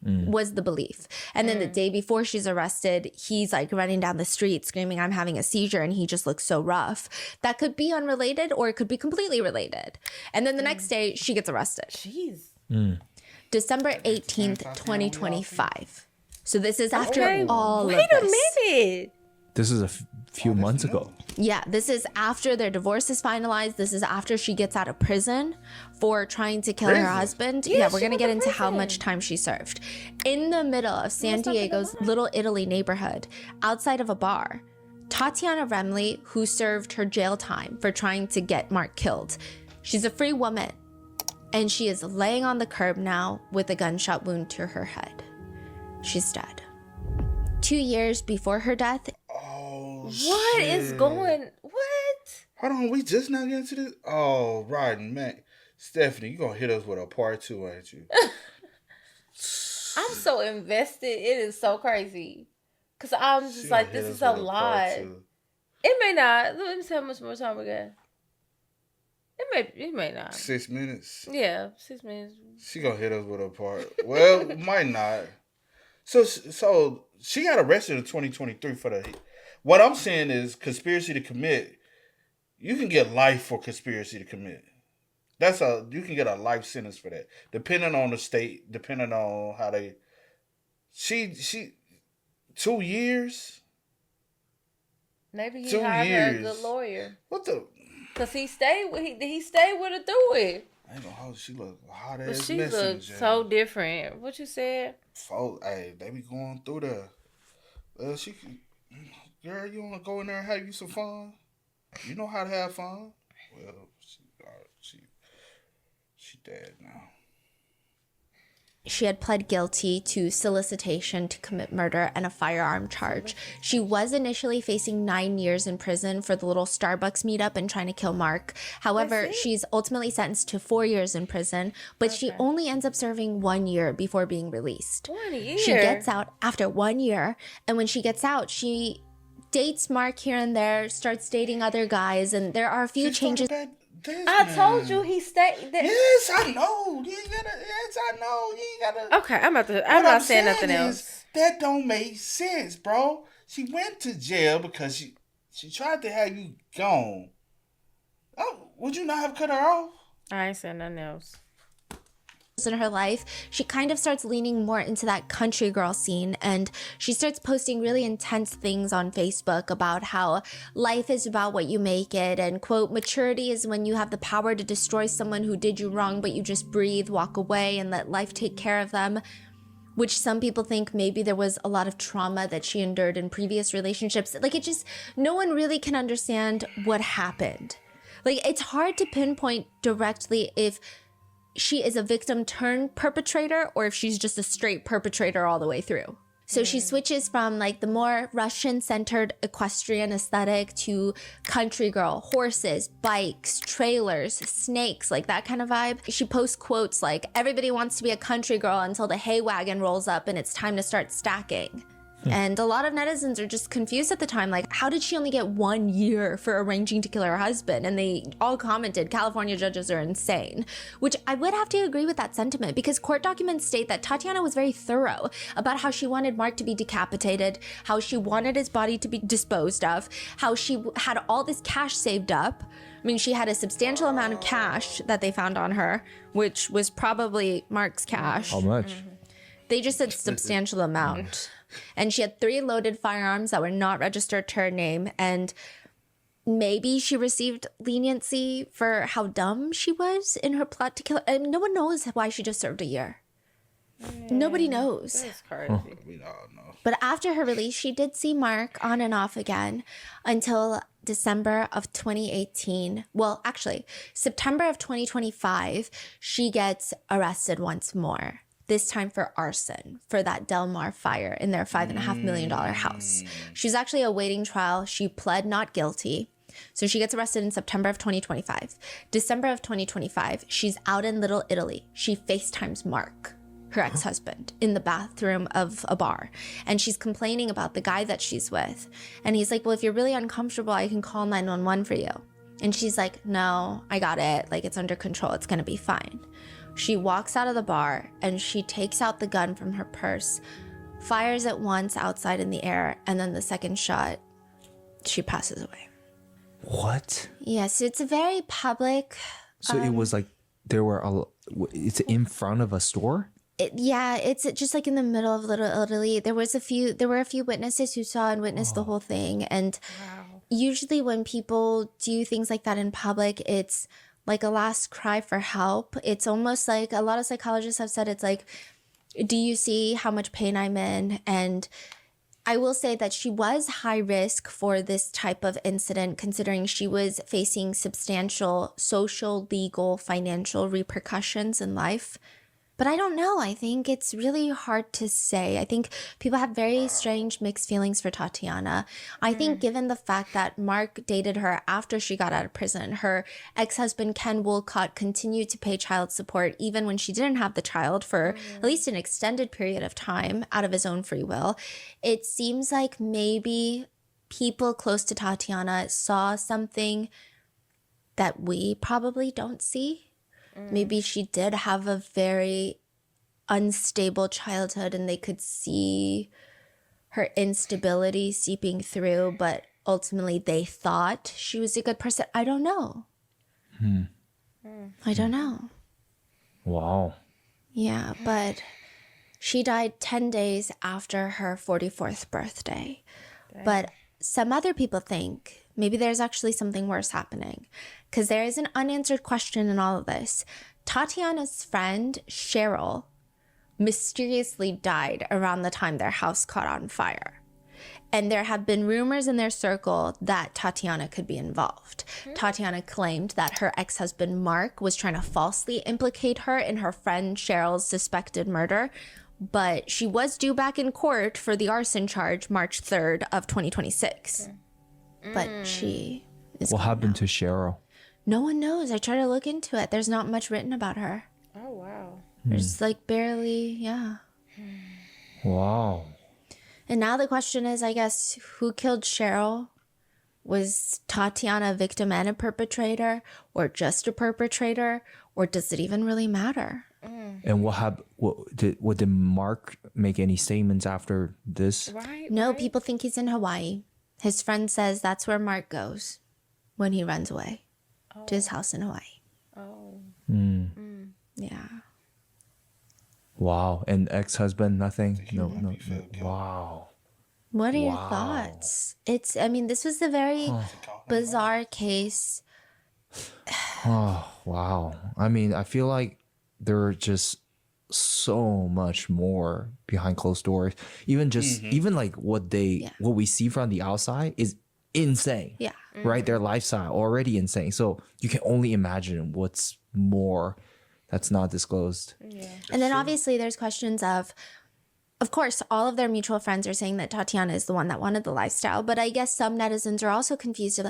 Was the belief. And then the day before she's arrested, he's like running down the street screaming, I'm having a seizure, and he just looks so rough. That could be unrelated or it could be completely related. And then the next day she gets arrested. Jeez. December 18th, 2025. So this is after all Wait of a this. minute. This is a few months ago. Yeah, this is after their divorce is finalized. This is after she gets out of prison for trying to kill her husband. Yeah, we're she going to went get to into how prison. much time she served. In the middle of San Diego's Little Italy neighborhood, outside of a bar, Tatiana Remley, who served her jail time for trying to get Mark killed, she's a free woman. And she is laying on the curb now with a gunshot wound to her head. She's dead. 2 years before her death, What is going? What? Hold on, we just now getting to this? Oh, right, man. Stephanie, you gonna hit us with a part 2, ain't you? I'm so invested. It is so crazy. Cause I'm just She like, gonna this hit is us a with lot. part 2. It may not. Let me see how much more time we got. It may not. 6 minutes. Yeah, 6 minutes. She gonna hit us with a part. Well, might not. So she got arrested in 2023 for the. What I'm saying is conspiracy to commit. You can get life for conspiracy to commit. You can get a life sentence for that, depending on the state, depending on how they. She 2 years. Maybe he 2 hired her years. a good lawyer. What the? Cause he stayed with her through it. I ain't gonna hold. She look hot But ass she mess in looked jail. so different. What you said? Folks, hey, they be going through there. She, girl, you wanna go in there and have you some fun? You know how to have fun. Well, she dead now. she had pled guilty to solicitation to commit murder and a firearm charge. She was initially facing 9 years in prison for the little Starbucks meetup and trying to kill Mark. However, she's ultimately sentenced to 4 years in prison, but she only ends up serving 1 year before being released. 1 year. She gets out after 1 year, and when she gets out, she dates Mark here and there, starts dating other guys, and there are a few changes. I told you he stayed there. Yes, I know. You ain't gotta. Yes, I know. You ain't gotta. Okay, I'm not saying nothing else. That don't make sense, bro. She went to jail because she tried to have you gone. Oh, would you not have cut her off? I ain't saying nothing else. In her life, she kind of starts leaning more into that country girl scene, and she starts posting really intense things on Facebook about how life is about what you make it, and quote, maturity is when you have the power to destroy someone who did you wrong, but you just breathe, walk away, and let life take care of them. Which some people think maybe there was a lot of trauma that she endured in previous relationships. Like, it just, no one really can understand what happened. Like, it's hard to pinpoint directly if she is a victim turned perpetrator or if she's just a straight perpetrator all the way through. So she switches from like the more Russian-centered equestrian aesthetic to country girl, horses, bikes, trailers, snakes, like that kind of vibe. She posts quotes like, everybody wants to be a country girl until the hay wagon rolls up and it's time to start stacking. And a lot of netizens are just confused at the time, like, how did she only get 1 year for arranging to kill her husband? And they all commented, California judges are insane, which I would have to agree with that sentiment, because court documents state that Tatiana was very thorough about how she wanted Mark to be decapitated, how she wanted his body to be disposed of, how she had all this cash saved up. I mean, she had a substantial amount of cash that they found on her, which was probably Mark's cash. How much? They just said substantial amount. And she had 3 loaded firearms that were not registered to her name. And maybe she received leniency for how dumb she was in her plot to kill her. And no one knows why she just served a year. Nobody knows. That's crazy. We all know. But after her release, she did see Mark on and off again until December of 2018. Well, actually, September of 2025, she gets arrested once more. This time for arson for that Del Mar fire in their $5.5 million house. She's actually awaiting trial. She pled not guilty. So she gets arrested in September of 2025. December of 2025, she's out in Little Italy. She FaceTimes Mark, her ex-husband, in the bathroom of a bar. And she's complaining about the guy that she's with. And he's like, well, if you're really uncomfortable, I can call 911 for you. And she's like, no, I got it. Like, it's under control. It's gonna be fine. She walks out of the bar and she takes out the gun from her purse, fires it once outside in the air, and then the second shot, she passes away. What? Yes, it's a very public. So it was like it's in front of a store? It's just like in the middle of Little Italy. There were a few witnesses who saw and witnessed the whole thing. And usually when people do things like that in public, it's like a last cry for help. It's almost like a lot of psychologists have said, it's like, do you see how much pain I'm in? And I will say that she was high risk for this type of incident, considering she was facing substantial social, legal, financial repercussions in life. But I don't know. I think it's really hard to say. I think people have very strange mixed feelings for Tatiana. I think given the fact that Mark dated her after she got out of prison, her ex-husband Ken Woolcott continued to pay child support even when she didn't have the child for at least an extended period of time out of his own free will. It seems like maybe people close to Tatiana saw something that we probably don't see. Maybe she did have a very unstable childhood and they could see her instability seeping through, but ultimately they thought she was a good person. I don't know. I don't know. Wow. Yeah, but she died 10 days after her 44th birthday. Dang. But some other people think maybe there's actually something worse happening, because there is an unanswered question in all of this. Tatiana's friend, Cheryl, mysteriously died around the time their house caught on fire. And there have been rumors in their circle that Tatiana could be involved. Tatiana claimed that her ex-husband, Mark, was trying to falsely implicate her in her friend Cheryl's suspected murder. But she was due back in court for the arson charge March 3rd of 2026. But she is What happened to Cheryl? No one knows. I tried to look into it. There's not much written about her. Oh, wow. There's like barely, yeah. Wow. And now the question is, I guess, who killed Cheryl? Was Tatiana a victim and a perpetrator, or just a perpetrator, or does it even really matter? And what happened? Did Mark make any statements after this? Right. No, right. people think he's in Hawaii. His friend says that's where Mark goes when he runs away. to his house in Hawaii. Oh. Yeah. Wow. And ex-husband, nothing? No. guilty. Wow. What are your thoughts? This was a very bizarre case. Oh, wow. I mean, I feel like there are just so much more behind closed doors. Even like what we see from the outside is insane. Yeah. Right? Their lifestyle already insane. So you can only imagine what's more that's not disclosed. Yeah. And then obviously there's questions of course, all of their mutual friends are saying that Tatiana is the one that wanted the lifestyle, but I guess some netizens are also confused.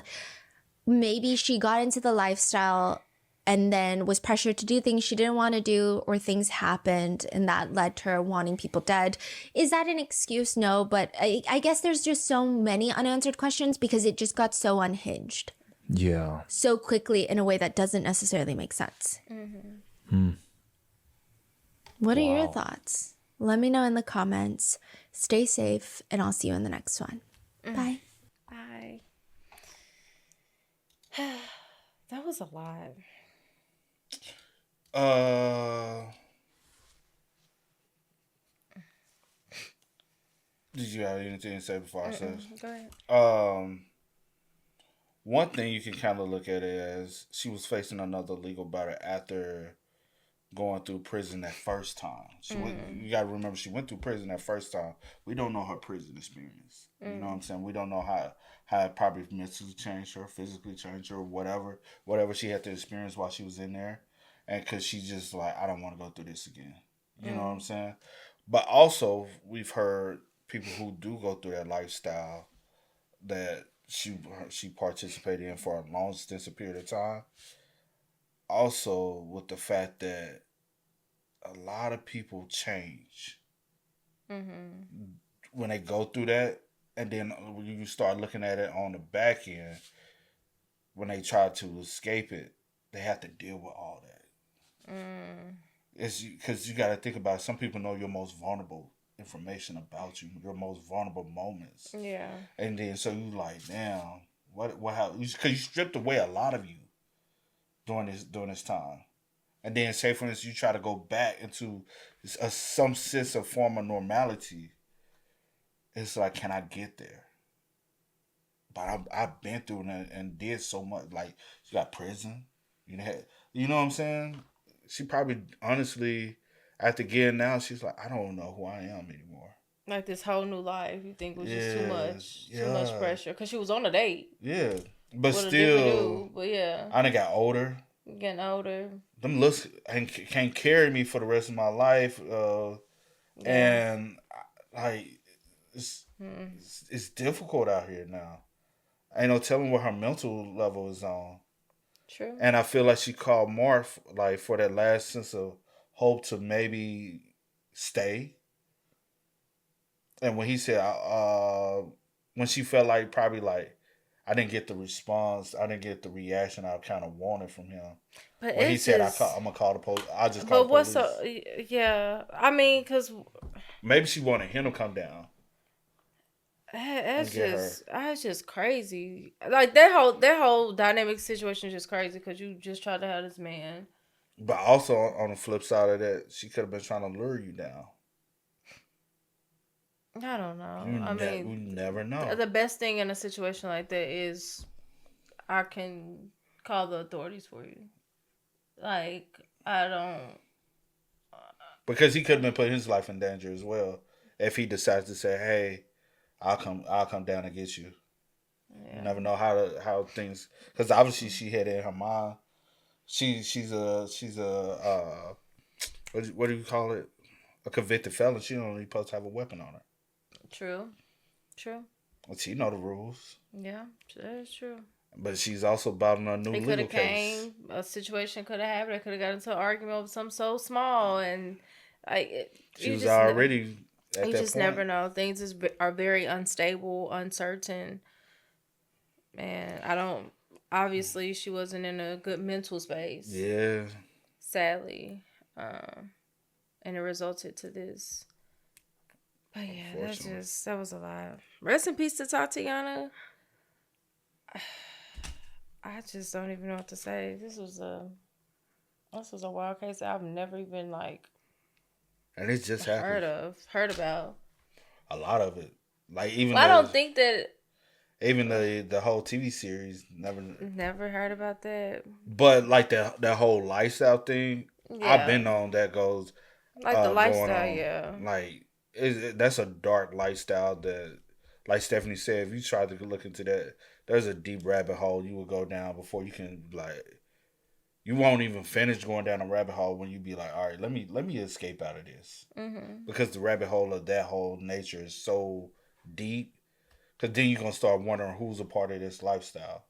Maybe she got into the lifestyle and then was pressured to do things she didn't want to do, or things happened and that led to her wanting people dead. Is that an excuse? No, but I guess there's just so many unanswered questions because it just got so unhinged. Yeah. So quickly in a way that doesn't necessarily make sense. What are your thoughts? Let me know in the comments. Stay safe, and I'll see you in the next one. Bye. Bye. That was a lot. Did you have anything to say before I say? Go ahead. One thing you can kind of look at it as she was facing another legal battle after going through prison that first time. You got to remember, she went through prison that first time. We don't know her prison experience. You know what I'm saying? We don't know how it probably mentally changed her, physically changed her, whatever she had to experience while she was in there. And because she's just like, I don't want to go through this again. You know what I'm saying? But also, we've heard people who do go through that lifestyle that she participated in for a long, extensive period of time. Also, with the fact that a lot of people change when they go through that, and then when you start looking at it on the back end, when they try to escape it, they have to deal with all that. It's because you got to think about it. Some people know your most vulnerable information about you, your most vulnerable moments. Yeah. And then so you like, damn, how? Because you stripped away a lot of you during this time. And then say for instance you try to go back into some sense of form of normality. It's like, can I get there? But I've been through and did so much. Like, she got prison. You know what I'm saying? She probably honestly, after getting out, she's like, I don't know who I am anymore. Like this whole new life, you think was just too much pressure because she was on a date. Yeah, but with still, but yeah, I done got older. Getting older. Them looks can't carry me for the rest of my life, and like it's difficult out here now. Ain't no telling what her mental level is on. True. And I feel like she called Marth like for that last sense of hope to maybe stay. And when he said, when she felt like probably like I didn't get the response, I didn't get the reaction I kind of wanted from him. But when he said, I'm gonna call the police, I just call the police. But what's yeah? I mean, because maybe she wanted him to come down. That's just crazy. Like that whole dynamic situation is just crazy because you just tried to have this man. But also on the flip side of that, she could have been trying to lure you down. I don't know. We never know. The best thing in a situation like that is I can call the authorities for you. Like, I don't. Because he could have been putting his life in danger as well if he decides to say, "Hey, I'll come down and get you." Yeah. You never know how things, because obviously she had it in her mind. She's a what do you call it? A convicted felon. She don't even supposed to have a weapon on her. True. But she know the rules. Yeah, that is true. But she's also battling a new legal case. A situation could have happened. They could have got into an argument over something so small, and she was already at that point. You just never know. Things are very unstable, uncertain, and I don't. Obviously, she wasn't in a good mental space. Yeah. Sadly, and it resulted to this. But yeah, that was a lot. Rest in peace to Tatiana. I just don't even know what to say. This was a wild case I've never even like. And it's just happened. Heard about. A lot of it, like even. Well, I don't think that. Even the whole TV series never heard about that. But like that whole lifestyle thing, yeah. I've been on that goes like the lifestyle, yeah. Like that's a dark lifestyle that, like Stephanie said, if you try to look into that, there's a deep rabbit hole you will go down before you can you won't even finish going down a rabbit hole when you be like, all right, let me escape out of this, because the rabbit hole of that whole nature is so deep. Because then you're going to start wondering who's a part of this lifestyle.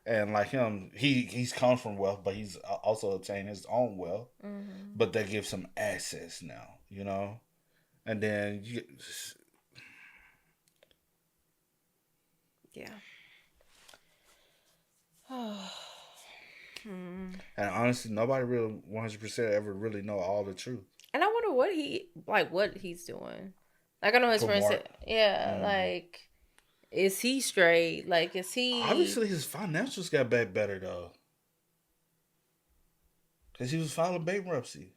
And like him, he's come from wealth, but he's also obtained his own wealth. But that gives him access now, you know? And then yeah. And honestly, nobody really 100% ever really know all the truth. And I wonder what he's doing. Like, I know his friend said, yeah, like... Is he straight? Like, is he... Obviously, his financials got back better, though. Because he was filing bankruptcy.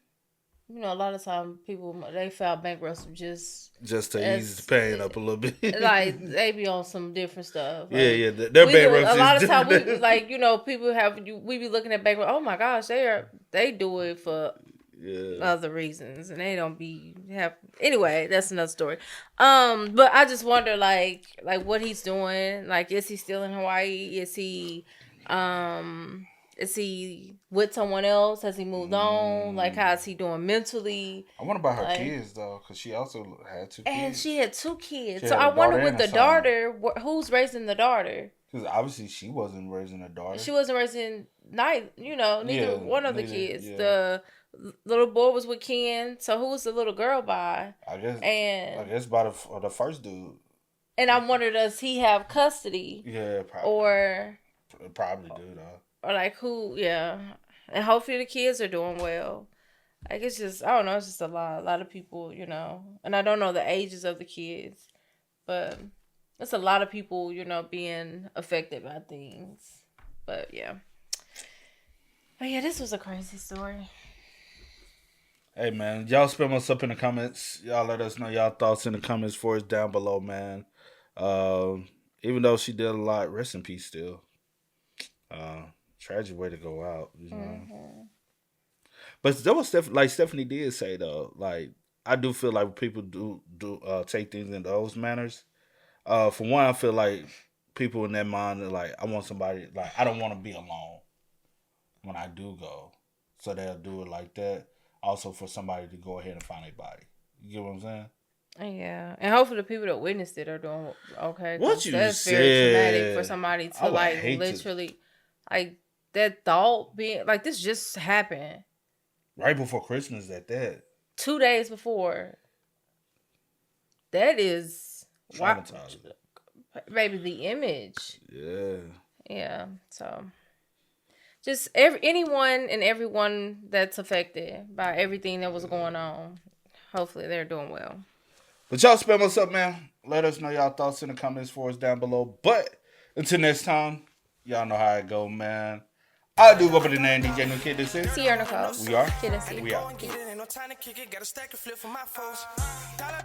You know, a lot of times people, they file bankruptcy just to ease the pain up a little bit. Like, they be on some different stuff. Like, yeah. Their bankruptcy. A lot of times, people we be looking at bankruptcy. Oh my gosh, they do it for other reasons, and they don't anyway, that's another story. But I just wonder like what he's doing. Like, is he still in Hawaii? Is he with someone else? Has he moved on? Like, how is he doing mentally? I wonder about her kids though, because she also had 2 kids. And she had 2 kids. So I wonder with the daughter, who's raising the daughter? Because obviously she wasn't raising a daughter. She wasn't raising neither one of the kids. Yeah. The little boy was with Ken. So who was the little girl by? I guess by the first dude. And I wonder, does he have custody? Yeah, probably. Or probably do though. Or like who? Yeah. And hopefully the kids are doing well. Like, it's just, I don't know. It's just a lot of people, And I don't know the ages of the kids, but it's a lot of people, being affected by things. But yeah. But yeah, this was a crazy story. Hey, man, y'all spam us up in the comments. Y'all let us know y'all thoughts in the comments for us down below, man. Even though she did a lot, rest in peace still. Tragic way to go out, know. But that was like Stephanie did say, though. Like, I do feel like people do take things in those manners. For one, I feel like people in their mind are like, I want somebody, like, I don't want to be alone when I do go. So they'll do it like that. Also for somebody to go ahead and find a body. You get what I'm saying? Yeah. And hopefully the people that witnessed it are doing okay. What you that's said. Very traumatic for somebody to literally like that thought being like, this just happened. Right before Christmas at that. 2 days before. That is traumatizing. Maybe the image. Yeah. Yeah. So just anyone and everyone that's affected by everything that was going on, hopefully they're doing well. But y'all spam us up, man. Let us know y'all thoughts in the comments for us down below. But until next time, y'all know how it go, man. I do go by the name DJ No Kid. This is Sierra Nicole. We are. Kid and C. We are. Ain't no time to kick it. Got a stack of flip for my foes. Dollar.